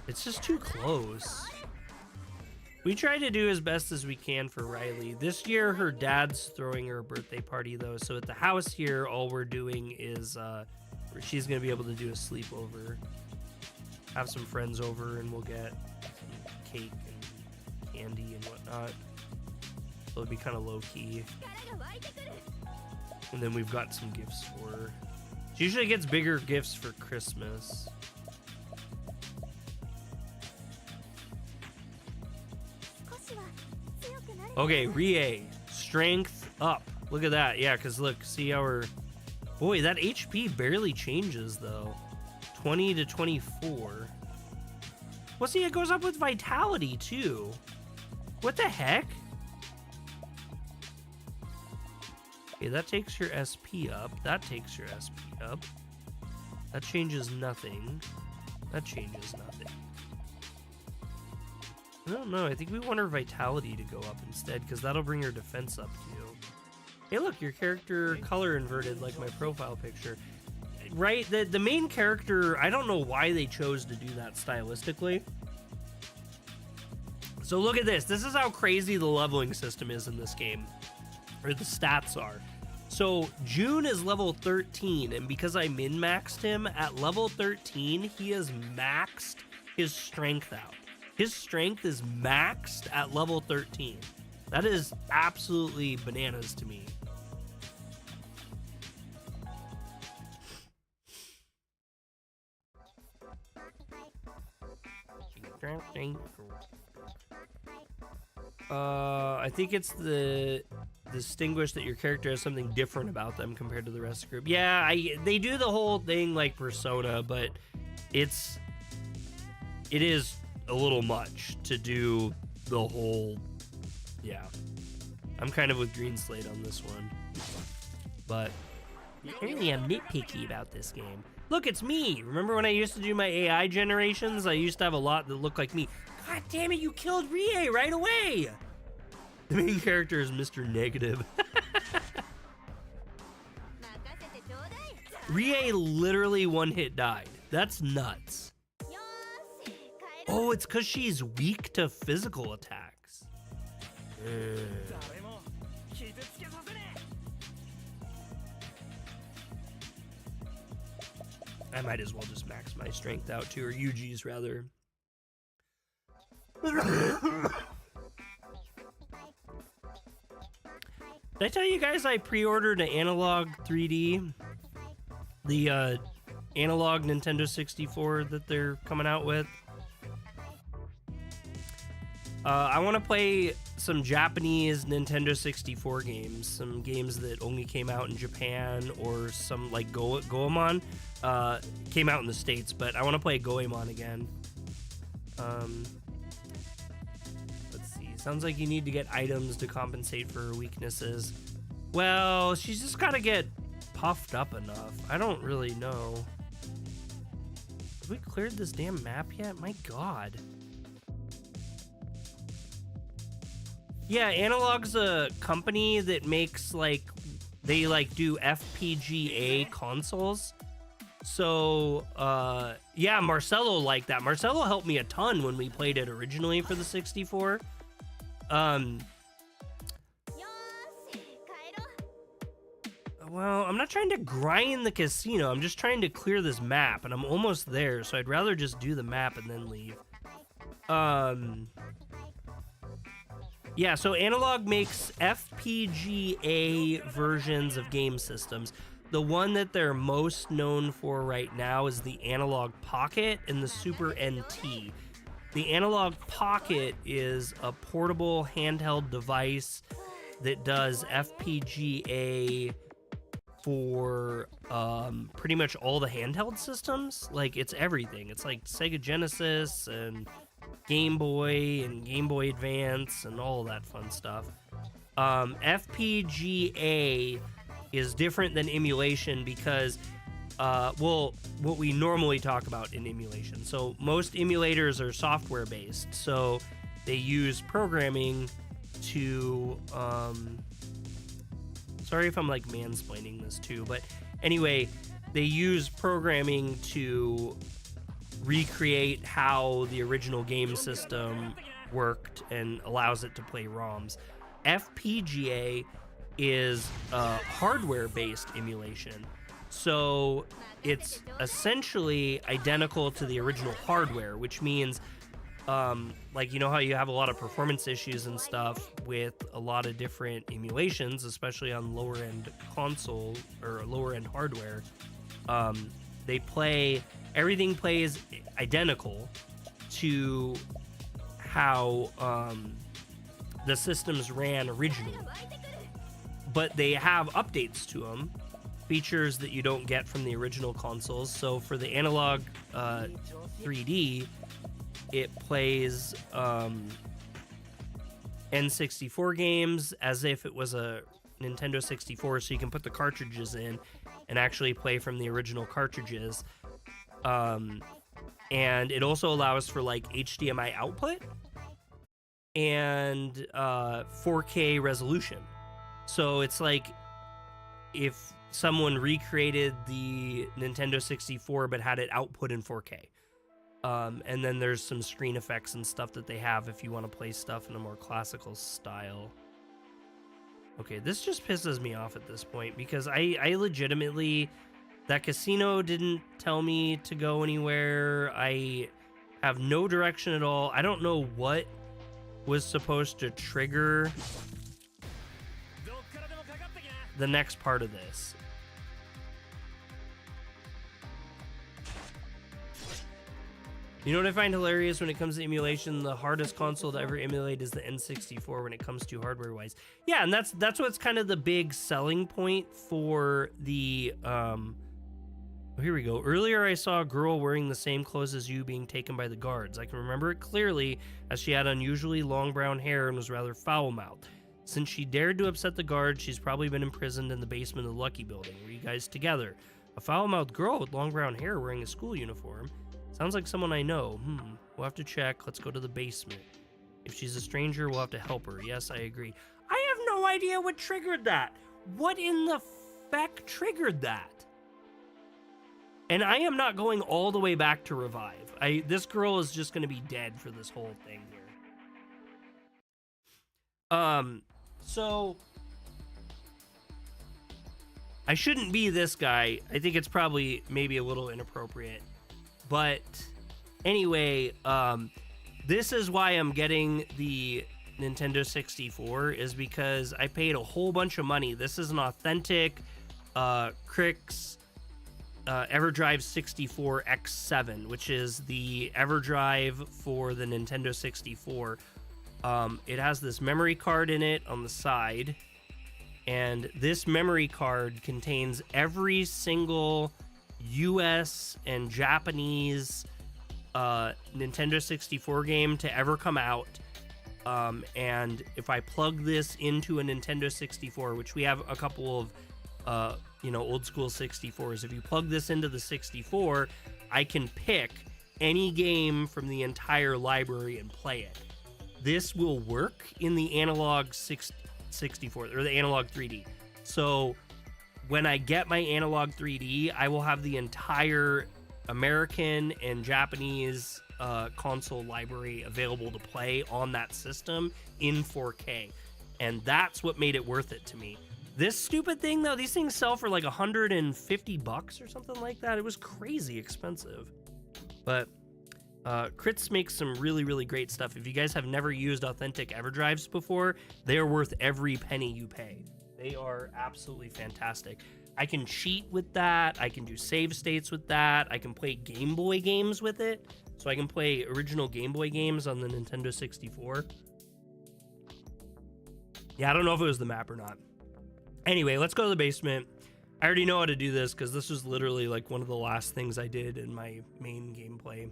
A: It's just too close. We try to do as best as we can for Riley. This year, her dad's throwing her a birthday party, though. So at the house here, all we're doing is she's going to be able to do a sleepover. Have some friends over, and we'll get some cake and candy and whatnot. So it'll be kind of low-key. And then we've got some gifts for her. She usually gets bigger gifts for Christmas. Okay, Rie, strength up. Look at that. Yeah, because look, see our Boy, that HP barely changes though. 20 to 24. Well, see, it goes up with vitality too. What the heck? Okay, that takes your SP up. That takes your SP up. That changes nothing. That changes nothing. I don't know. I think we want her vitality to go up instead, because that'll bring her defense up too. Hey, look, your character color inverted like my profile picture. Right? The main character, I don't know why they chose to do that stylistically. So look at this. This is how crazy the leveling system is in this game. Or the stats are. So June is level 13, and because I min-maxed him, at level 13, he has maxed his strength out. His strength is maxed at level 13. That is absolutely bananas to me. I think it's the distinguish that your character has something different about them compared to the rest of the group. Yeah, they do the whole thing like Persona, but it is a little much to do the whole. Yeah, I'm kind of with Green Slate on this one, but apparently I'm nitpicky about this game. Look, it's me. Remember when I used to do my AI generations? I used to have a lot that looked like me. God damn it, you killed Rie right away! The main character is Mr. Negative. Rie literally one hit died. That's nuts. Oh, it's because she's weak to physical attacks. I might as well just max my strength out too, or Yuji's rather. Did I tell you guys I pre-ordered an analog 3D? The analog Nintendo 64 that they're coming out with. I want to play some Japanese Nintendo 64 games. Some games that only came out in Japan, or some like Goemon came out in the States, but I want to play Goemon again. Let's see. Sounds like you need to get items to compensate for her weaknesses. Well, she's just got to get puffed up enough. I don't really know. Have we cleared this damn map yet? My God. Yeah, Analog's a company that makes they do FPGA consoles. So, yeah, Marcelo liked that. Marcelo helped me a ton when we played it originally for the 64. Well, I'm not trying to grind the casino. I'm just trying to clear this map, and I'm almost there, so I'd rather just do the map and then leave. Yeah, so Analog makes FPGA versions of game systems. The one that they're most known for right now is the Analog Pocket and the Super NT. The Analog Pocket is a portable handheld device that does FPGA for pretty much all the handheld systems. Like, it's everything. It's like Sega Genesis and Game Boy and Game Boy Advance and all that fun stuff. FPGA is different than emulation because, well, what we normally talk about in emulation. So most emulators are software based. So they use programming to, sorry if I'm like mansplaining this too, but anyway, they use programming to recreate how the original game system worked and allows it to play ROMs. FPGA is hardware-based emulation. So it's essentially identical to the original hardware, which means like, you know how you have a lot of performance issues and stuff with a lot of different emulations, especially on lower end console or lower end hardware. Everything plays identical to how the systems ran originally, but they have updates to them features that you don't get from the original consoles. So for the analog 3D, it plays N64 games as if it was a Nintendo 64, so you can put the cartridges in and actually play from the original cartridges. And it also allows for like HDMI output and 4K resolution. So it's like if someone recreated the Nintendo 64 but had it output in 4K. And then there's some screen effects and stuff that they have if you want to play stuff in a more classical style. Okay, this just pisses me off at this point because I legitimately... That casino didn't tell me to go anywhere. I have no direction at all. I don't know what was supposed to trigger the next part of this. You know what I find hilarious when it comes to emulation? The hardest console to ever emulate is the N64 when it comes to hardware-wise. Yeah, and that's what's kind of the big selling point for the... Oh, here we go. Earlier, I saw a girl wearing the same clothes as you being taken by the guards. I can remember it clearly as she had unusually long brown hair and was rather foul-mouthed. Since she dared to upset the guards, she's probably been imprisoned in the basement of the Lucky Building. Were you guys together? A foul-mouthed girl with long brown hair wearing a school uniform? Sounds like someone I know. We'll have to check. Let's go to the basement. If she's a stranger, we'll have to help her. Yes, I agree. I have no idea what triggered that. What in the feck triggered that? And I am not going all the way back to revive. This girl is just going to be dead for this whole thing here. So I shouldn't be this guy. I think it's probably maybe a little inappropriate. But anyway, this is why I'm getting the Nintendo 64 is because I paid a whole bunch of money. This is an authentic Crix EverDrive 64 X7, which is the EverDrive for the Nintendo 64. It has this memory card in it on the side, and this memory card contains every single US and Japanese Nintendo 64 game to ever come out. And if I plug this into a Nintendo 64, which we have a couple of old school 64s. If you plug this into the 64, I can pick any game from the entire library and play it. This will work in the analog 64 or the analog 3D. So when I get my analog 3D, I will have the entire American and Japanese console library available to play on that system in 4K. And that's what made it worth it to me. This stupid thing, though, these things sell for like $150 or something like that. It was crazy expensive. But Crits makes some really, really great stuff. If you guys have never used authentic EverDrives before, they are worth every penny you pay. They are absolutely fantastic. I can cheat with that. I can do save states with that. I can play Game Boy games with it. So I can play original Game Boy games on the Nintendo 64. Yeah, I don't know if it was the map or not. Anyway, let's go to the basement. I already know how to do this because this was literally like one of the last things I did in my main gameplay.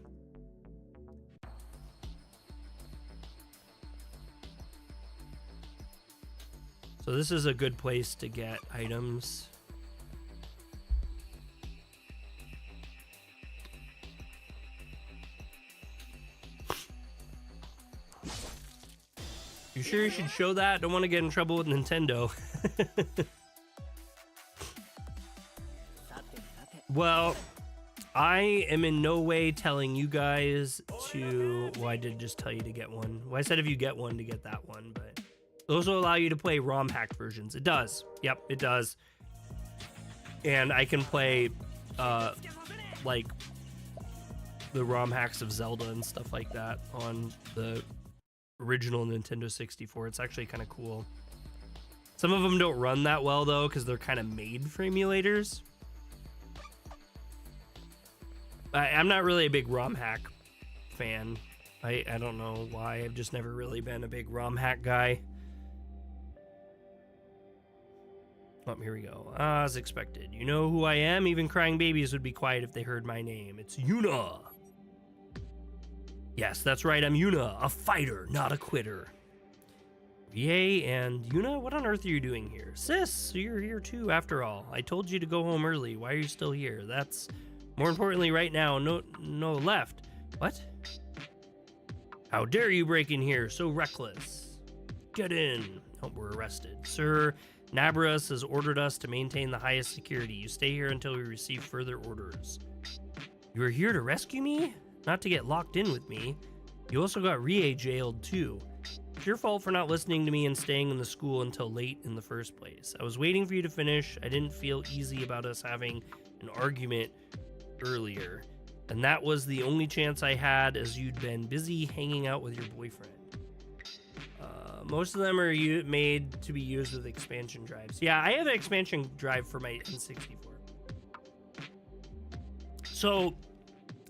A: So this is a good place to get items. You sure you should show that? Don't want to get in trouble with Nintendo. Well, I am in no way telling you guys to... Well, I did just tell you to get one. Well, I said if you get one to get that one, but... Those will allow you to play ROM hack versions. It does. Yep, it does. And I can play, like, the ROM hacks of Zelda and stuff like that on the original Nintendo 64. It's actually kind of cool. Some of them don't run that well, though, because they're kind of made for emulators. I'm not really a big ROM hack fan. I don't know why. I've just never really been a big ROM hack guy. Oh, here we go. As expected. You know who I am? Even crying babies would be quiet if they heard my name. It's Yuna. Yes, that's right. I'm Yuna, a fighter, not a quitter. Yay, and Yuna, what on earth are you doing here? Sis, so you're here too, after all. I told you to go home early. Why are you still here? That's, more importantly, right now, no left. What? How dare you break in here, so reckless. Get in. Oh, we're arrested. Sir, Nabras has ordered us to maintain the highest security. You stay here until we receive further orders. You are here to rescue me? Not to get locked in with me. You also got Rie jailed too. It's your fault for not listening to me and staying in the school until late in the first place. I was waiting for you to finish. I didn't feel easy about us having an argument earlier. And that was the only chance I had, as you'd been busy hanging out with your boyfriend. Most of them are made to be used with expansion drives. Yeah, I have an expansion drive for my N64. So,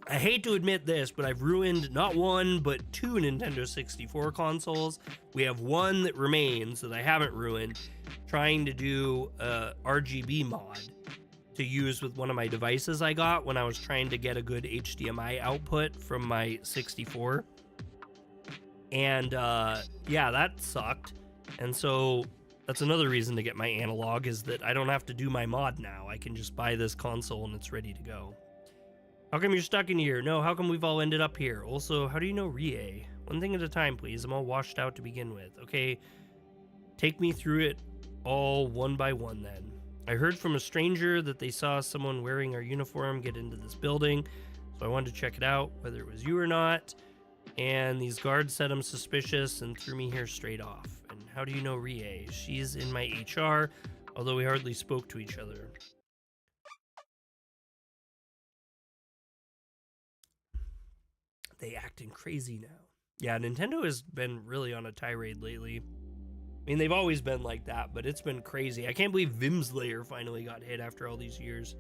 A: I hate to admit this, but I've ruined not one, but two Nintendo 64 consoles. We have one that remains that I haven't ruined, trying to do a RGB mod to use with one of my devices I got when I was trying to get a good HDMI output from my 64. And yeah, that sucked. And so that's another reason to get my analog, is that I don't have to do my mod now. I can just buy this console and it's ready to go. How come you're stuck in here? No, how come we've all ended up here? Also, how do you know Rie? One thing at a time, please. I'm all washed out to begin with. Okay, take me through it all one by one then. I heard from a stranger that they saw someone wearing our uniform get into this building, so I wanted to check it out, whether it was you or not. And these guards said I'm suspicious and threw me here straight off. And how do you know Rie? She's in my HR, although we hardly spoke to each other. They acting crazy now. Yeah, Nintendo has been really on a tirade lately. I mean, they've always been like that, but it's been crazy. I can't believe Vimslayer finally got hit after all these years.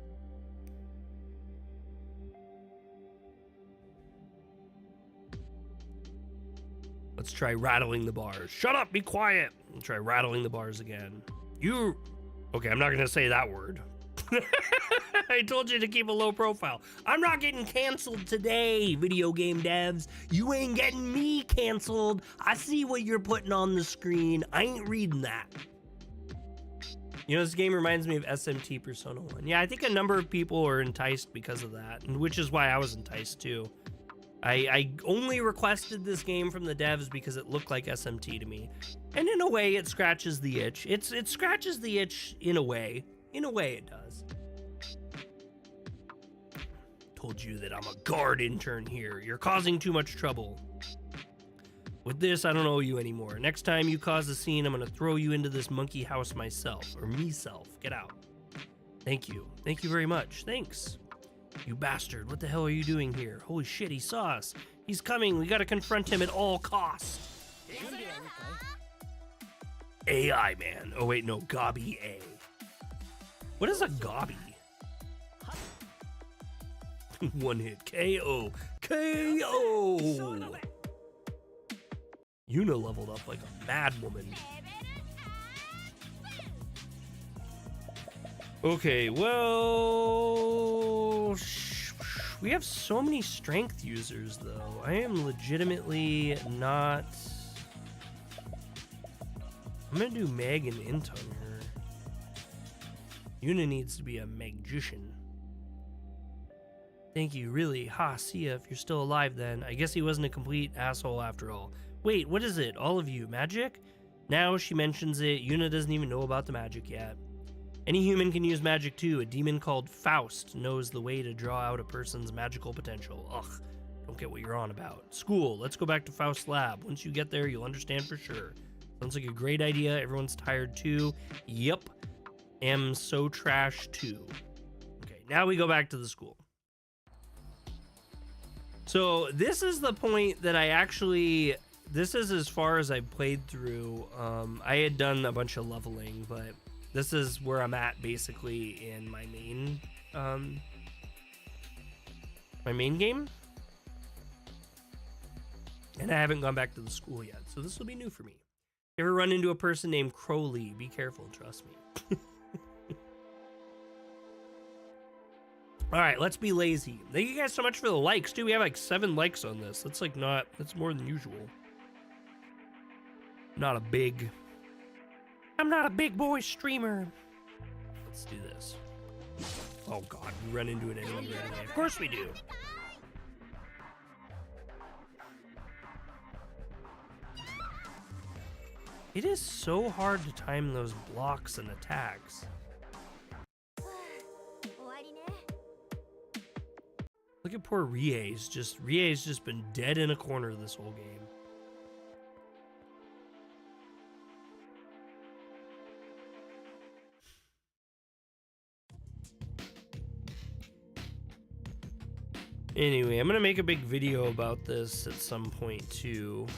A: Let's try rattling the bars. Shut up, be quiet. And try rattling the bars again. You... Okay, I'm not going to say that word. I told you to keep a low profile. I'm not getting canceled today, video game devs. You ain't getting me canceled. I see what you're putting on the screen. I ain't reading that. You know, this game reminds me of SMT Persona 1. Yeah, I think a number of people are enticed because of that, and which is why I was enticed too. I only requested this game from the devs because it looked like SMT to me. And in a way, it scratches the itch. It scratches the itch in a way. In a way, it does. Told you that I'm a guard intern here. You're causing too much trouble. With this, I don't owe you anymore. Next time you cause a scene, I'm gonna throw you into this monkey house myself. Or me-self. Get out. Thank you. Thank you very much. Thanks. You bastard. What the hell are you doing here? Holy shit, he saw us. He's coming. We gotta confront him at all costs. AI man. Oh wait, no. Gobby A. What is a Gobby? One hit. KO. KO! Yuna leveled up like a mad woman. Okay, well... We have so many strength users, though. I am legitimately not... I'm gonna do Meg and Int on her. Yuna needs to be a magician. Thank you, really. Ha, see ya. If you're still alive then. I guess he wasn't a complete asshole after all. Wait, what is it? All of you? Magic? Now she mentions it, Yuna doesn't even know about the magic yet. Any human can use magic too. A demon called Faust knows the way to draw out a person's magical potential. Ugh, don't get what you're on about. School, let's go back to Faust's lab. Once you get there, you'll understand for sure. Sounds like a great idea. Everyone's tired too. Yep. Am so trash too. Okay, now we go back to the school. So this is the point that I actually... This is as far as I played through. I had done a bunch of leveling, but this is where I'm at basically in my main game. And I haven't gone back to the school yet, so this will be new for me. If you ever run into a person named Crowley, be careful, trust me. All right, let's be lazy. Thank you guys so much for the likes, dude. We have like 7 likes on this. That's like that's more than usual. I'm not a big boy streamer. Let's do this. Oh God, we run into an enemy right away. Of course we do. It is so hard to time those blocks and attacks. Look at poor Rie's just been dead in a corner this whole game. Anyway, I'm gonna make a big video about this at some point too.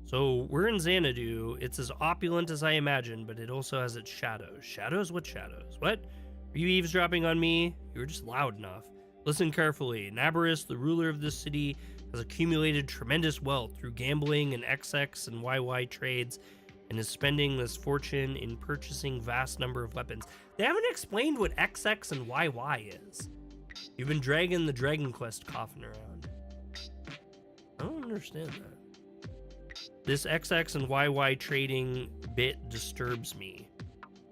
A: So we're in Xanadu. It's as opulent as I imagined, but it also has its shadows. Shadows? What shadows? What? Are you eavesdropping on me? You were just loud enough. Listen carefully. Nabarus, the ruler of this city, has accumulated tremendous wealth through gambling and XX and YY trades, and is spending this fortune in purchasing vast number of weapons. They haven't explained what XX and YY is. You've been dragging the Dragon Quest coffin around. I don't understand that. This XX and YY trading bit disturbs me.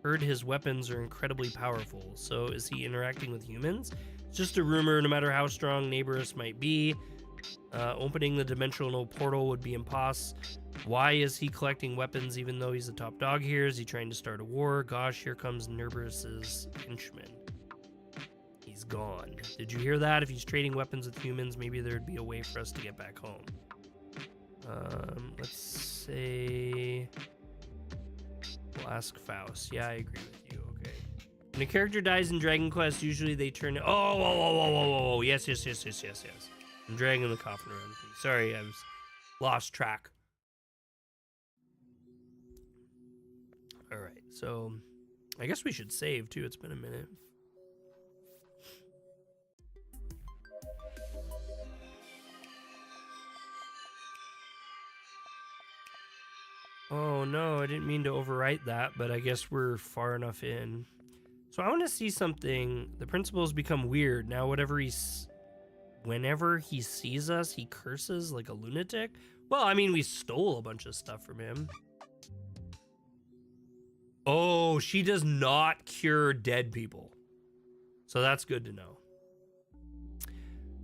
A: Heard his weapons are incredibly powerful, so is he interacting with humans? It's just a rumor, no matter how strong Nabarus might be. Opening the dimensional portal would be impossible. Why is he collecting weapons even though he's the top dog here? Is he trying to start a war? Gosh, here comes Nabarus's henchman. He's gone. Did you hear that? If he's trading weapons with humans, maybe there'd be a way for us to get back home. Let's say... We'll ask Faust. Yeah, I agree with you. Okay. When a character dies in Dragon Quest, usually they turn... Oh, yes. I'm dragging the coffin around with me. Sorry, I was lost track. Alright, so... I guess we should save, too. It's been a minute. Oh no, I didn't mean to overwrite that, but I guess we're far enough in. So I want to see something. The principles become weird. Now whenever he sees us, he curses like a lunatic. Well, I mean, we stole a bunch of stuff from him. Oh, she does not cure dead people. So that's good to know.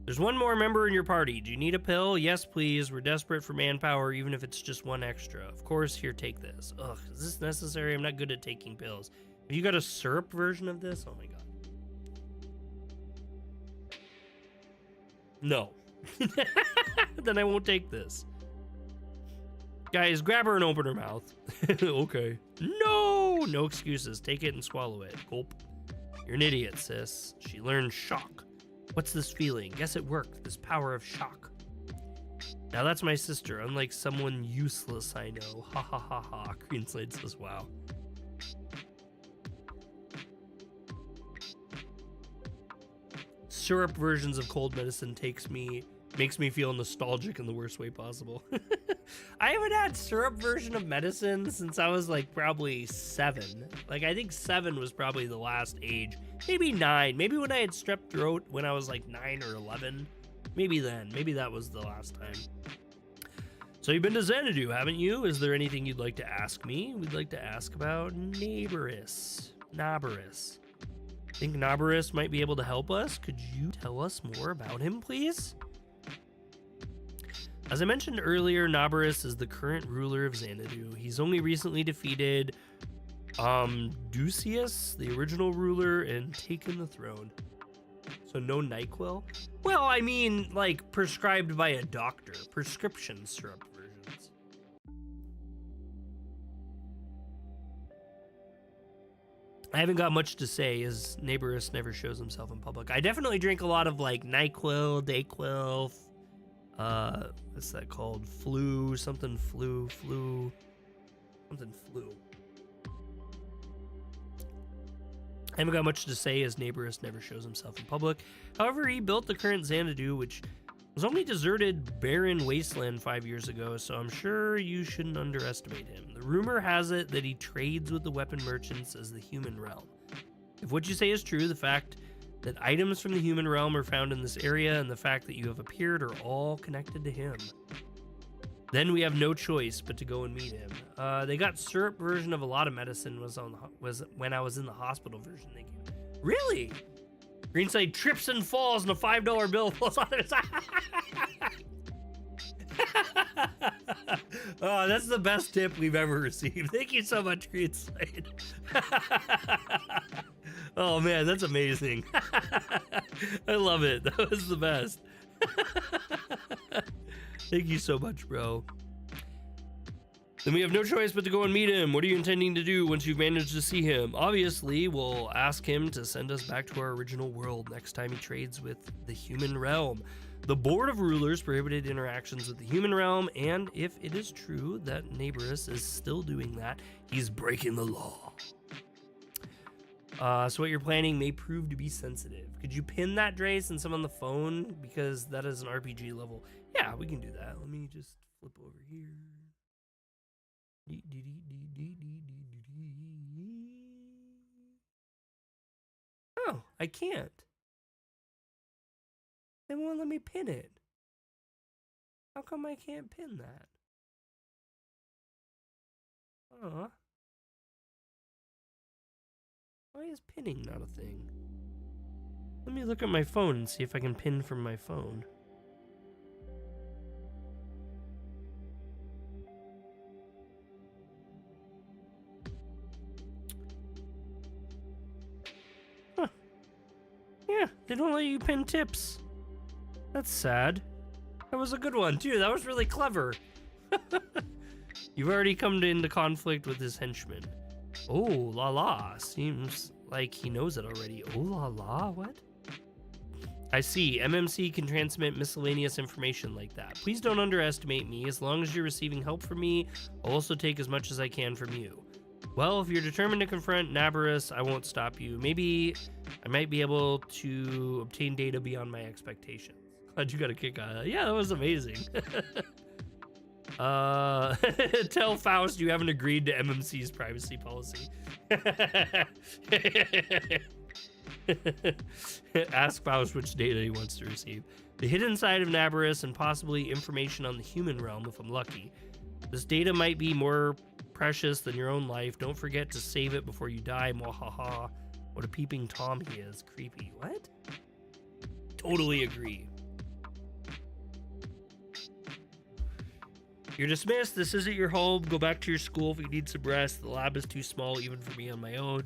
A: There's one more member in your party. Do you need a pill? Yes, please. We're desperate for manpower, even if it's just one extra. Of course, here, take this. Ugh, is this necessary? I'm not good at taking pills. Have you got a syrup version of this? Oh my god. No. Then I won't take this. Guys, grab her and open her mouth. Okay. No! No excuses. Take it and swallow it. Gulp. You're an idiot, sis. She learned shock. What's this feeling? Guess it worked. This power of shock. Now that's my sister, unlike someone useless I know. Ha ha ha ha. Greenslade says, wow. Syrup versions of cold medicine makes me feel nostalgic in the worst way possible. I haven't had syrup version of medicine since I was like probably 7. Like I think 7 was probably the last age. Maybe 9. Maybe when I had strep throat when I was like 9 or 11. Maybe then. Maybe that was the last time. So you've been to Xanadu, haven't you? Is there anything you'd like to ask me? We'd like to ask about Nabarus. Think Nabarus might be able to help us? Could you tell us more about him, please? As I mentioned earlier, Nabarus is the current ruler of Xanadu. He's only recently defeated Ducius, the original ruler, and taken the throne. So no NyQuil? Well, I mean, like, prescribed by a doctor. Prescription syrup versions. I haven't got much to say, as Nabarus never shows himself in public. I definitely drink a lot of, like, NyQuil, Dayquil, what's that called? Something flu. I haven't got much to say as Nabarus never shows himself in public. However, he built the current Xanadu, which was only deserted barren wasteland 5 years ago, so I'm sure you shouldn't underestimate him. The rumor has it that he trades with the weapon merchants as the human realm. If what you say is true, the fact that items from the human realm are found in this area and the fact that you have appeared are all connected to him. Then we have no choice but to go and meet him. They got syrup version of a lot of medicine was when I was in the hospital version. Thank you. Really? Greenside trips and falls and a $5 bill falls on his. Oh, that's the best tip we've ever received. Thank you so much, Greenside. Oh man, that's amazing. I love it. That was the best. Thank you so much, bro. Then we have no choice but to go and meet him. What are you intending to do once you've managed to see him? Obviously, we'll ask him to send us back to our original world next time he trades with the human realm. The Board of Rulers prohibited interactions with the human realm, and if it is true that Neighborus is still doing that, he's breaking the law. So what you're planning may prove to be sensitive. Could you pin that, Drace, and some on the phone? Because that is an RPG level. Yeah, we can do that. Let me just flip over here. Oh, I can't. They won't let me pin it. How come I can't pin that? Why is pinning not a thing? Let me look at my phone and see if I can pin from my phone. Huh. Yeah, they don't let you pin tips. That's sad. That was a good one, too. That was really clever. You've already come into conflict with his henchman. Oh, la la. Seems like he knows it already. Oh, la la? What? I see. MMC can transmit miscellaneous information like that. Please don't underestimate me. As long as you're receiving help from me, I'll also take as much as I can from you. Well, if you're determined to confront Nabarus, I won't stop you. Maybe I might be able to obtain data beyond my expectations. Glad you got a kick out of that. Yeah, that was amazing. Tell Faust you haven't agreed to MMC's privacy policy. Ask Faust which data he wants to receive. The hidden side of Nabarus and possibly information on the human realm if I'm lucky. This data might be more precious than your own life. Don't forget to save it before you die. Mwahaha. What a peeping Tom he is. Creepy. What? Totally agree. You're dismissed. This isn't your home. Go back to your school if you need some rest. The lab is too small even for me on my own.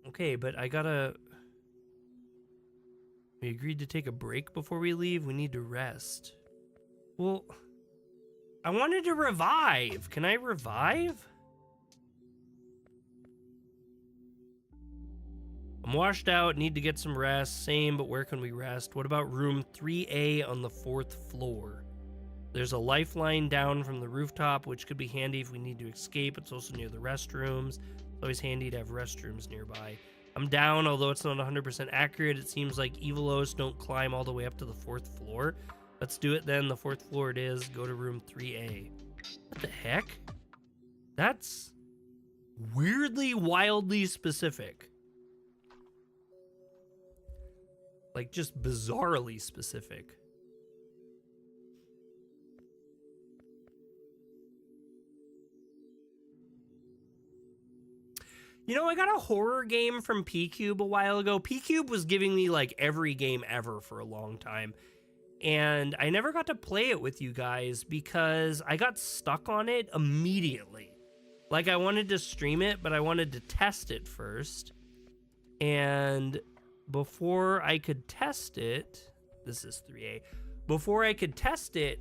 A: Okay, but I gotta... We agreed to take a break before we leave. We need to rest. Well, I wanted to revive. Can I revive? I'm washed out. Need to get some rest. Same, but where can we rest? What about room 3A on the 4th floor? There's a lifeline down from the rooftop, which could be handy if we need to escape. It's also near the restrooms. It's always handy to have restrooms nearby. I'm down, although it's not 100% accurate. It seems like Evilos don't climb all the way up to the 4th floor. Let's do it then. The 4th floor it is. Go to room 3A. What the heck? That's weirdly, wildly specific. Like, just bizarrely specific. You know, I got a horror game from P-Cube a while ago. P-Cube was giving me, like, every game ever for a long time. And I never got to play it with you guys because I got stuck on it immediately. Like, I wanted to stream it, but I wanted to test it first. And before I could test it... This is 3A. Before I could test it,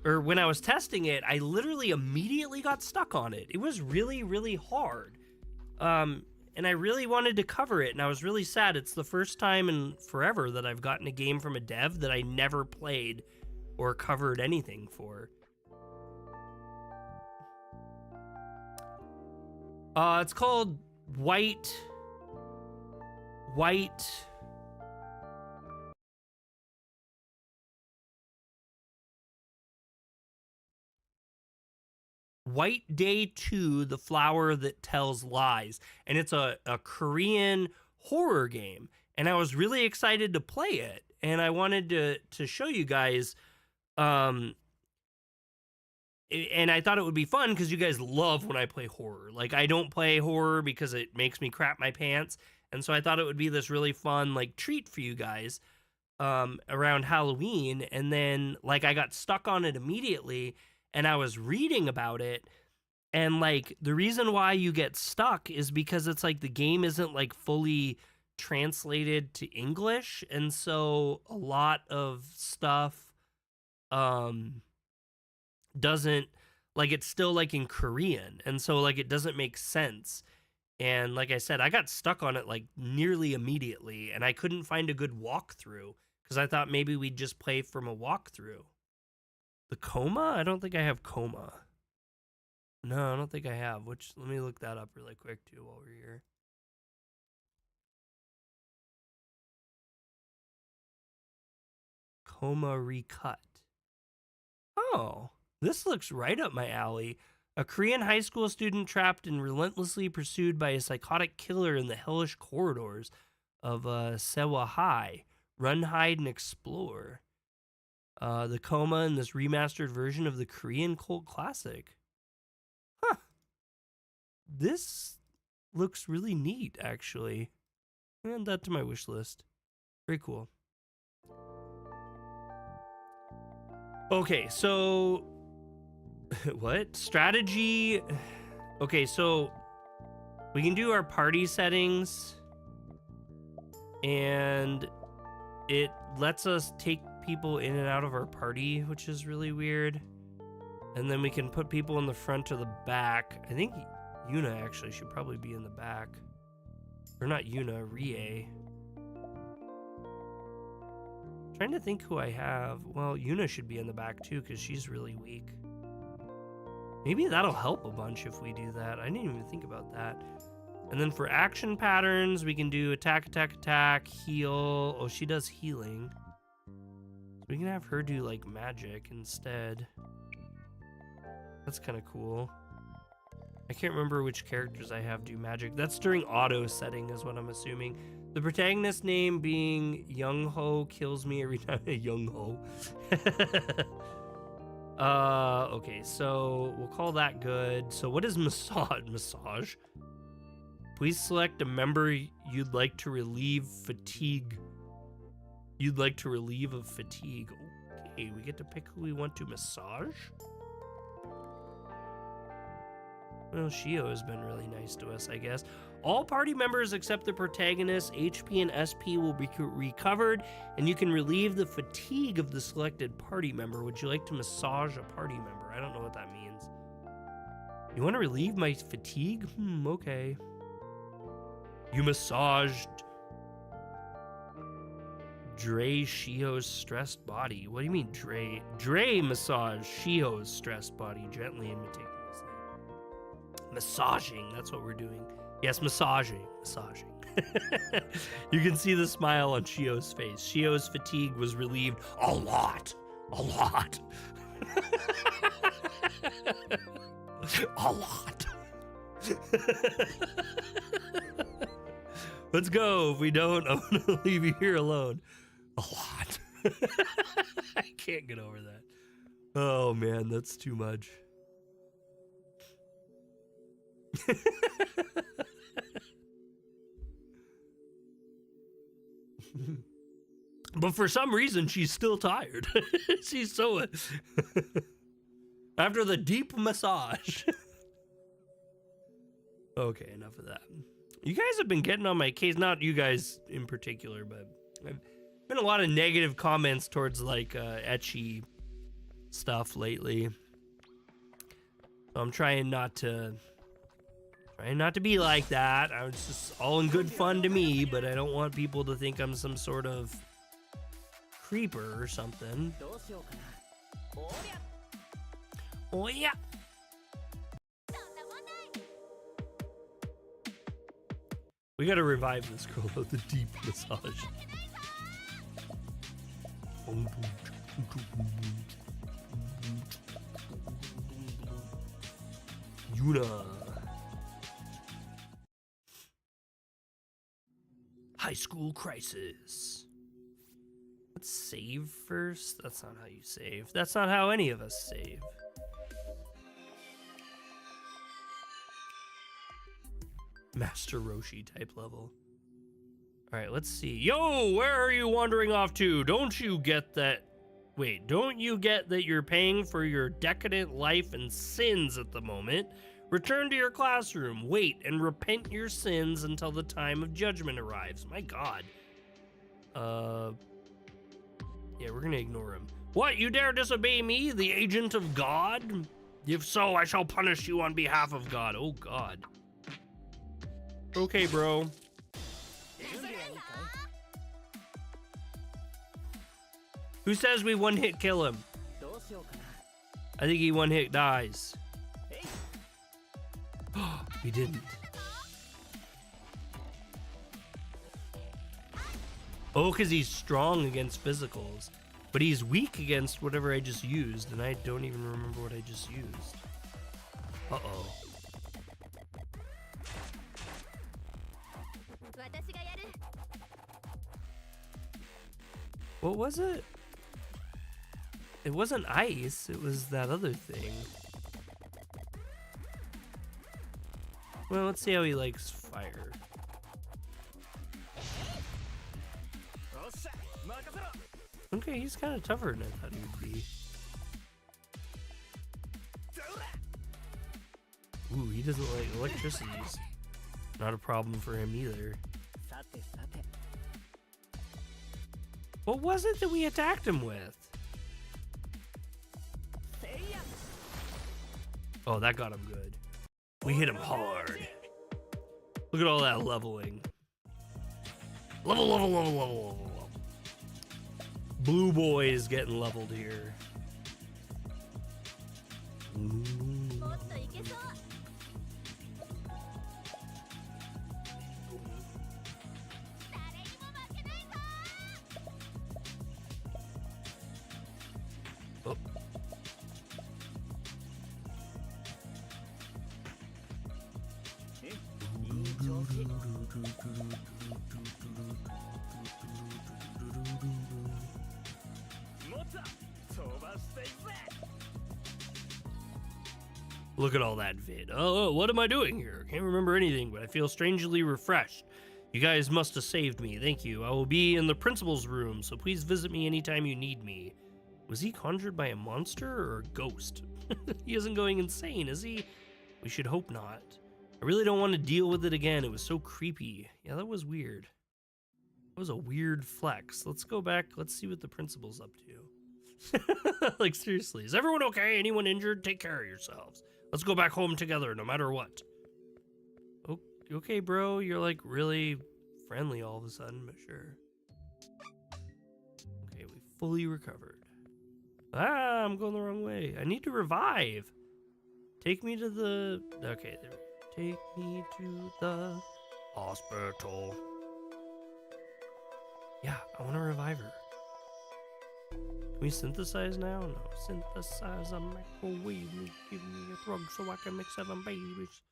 A: when I was testing it, I literally immediately got stuck on it. It was really, really hard. And I really wanted to cover it, and I was really sad. It's the first time in forever that I've gotten a game from a dev that I never played or covered anything for. It's called White... White Day 2, The Flower That Tells Lies. And it's a Korean horror game. And I was really excited to play it. And I wanted to show you guys. And I thought it would be fun because you guys love when I play horror. Like, I don't play horror because it makes me crap my pants. And so I thought it would be this really fun, like, treat for you guys around Halloween. And then, like, I got stuck on it immediately. And I was reading about it. And, like, the reason why you get stuck is because it's, like, the game isn't, like, fully translated to English. And so a lot of stuff doesn't, like, it's still, like, in Korean. And so, like, it doesn't make sense. And like I said, I got stuck on it, like, nearly immediately. And I couldn't find a good walkthrough because I thought maybe we'd just play from a walkthrough. The Coma? I don't think I have Coma. No, I don't think I have. Which, let me look that up really quick, too, while we're here. Coma Recut. Oh, this looks right up my alley. A Korean high school student trapped and relentlessly pursued by a psychotic killer in the hellish corridors of Sewa High. Run, hide, and explore. The Coma in this remastered version of the Korean cult classic. Huh. This looks really neat, actually. Add that to my wish list. Very cool. Okay, so... what? Strategy... Okay, so... we can do our party settings. And... it lets us take people in and out of our party, which is really weird. And then we can put people in the front or the back. I think Yuna actually should probably be in the back. Or not Yuna, Rie. Trying to think who I have. Well, Yuna should be in the back too because she's really weak. Maybe that'll help a bunch if we do that. I didn't even think about that. And then for action patterns, we can do attack, attack, attack, heal. Oh, she does healing. We can have her do like magic instead. That's kind of cool. I can't remember which characters I have do magic. That's during auto setting is what I'm assuming. The protagonist name being Young Ho kills me every time. Young Ho. Okay, so we'll call that good. So what is massage? Massage? Please select a member you'd like to relieve fatigue. You'd like to relieve of fatigue. Okay, we get to pick who we want to massage. Well, Shio has been really nice to us, I guess. All party members except the protagonist, HP and SP will be recovered, and you can relieve the fatigue of the selected party member. Would you like to massage a party member? I don't know what that means. You want to relieve my fatigue? Okay. You massaged Dre Shio's stressed body. What do you mean, Dre? Dre massaged Shio's stressed body gently and meticulously. Massaging, that's what we're doing. Yes, massaging. You can see the smile on Shio's face. Shio's fatigue was relieved a lot. A lot. A lot. Let's go. If we don't, I'm going to leave you here alone. A lot. I can't get over that. Oh, man, that's too much. But for some reason, she's still tired. She's so... After the deep massage. Okay, enough of that. You guys have been getting on my case. Not you guys in particular, but I've been a lot of negative comments towards, like, ecchi stuff lately. So I'm trying not to be like that. It's just all in good fun to me, but I don't want people to think I'm some sort of creeper or something. Oh yeah. We gotta revive this girl with the deep massage. Yuna. High School Crisis. Let's save first. That's not how you save. That's not how any of us save. Master Roshi type level. All right, let's see. Yo, where are you wandering off to? Don't you get that? Wait, don't you get that you're paying for your decadent life and sins at the moment? Return to your classroom. Wait and repent your sins until the time of judgment arrives. My God. Yeah, we're gonna ignore him. What, you dare disobey me, the agent of God? If so, I shall punish you on behalf of God. Oh, God. Okay, bro. Who says we one-hit kill him? I think he one-hit dies. We didn't. Oh, because he's strong against physicals. But he's weak against whatever I just used, and I don't even remember what I just used. Uh-oh. What was it? It wasn't ice, it was that other thing. Well, let's see how he likes fire. Okay, he's kind of tougher than I thought he would be. Ooh, he doesn't like electricity. Not a problem for him either. What was it that we attacked him with? Oh, that got him good. We hit him hard. Look at all that leveling. Level, level, level, level, level. Blue boy is getting leveled here. Ooh. Oh. Look at all that vid. Oh, what am I doing here? Can't remember anything, but I feel strangely refreshed. You guys must have saved me. Thank you. I will be in the principal's room, so please visit me anytime you need me. Was he conjured by a monster or a ghost? He isn't going insane, is he? We should hope not. I really don't want to deal with it again. It was so creepy. Yeah, that was weird. That was a weird flex. Let's go back. Let's see what the principal's up to. Like, seriously. Is everyone okay? Anyone injured? Take care of yourselves. Let's go back home together, no matter what. Okay, bro. You're, like, really friendly all of a sudden, but sure. Okay, we fully recovered. Ah, I'm going the wrong way. I need to revive. Take me to the... Okay, there we go. Take me to the hospital. Yeah, I want to revive her. Can we synthesize now? No. Synthesize a microwave. Give me a drug so I can make 7 babies.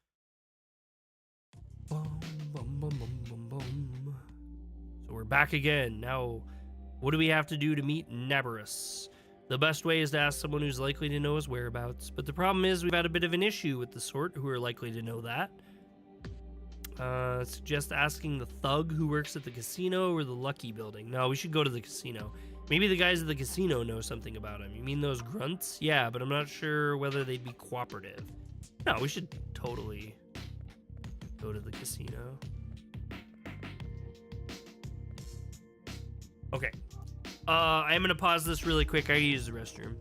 A: Boom, boom, boom, boom, boom, boom. So we're back again. Now, what do we have to do to meet Nabarus? The best way is to ask someone who's likely to know his whereabouts. But the problem is we've had a bit of an issue with the sort who are likely to know that. Suggest asking the thug who works at the casino or the Lucky Building. No, we should go to the casino. Maybe the guys at the casino know something about him. You mean those grunts? Yeah, but I'm not sure whether they'd be cooperative. No, we should totally go to the casino. Okay. I'm gonna pause this really quick. I gotta use the restroom.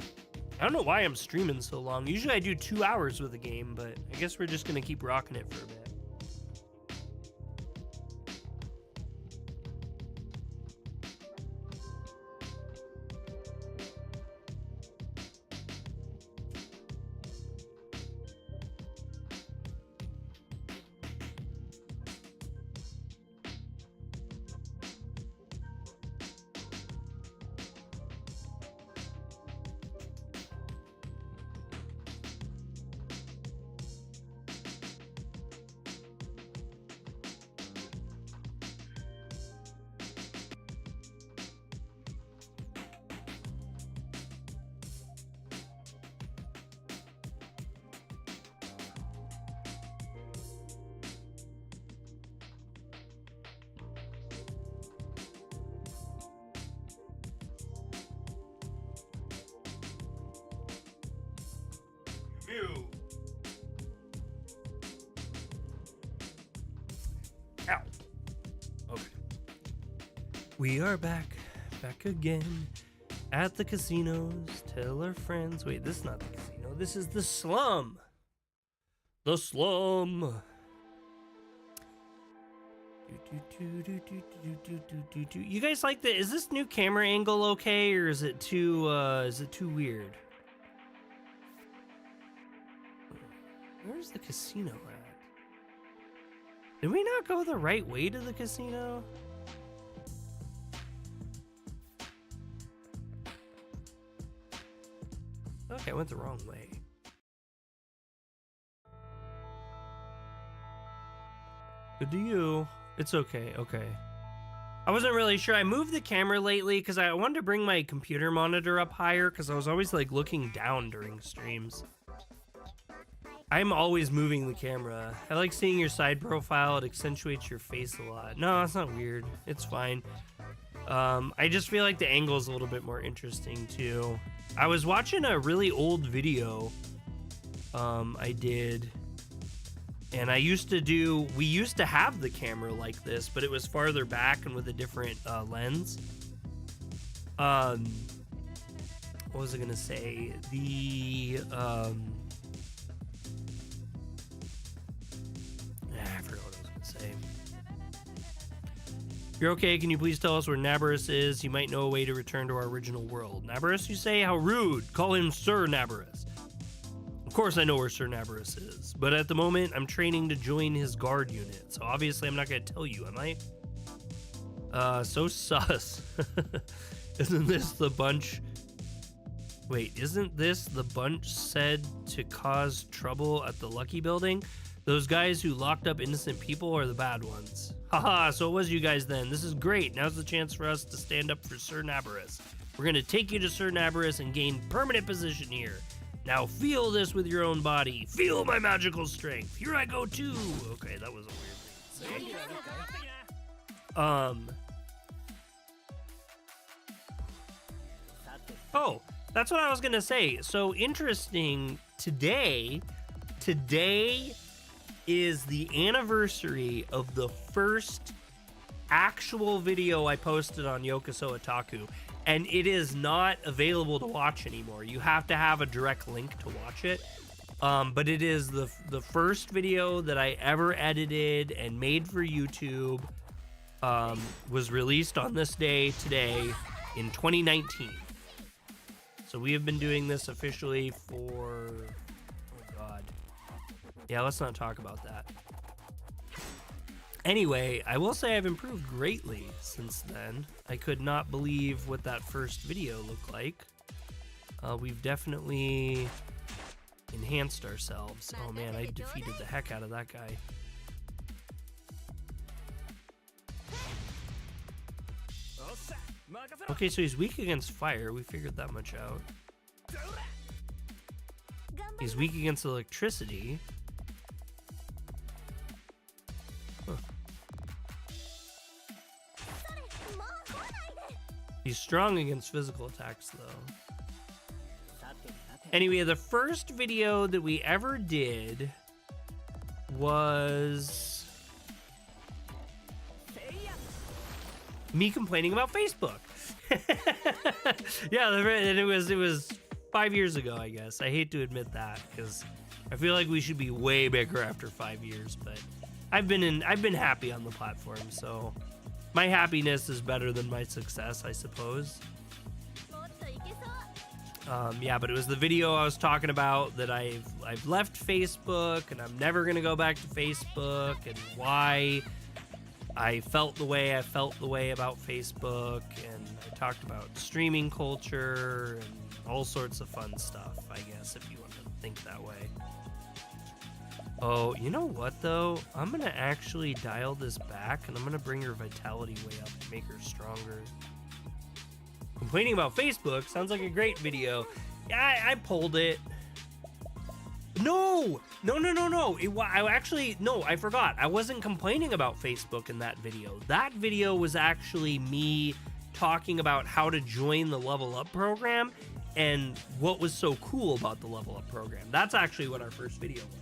A: I don't know why I'm streaming so long. Usually I do 2 hours with a game, but I guess we're just gonna keep rocking it for a bit. Ow. Okay. We are back again at the casinos. Tell our friends. Wait, this is not the casino. This is the slum. The slum. You guys like that? Is this new camera angle okay, or is it too weird? Where's the casino at? Did we not go the right way to the casino? Okay, I went the wrong way. Good to you. It's okay, okay. I wasn't really sure. I moved the camera lately because I wanted to bring my computer monitor up higher because I was always like looking down during streams. I'm always moving the camera. I like seeing your side profile. It accentuates your face a lot. No, it's not weird. It's fine. I just feel like the angle is a little bit more interesting too. I was watching a really old video I did, and we used to have the camera like this, but it was farther back and with a different lens. What was I gonna say? I forgot what I was gonna say. If you're okay, can you please tell us where Nabarus is? You might know a way to return to our original world. Nabarus, you say? How rude. Call him Sir Nabarus. Of course I know where Sir Nabarus is, but at the moment I'm training to join his guard unit, so obviously I'm not going to tell you, am I? So sus. Isn't this the bunch said to cause trouble at the Lucky Building? Those guys who locked up innocent people are the bad ones. Haha, so it was you guys then. This is great. Now's the chance for us to stand up for Sir Nabarus. We're going to take you to Sir Nabarus and gain permanent position here. Now feel this with your own body. Feel my magical strength. Here I go too. Okay, that was a weird thing to say. Oh, that's what I was gonna say. So interesting. Today is the anniversary of the first actual video I posted on Yokoso Otaku. And it is not available to watch anymore. You have to have a direct link to watch it. But it is the first video that I ever edited and made for YouTube. Was released on this day today in 2019. So we have been doing this officially for... Oh, God. Yeah, let's not talk about that. Anyway, I will say I've improved greatly since then. I could not believe what that first video looked like. We've definitely enhanced ourselves. Oh man, I defeated the heck out of that guy. Okay, so he's weak against fire. We figured that much out. He's weak against electricity. Huh. He's strong against physical attacks, though. Anyway, the first video that we ever did was me complaining about Facebook. Yeah, and it was 5 years ago, I guess. I hate to admit that because I feel like we should be way bigger after 5 years, but I've been happy on the platform, so my happiness is better than my success, I suppose. Yeah, but it was the video I was talking about that I've left Facebook and I'm never gonna go back to Facebook, and why I felt the way I felt the way about Facebook, and I talked about streaming culture and all sorts of fun stuff, I guess, if you want to think that way. Oh, you know what though? I'm gonna actually dial this back and I'm gonna bring her vitality way up to make her stronger. Complaining about Facebook sounds like a great video. Yeah, I pulled it. No. I forgot. I wasn't complaining about Facebook in that video. That video was actually me talking about how to join the Level Up program and what was so cool about the Level Up program. That's actually what our first video was.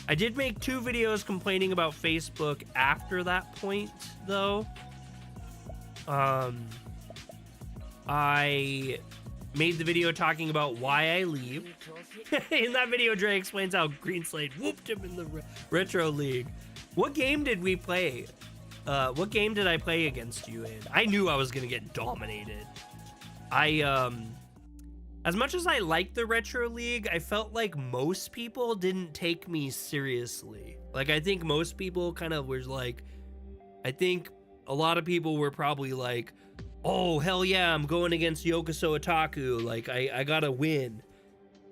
A: I did make 2 videos complaining about Facebook after that point, though. I made the video talking about why I leave. In that video, Dre explains how Green Slate whooped him in the Retro League. What game did we play? What game did I play against you in? I knew I was gonna get dominated. As much as I liked the Retro League, I felt like most people didn't take me seriously. Like, I think most people kind of was like, I think a lot of people were probably like, oh, hell yeah, I'm going against Yokoso Otaku. Like, I gotta win.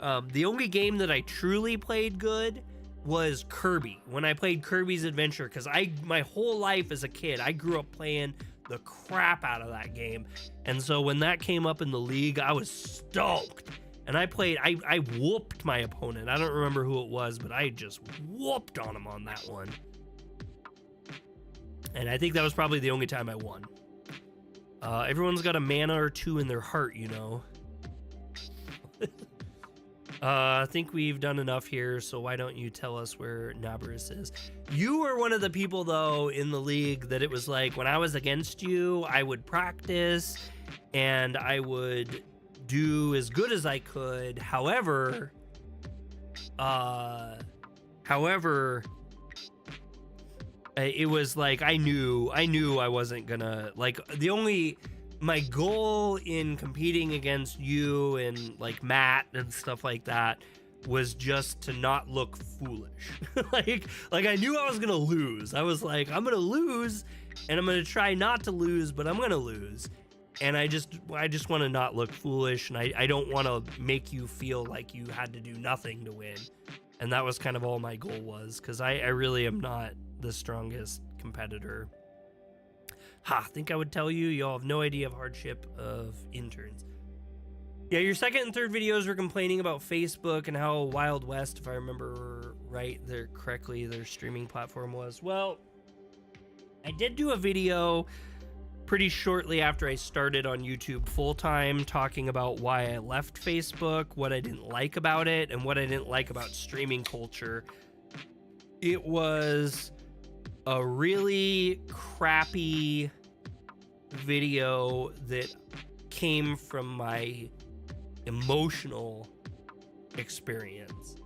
A: The only game that I truly played good was Kirby. When I played Kirby's Adventure, because my whole life as a kid, I grew up playing the crap out of that game. And so when that came up in the league, I was stoked. And I whooped my opponent. I don't remember who it was, but I just whooped on him on that one. And I think that was probably the only time I won. Everyone's got a mana or 2 in their heart, you know. I think we've done enough here, so why don't you tell us where Nabarus is? You were one of the people, though, in the league that it was like, when I was against you, I would practice, and I would do as good as I could. However, it was like, I knew I wasn't gonna, like, my goal in competing against you and like Matt and stuff like that was just to not look foolish. like I knew I was gonna lose. I was like, I'm gonna lose and I'm gonna try not to lose, but I'm gonna lose. And I just want to not look foolish, and I don't want to make you feel like you had to do nothing to win. And that was kind of all my goal was, because I really am not the strongest competitor. I think I would tell you, y'all have no idea of hardship of interns. Yeah, your second and third videos were complaining about Facebook and how Wild West, if I remember right correctly, their streaming platform was. Well, I did do a video pretty shortly after I started on YouTube full-time talking about why I left Facebook, what I didn't like about it, and what I didn't like about streaming culture. It was a really crappy video that came from my emotional experience.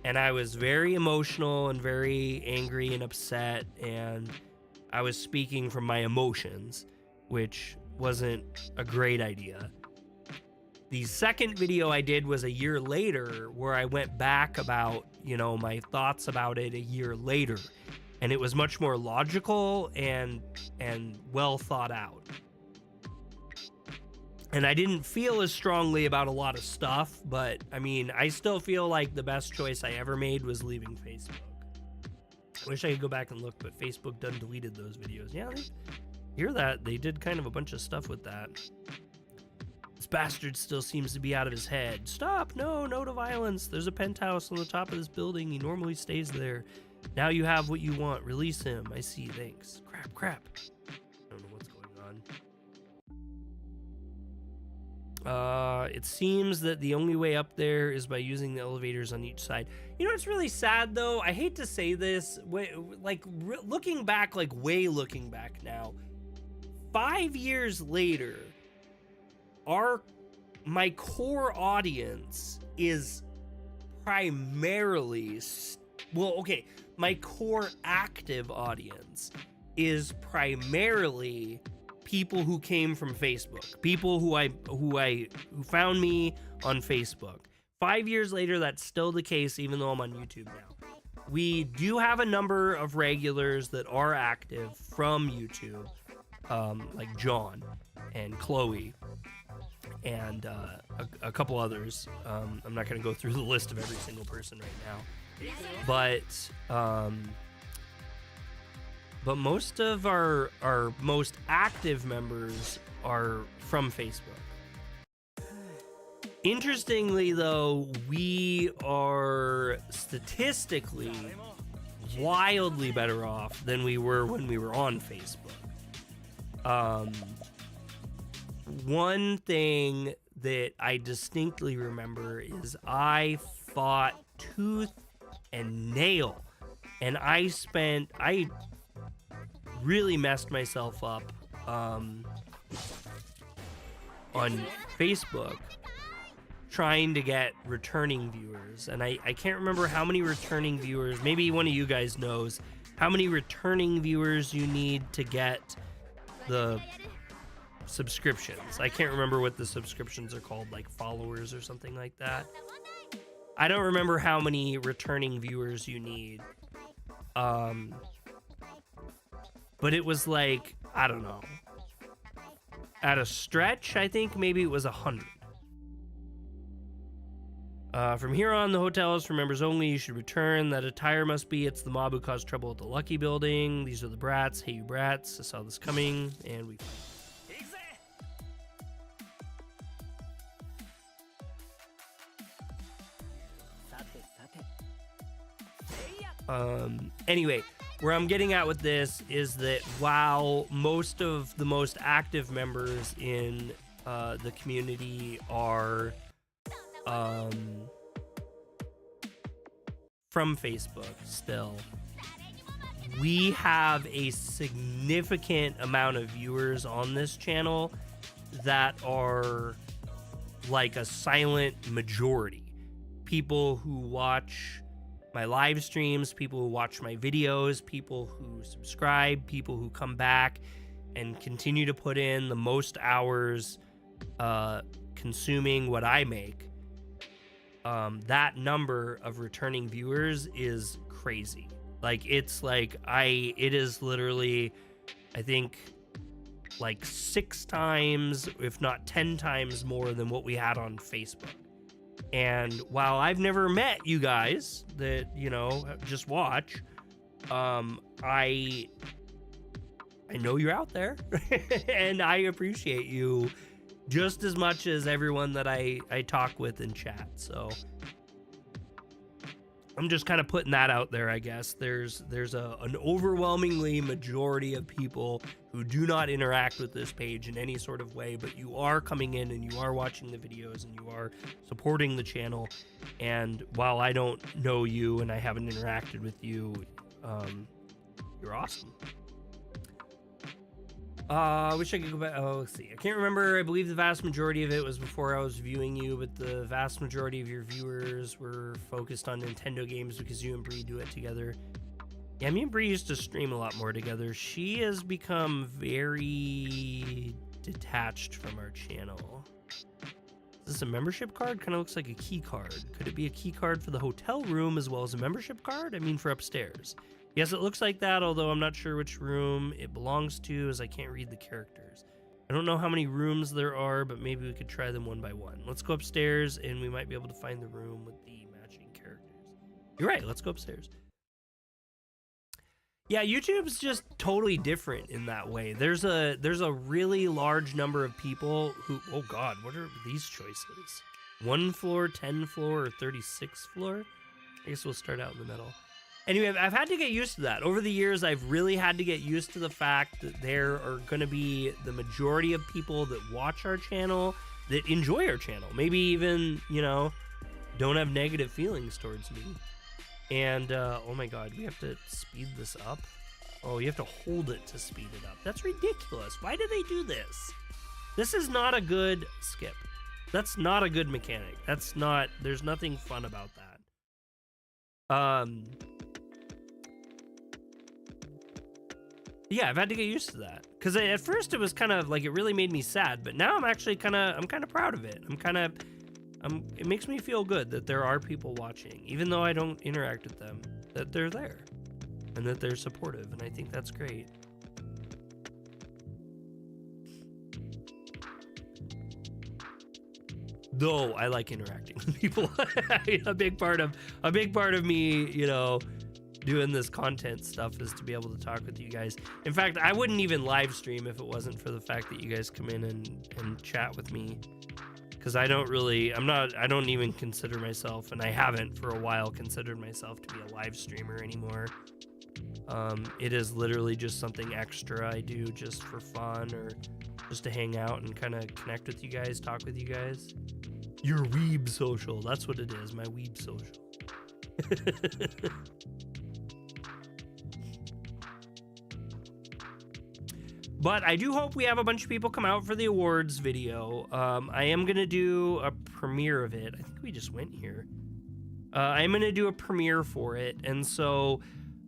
A: And I was very emotional and very angry and upset, and I was speaking from my emotions, which wasn't a great idea. The second video I did was a year later, where I went back about, my thoughts about it a year later. And it was much more logical and well thought out. And I didn't feel as strongly about a lot of stuff, but I mean, I still feel like the best choice I ever made was leaving Facebook. I wish I could go back and look, but Facebook done deleted those videos. Yeah, hear that? They did kind of a bunch of stuff with that. This bastard still seems to be out of his head. Stop! No to violence. There's a penthouse on the top of this building. He normally stays there. Now you have what you want. Release him. I see. Thanks. Crap. I don't know what's going on. It seems that the only way up there is by using the elevators on each side. It's really sad, though. I hate to say this. Looking back now, 5 years later, my core audience is primarily... my core active audience is primarily people who came from Facebook, people who found me on Facebook. 5 years later, that's still the case, even though I'm on YouTube now. We do have a number of regulars that are active from YouTube, like John and Chloe and a couple others. I'm not going to go through the list of every single person right now. But most of our most active members are from Facebook. Interestingly, though, we are statistically wildly better off than we were when we were on Facebook. One thing that I distinctly remember is I fought tooth and nail. And I really messed myself up on Facebook trying to get returning viewers. And I can't remember how many returning viewers, maybe one of you guys knows how many returning viewers you need to get the subscriptions. I can't remember what the subscriptions are called, like followers or something like that. I don't remember how many returning viewers you need. But it was like, I don't know. At a stretch, I think maybe it was 100. From here on, the hotel is for members only. You should return. That attire must be. It's the mob who caused trouble at the Lucky Building. These are the brats. Hey, you brats. I saw this coming, and we fight. Anyway, where I'm getting at with this is that while most of the most active members in the community are from Facebook still, we have a significant amount of viewers on this channel that are like a silent majority. People who watch my live streams, people who watch my videos, people who subscribe, people who come back and continue to put in the most hours consuming what I make. That number of returning viewers is crazy. Like, it's like it is literally, I think, like 6 times, if not 10 times more than what we had on Facebook. And while I've never met you guys that, you know, just watch, I know you're out there and I appreciate you just as much as everyone that I talk with in chat. So I'm just kind of putting that out there, I guess. There's an overwhelmingly majority of people who do not interact with this page in any sort of way, but you are coming in and you are watching the videos and you are supporting the channel. And while I don't know you and I haven't interacted with you, you're awesome. I wish I could go back. Oh, let's see. I can't remember. I believe the vast majority of it was before I was viewing you, but the vast majority of your viewers were focused on Nintendo games because you and Bree do it together. Yeah, me and Bree used to stream a lot more together. She has become very detached from our channel. Is this a membership card? Kind of looks like a key card. Could it be a key card for the hotel room as well as a membership card? I mean, for upstairs. Yes, it looks like that, although I'm not sure which room it belongs to as I can't read the characters. I don't know how many rooms there are, but maybe we could try them one by one. Let's go upstairs and we might be able to find the room with the matching characters. You're right, let's go upstairs. Yeah, YouTube's just totally different in that way. There's a really large number of people who, oh God, what are these choices? 1 floor, 10 floor, or 36 floor? I guess we'll start out in the middle. Anyway, I've had to get used to that. Over the years, I've really had to get used to the fact that there are going to be the majority of people that watch our channel, that enjoy our channel. Maybe even, you know, don't have negative feelings towards me. And, oh my God, we have to speed this up? Oh, you have to hold it to speed it up. That's ridiculous. Why do they do this? This is not a good skip. That's not a good mechanic. That's not, there's nothing fun about that. Yeah, I've had to get used to that. Because at first it was kind of like, it really made me sad, but now I'm actually kind of proud of it. It makes me feel good that there are people watching, even though I don't interact with them, that they're there and that they're supportive. And I think that's great. Though I like interacting with people. a big part of me, you know, doing this content stuff is to be able to talk with you guys. In fact, I wouldn't even live stream if it wasn't for the fact that you guys come in and chat with me. Because I don't even consider myself, and I haven't for a while considered myself to be a live streamer anymore. It is literally just something extra I do just for fun or just to hang out and kind of connect with you guys, talk with you guys. Your weeb social, that's what it is, my weeb social.
B: But I do hope we have a bunch of people come out for the awards video. I am going to do a premiere of it. I think we just went here. I am going to do a premiere for it. And so,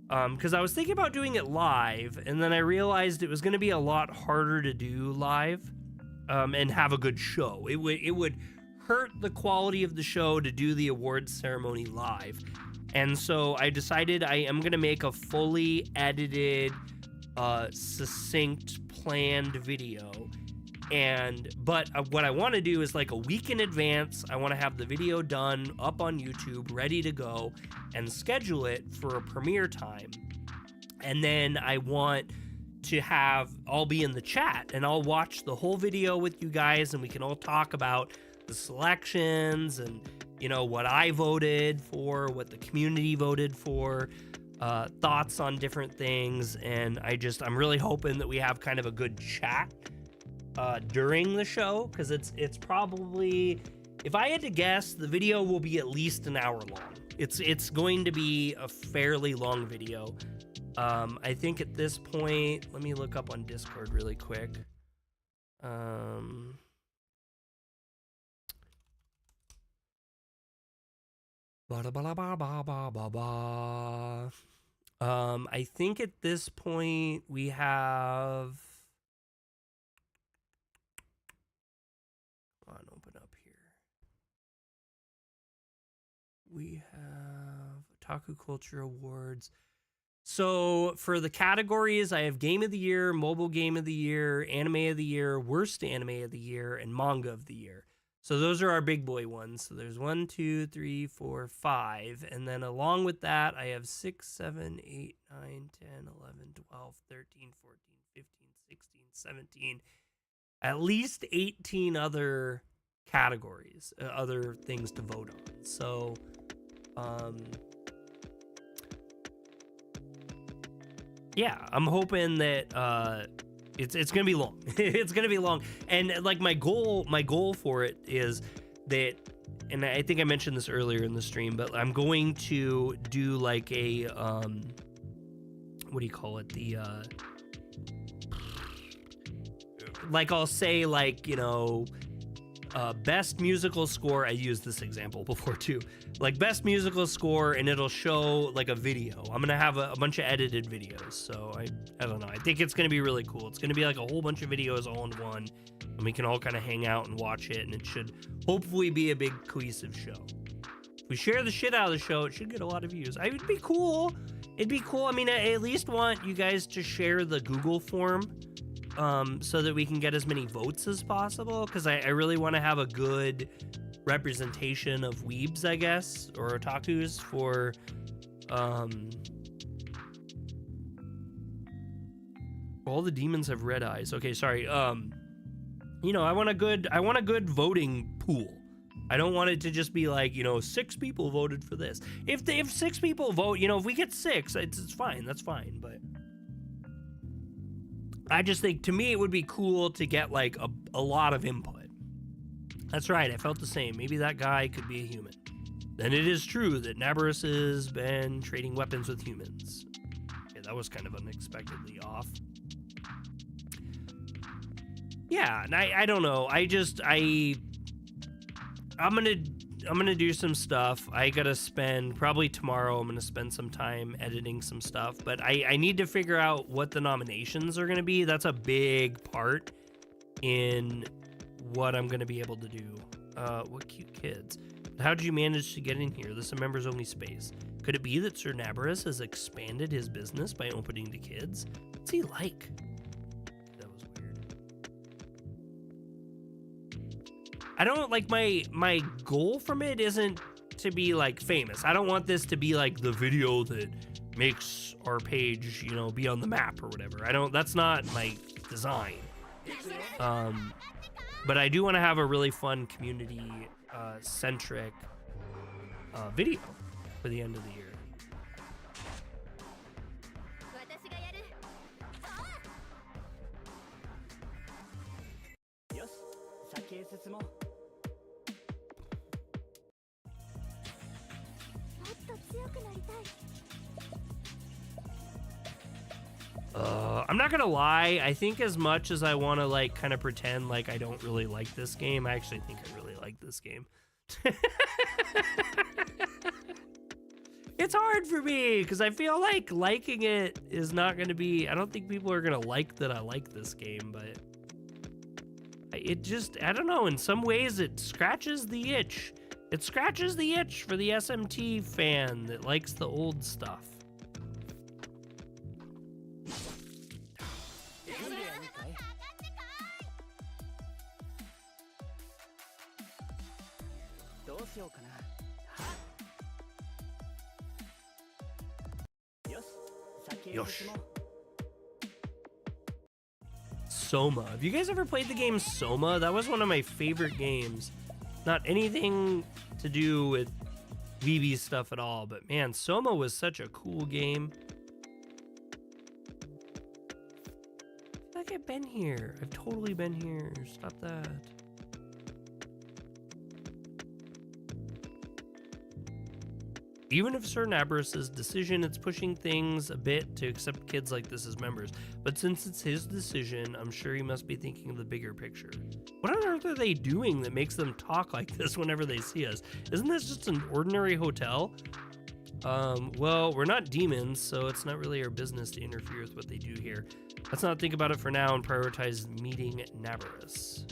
B: because I was thinking about doing it live, and then I realized it was going to be a lot harder to do live and have a good show. It would hurt the quality of the show to do the awards ceremony live. And so I decided I am going to make a fully edited, succinct, planned video. But what I want to do is like a week in advance, I want to have the video done up on YouTube, ready to go, and schedule it for a premiere time. And then I want to I'll be in the chat and I'll watch the whole video with you guys, and we can all talk about the selections and, you know, what I voted for, what the community voted for, thoughts on different things. And I'm really hoping that we have kind of a good chat during the show, because it's probably, if I had to guess, the video will be at least an hour long. It's going to be a fairly long video. I think at this point, let me look up on Discord really quick. I think at this point we have, come on, open up here. We have Otaku Culture Awards. So for the categories, I have Game of the Year, Mobile Game of the Year, Anime of the Year, Worst Anime of the Year, and Manga of the Year. So those are our big boy ones. So there's 1, 2, 3, 4, 5. And then along with that, I have 6, 7, 8, 9, 10, 11, 12, 13, 14, 15, 16, 17, at least 18 other categories, other things to vote on. So, yeah, I'm hoping that it's gonna be long. It's gonna be long, and like my goal for it is that, and I think I mentioned this earlier in the stream, but I'm going to do like a what do you call it? The like I'll say, like, you know, best musical score. I used this example before too, like best musical score, and it'll show like a video. I'm gonna have a bunch of edited videos, so I don't know, I think it's gonna be really cool. It's gonna be like a whole bunch of videos all in one, and we can all kind of hang out and watch it, and it should hopefully be a big cohesive show. If we share the shit out of the show, it should get a lot of views. It'd be cool. I mean, I at least want you guys to share the Google form, so that we can get as many votes as possible, because I really want to have a good representation of weebs, I guess, or otakus for all the demons have red eyes. Okay, sorry. You know, I want a good voting pool. I don't want it to just be like, you know, 6 people voted for this. If 6 people vote, you know, if we get 6, it's fine. That's fine. But I just think, to me, it would be cool to get like a lot of input. That's right, I felt the same. Maybe that guy could be a human. Then it is true that Nabarus has been trading weapons with humans. Okay, that was kind of unexpectedly off. Yeah, and I don't know. I'm gonna do some stuff. I gotta spend, probably tomorrow, I'm gonna spend some time editing some stuff, but I need to figure out what the nominations are gonna be. That's a big part in what I'm gonna be able to do. What cute kids. How did you manage to get in here? This is a members only space. Could it be that Sir Nabarus has expanded his business by opening to kids? What's he like? That was weird. I don't like, my goal from it isn't to be like famous. I don't want this to be like the video that makes our page, you know, be on the map or whatever. That's not my design. But I do want to have a really fun community centric video for the end of the year. I'm not gonna lie, I think as much as I want to like kind of pretend like I don't really like this game, I actually think I really like this game. It's hard for me because I feel like liking it is not going to be, I don't think people are going to like that I like this game, but it just, I don't know, in some ways it scratches the itch. It scratches the itch for the SMT fan that likes the old stuff. Yosh. Soma. Have you guys ever played the game Soma? That was one of my favorite games. Not anything to do with VB stuff at all, but man, Soma was such a cool game. I feel like I've been here. I've totally been here. Stop that. Even if Cernabrus's decision, it's pushing things a bit to accept kids like this as members. But since it's his decision, I'm sure he must be thinking of the bigger picture. What on earth are they doing that makes them talk like this whenever they see us? Isn't this just an ordinary hotel? Well, we're not demons, so it's not really our business to interfere with what they do here. Let's not think about it for now and prioritize meeting Navarus.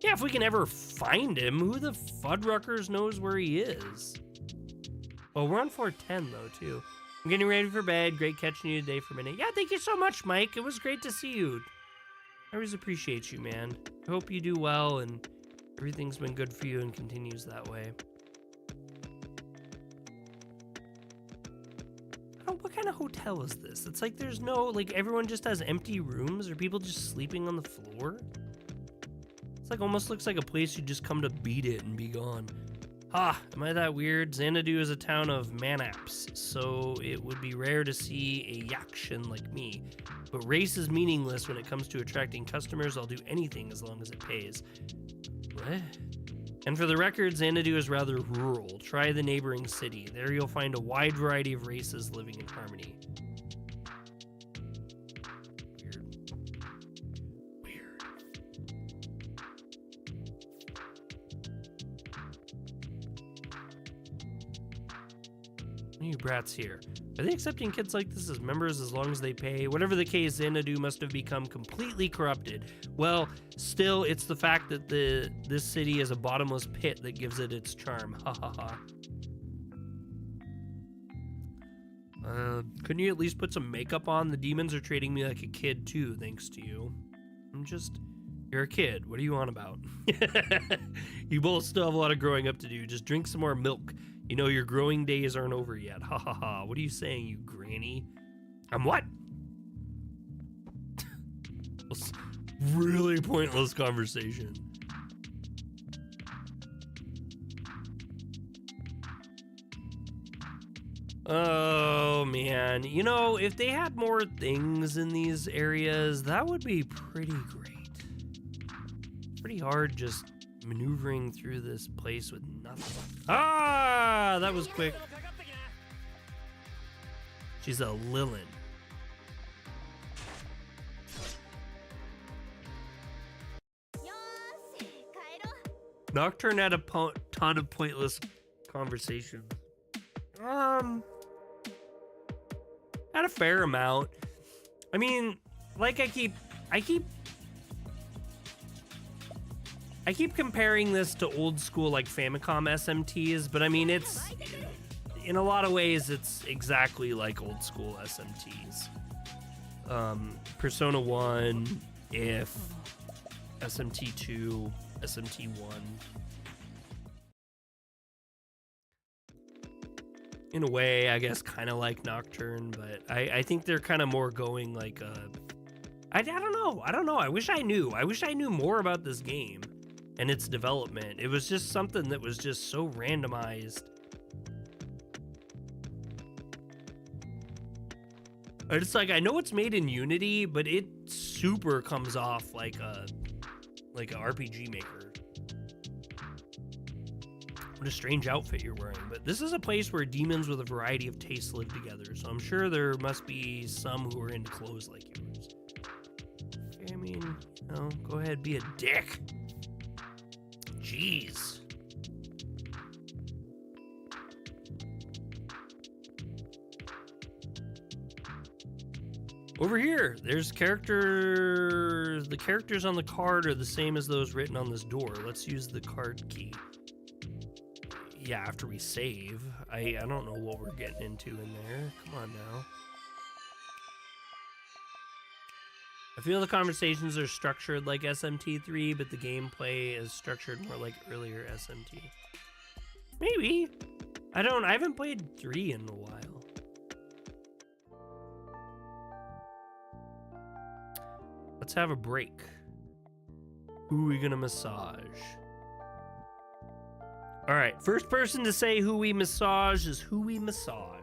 B: Yeah, if we can ever find him, who the Fuddruckers knows where he is? Well, we're on 410 though, too. I'm getting ready for bed. Great catching you today for a minute. Yeah, thank you so much, Mike. It was great to see you. I always appreciate you, man. I hope you do well and everything's been good for you and continues that way. Oh, what kind of hotel is this? It's like there's no, like everyone just has empty rooms or people just sleeping on the floor? It's like almost looks like a place you just come to beat it and be gone. Ah, am I that weird? Xanadu is a town of Manaps, so it would be rare to see a Yakshan like me. But race is meaningless when it comes to attracting customers. I'll do anything as long as it pays. What? And for the record, Xanadu is rather rural. Try the neighboring city. There you'll find a wide variety of races living in harmony. You brats here. Are they accepting kids like this as members as long as they pay? Whatever the case, Xanadu must have become completely corrupted. Well, still, it's the fact that this city is a bottomless pit that gives it its charm. Ha ha ha. Couldn't you at least put some makeup on? The demons are treating me like a kid too, thanks to you. You're a kid. What are you on about? You both still have a lot of growing up to do. Just drink some more milk. You know, your growing days aren't over yet. Ha ha ha. What are you saying, you granny? I'm what? Really pointless conversation. Oh, man. You know, if they had more things in these areas, that would be pretty great. It's pretty hard just maneuvering through this place with nothing. Ah, that was quick. She's a Lilin. Nocturne had a ton of pointless conversations. Had a fair amount. I mean, like I keep comparing this to old school like Famicom SMTs, but I mean it's in a lot of ways it's exactly like old school SMTs. Persona 1, if SMT 2, SMT 1. In a way, I guess, kind of like Nocturne, but I think they're kind of more going like I don't know. I wish I knew more about this game and its development. It was just something that was just so randomized. It's like, I know it's made in Unity, but it super comes off like a RPG Maker. What a strange outfit you're wearing. But this is a place where demons with a variety of tastes live together, so I'm sure there must be some who are into clothes like yours. I mean, go ahead, be a dick. Jeez. Over here, there's characters. The characters on the card are the same as those written on this door. Let's use the card key. Yeah, after we save. I don't know what we're getting into in there. Come on now. I feel the conversations are structured like SMT3, but the gameplay is structured more like earlier SMT. Maybe. I haven't played 3 in a while. Let's have a break. Who are we gonna massage? All right, first person to say who we massage is who we massage.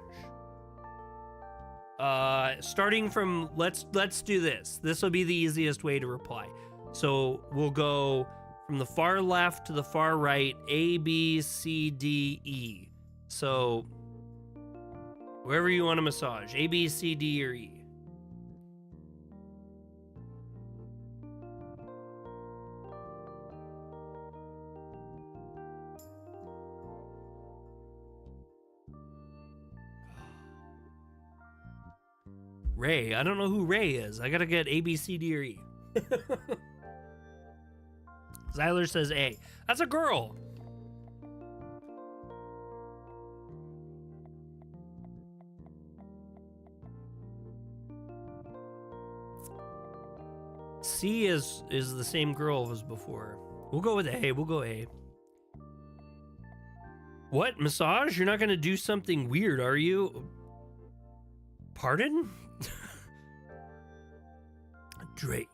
B: Starting from, let's do this. This will be the easiest way to reply. So we'll go from the far left to the far right, A, B, C, D, E. So wherever you want to massage, A, B, C, D, or E. Ray. I don't know who Ray is. I gotta get A, B, C, D, or E. Zyler says A. That's a girl. C is the same girl as before. We'll go with A. We'll go A. What? Massage? You're not gonna do something weird, are you? Pardon? Dre,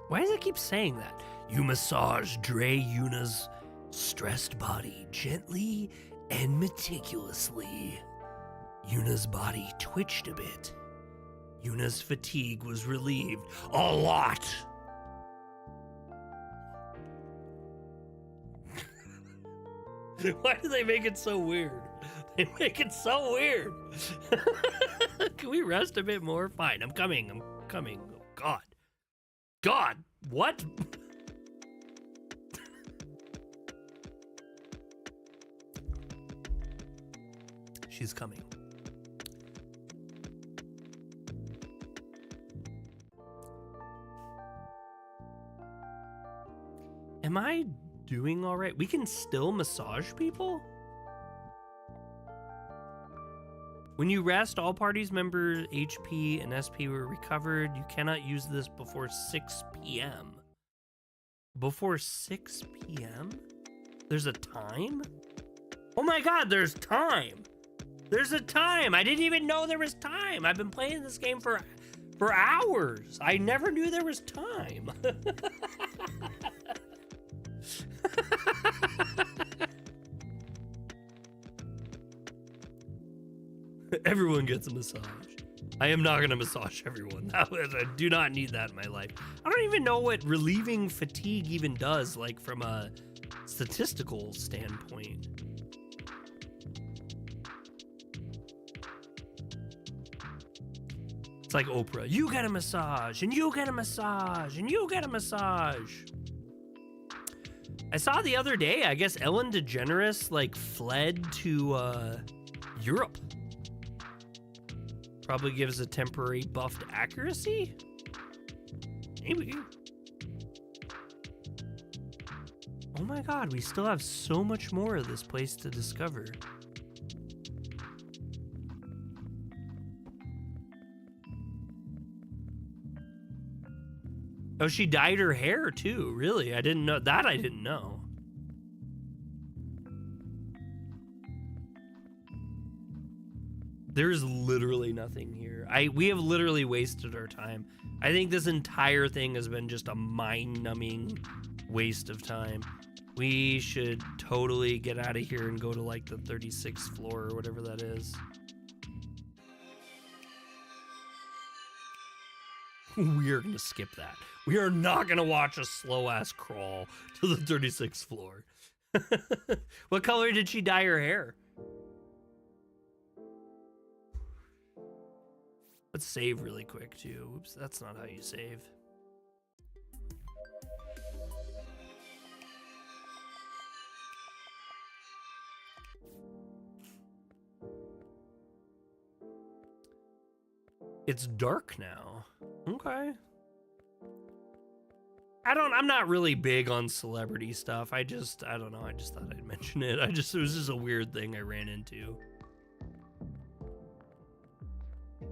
B: why does it keep saying that? You massage Dre Yuna's stressed body gently and meticulously. Yuna's body twitched a bit. Yuna's fatigue was relieved a lot. Why do they make it so weird? They make it so weird. Can we rest a bit more? Fine, I'm coming. Oh, God, what? She's coming. Am I doing all right? We can still massage people? When you rest, all parties members' HP and SP were recovered. You cannot use this before 6 p.m. Before 6 p.m.? There's a time? Oh my God, there's time! There's a time! I didn't even know there was time! I've been playing this game for hours! I never knew there was time! Everyone gets a massage. I am not going to massage everyone. I do not need that in my life. I don't even know what relieving fatigue even does, like from a statistical standpoint. It's like Oprah. You get a massage, and you get a massage, and you get a massage. I saw the other day, I guess Ellen DeGeneres like fled to Europe. Probably gives a temporary buffed accuracy? Maybe. Oh my God, we still have so much more of this place to discover. Oh, she dyed her hair too, really? I didn't know that. I didn't know. There's literally nothing here. We have literally wasted our time. I think this entire thing has been just a mind-numbing waste of time. We should totally get out of here and go to like the 36th floor or whatever that is. We are going to skip that. We are not going to watch a slow-ass crawl to the 36th floor. What color did she dye her hair? Let's save really quick too. Oops, that's not how you save. It's dark now. Okay. I'm not really big on celebrity stuff. I don't know. I just thought I'd mention it. It was just a weird thing I ran into.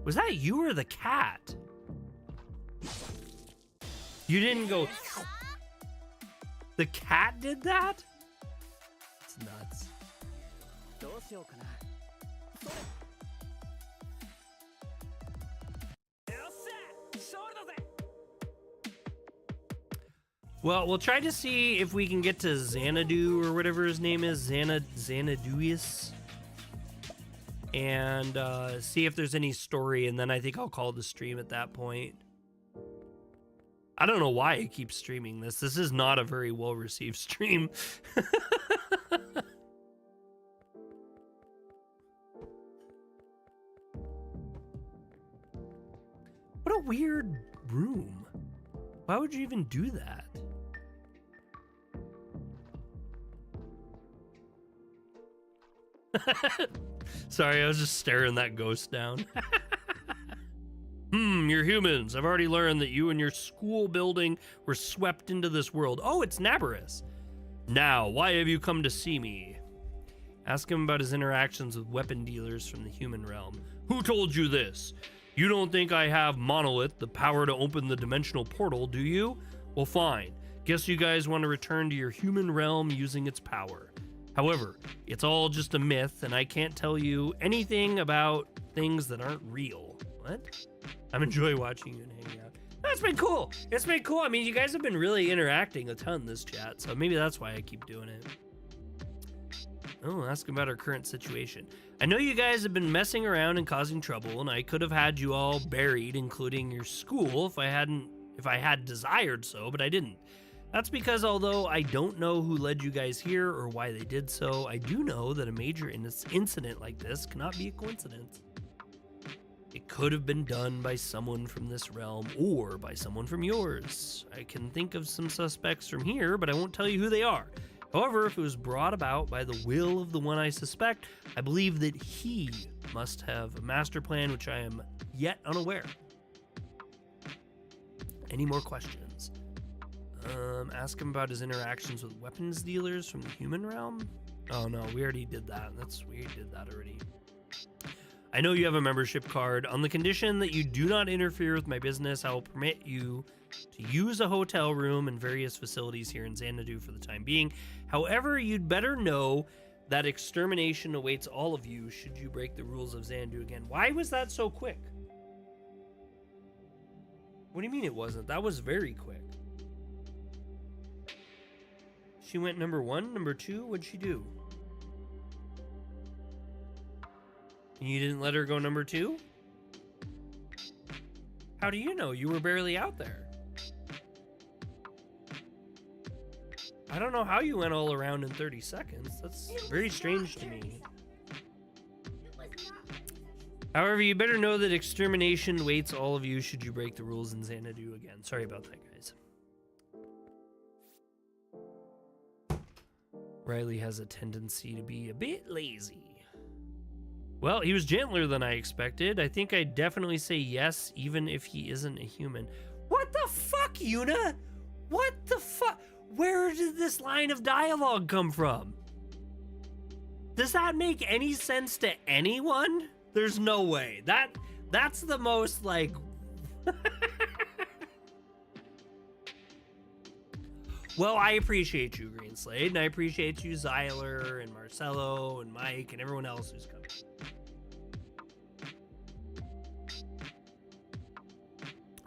B: Was that you or the cat? You didn't go. The cat did that? It's nuts. Well, we'll try to see if we can get to Xanadu or whatever his name is, Xanaduius, and see if there's any story, and then I think I'll call the stream at that point. I don't know why I keep streaming this. This is not a very well-received stream. What a weird room. Why would you even do that? Sorry, I was just staring that ghost down. You're humans. I've already learned that you and your school building were swept into this world. Oh, it's Nabarus. Now, why have you come to see me? Ask him about his interactions with weapon dealers from the human realm. Who told you this? You don't think I have Monolith, the power to open the dimensional portal, do you? Well, fine. Guess you guys want to return to your human realm using its power. However, it's all just a myth, and I can't tell you anything about things that aren't real. What? I'm enjoying watching you and hanging out. That's been cool. It's been cool. I mean, you guys have been really interacting a ton in this chat, so maybe that's why I keep doing it. Oh, ask about our current situation. I know you guys have been messing around and causing trouble, and I could have had you all buried, including your school, if I had desired so, but I didn't. That's because although I don't know who led you guys here or why they did so, I do know that a major incident like this cannot be a coincidence. It could have been done by someone from this realm or by someone from yours. I can think of some suspects from here, but I won't tell you who they are. However, if it was brought about by the will of the one I suspect, I believe that he must have a master plan which I am yet unaware. Any more questions? Ask him about his interactions with weapons dealers from the human realm? Oh no, we already did that. We did that already. I know you have a membership card. On the condition that you do not interfere with my business, I will permit you to use a hotel room and various facilities here in Xanadu for the time being. However, you'd better know that extermination awaits all of you should you break the rules of Xanadu again. Why was that so quick? What do you mean it wasn't? That was very quick. She went number 1, number 2. What'd she do? And you didn't let her go number 2? How do you know? You were barely out there. I don't know how you went all around in 30 seconds. That's very strange to me. However, you better know that extermination waits all of you should you break the rules in Xanadu again. Sorry about that, guys. Riley has a tendency to be a bit lazy. Well, he was gentler than I expected. I think I'd definitely say yes, even if he isn't a human. What the fuck, Yuna? What the fuck? Where did this line of dialogue come from? Does that make any sense to anyone? There's no way. That's the most like... Well, I appreciate you, Greenslade, and I appreciate you, Zyler, and Marcelo, and Mike, and everyone else who's coming.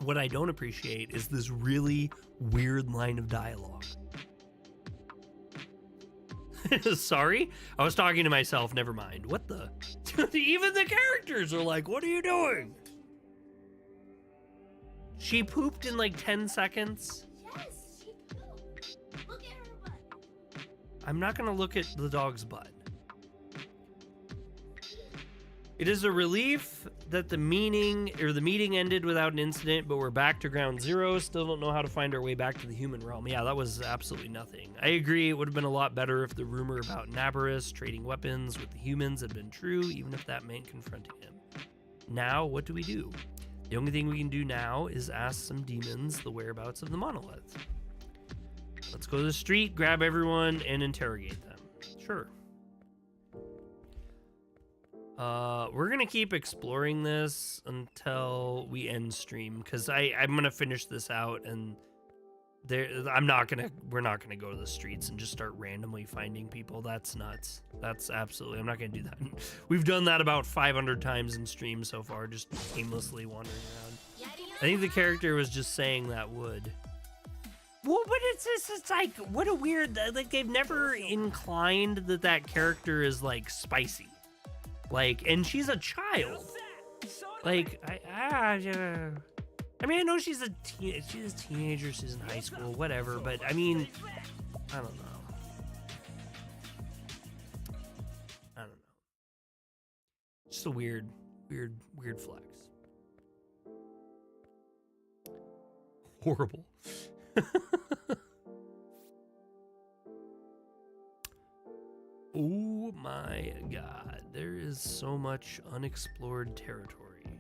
B: What I don't appreciate is this really weird line of dialogue. Sorry? I was talking to myself, never mind. What the? Even the characters are like, what are you doing? She pooped in like 10 seconds?
C: Yes, she pooped. Look at her butt.
A: I'm not going to look at the dog's butt. It is a relief that the meeting ended without an incident, but we're back to ground zero. Still don't know how to find our way back to the human realm. Yeah, that was absolutely nothing. I agree. It would have been a lot better if the rumor about Nabarus trading weapons with the humans had been true, even if that meant confronting him. Now, what do we do? The only thing we can do now is ask some demons the whereabouts of the monolith. Let's go to the street, grab everyone, and interrogate them. Sure. We're gonna keep exploring this until we end stream, because I'm gonna finish this out, and we're not gonna go to the streets and just start randomly finding people. That's nuts. That's absolutely, I'm not gonna do that. We've done that about 500 times in stream so far, just aimlessly wandering around. I think the character was just saying that would. Well, but it's like, what a weird, like, they've never inclined that character is like spicy. Like, and she's a child. Like, I mean, I know she's a teenager, she's in high school, whatever, but I mean, I don't know. Just a weird flex. Horrible. Oh my god, there is so much unexplored territory.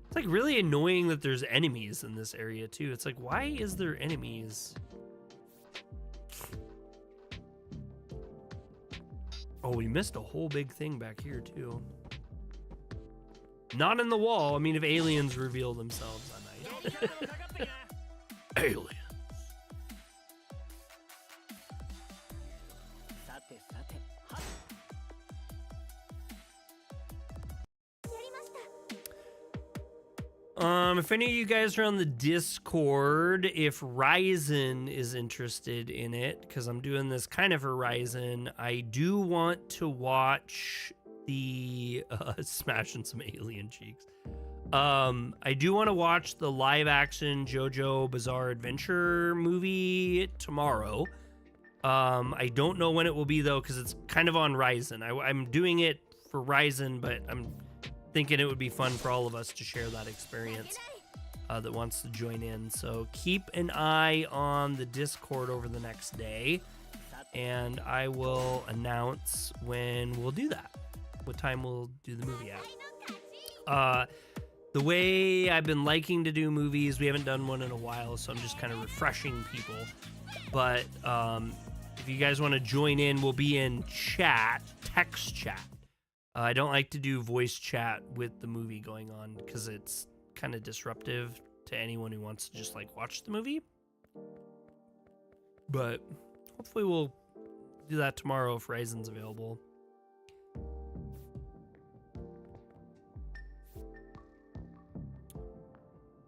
A: It's like really annoying that there's enemies in this area too. It's like, why is there enemies? Oh, we missed a whole big thing back here too. Not in the wall. I mean, if aliens reveal themselves, I might. Aliens. If any of you guys are on the Discord, if Ryzen is interested in it, because I'm doing this kind of for Ryzen, I do want to watch the smashing some alien cheeks. I do want to watch the live action JoJo Bizarre Adventure movie tomorrow. I don't know when it will be though, because it's kind of on Ryzen. I'm doing it for Ryzen, but I'm thinking it would be fun for all of us to share that experience that wants to join in. So keep an eye on the Discord over the next day, and I will announce when we'll do that, what time we'll do the movie at. The way I've been liking to do movies, we haven't done one in a while, so I'm just kind of refreshing people. But if you guys want to join in, we'll be in chat, text chat. I don't like to do voice chat with the movie going on because it's kind of disruptive to anyone who wants to just like watch the movie. But hopefully we'll do that tomorrow if Ryzen's available.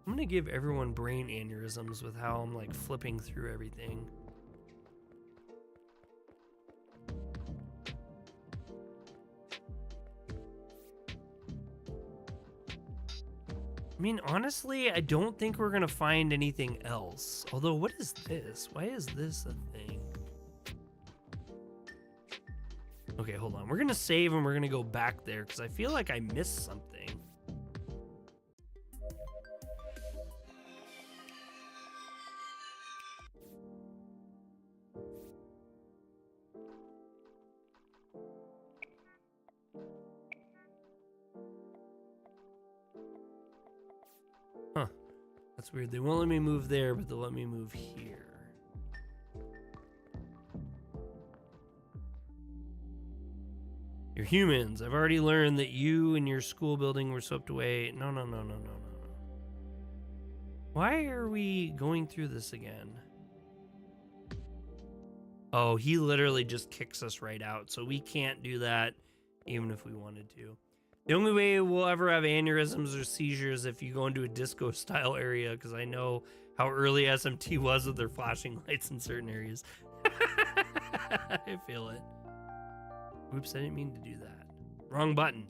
A: I'm gonna give everyone brain aneurysms with how I'm like flipping through everything. I mean, honestly, I don't think we're gonna find anything else. Although, what is this? Why is this a thing? Okay, hold on. We're gonna save and we're gonna go back there because I feel like I missed something. Huh. That's weird. They won't let me move there, but they'll let me move here. You're humans. I've already learned that you and your school building were swept away. No. Why are we going through this again? Oh, he literally just kicks us right out, so we can't do that even if we wanted to. The only way we'll ever have aneurysms or seizures if you go into a disco-style area, because I know how early SMT was with their flashing lights in certain areas. I feel it. Oops, I didn't mean to do that. Wrong button.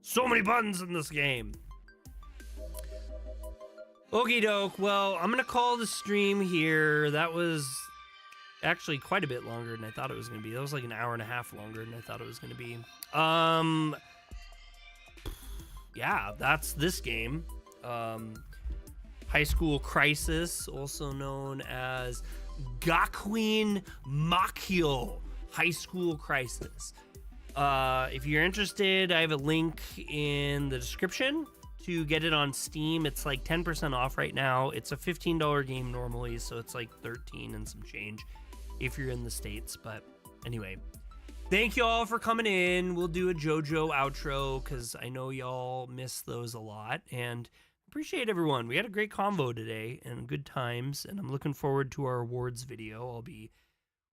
A: So many buttons in this game.
B: Okie doke. Well, I'm gonna call the stream here. That was actually quite a bit longer than I thought it was gonna be. That was like an hour and a half longer than I thought it was gonna be. Yeah, that's this game. High School Crisis, also known as Gakuin Makyo High School Crisis. If you're interested, I have a link in the description to get it on Steam. It's like 10% off right now. It's a $15 game normally, so it's like 13 and some change if you're in the States. But anyway, thank you all for coming in. We'll do a JoJo outro because I know y'all miss those a lot, and appreciate everyone. We had a great convo today and good times, and I'm looking forward to our awards video I'll be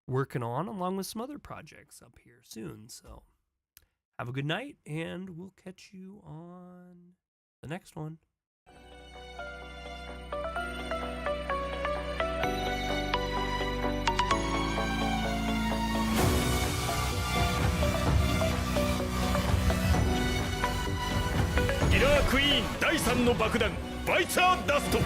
B: working on along with some other projects up here soon. So have a good night, and we'll catch you on the next one.
C: キラークイーン第3の爆弾バイツァーダスト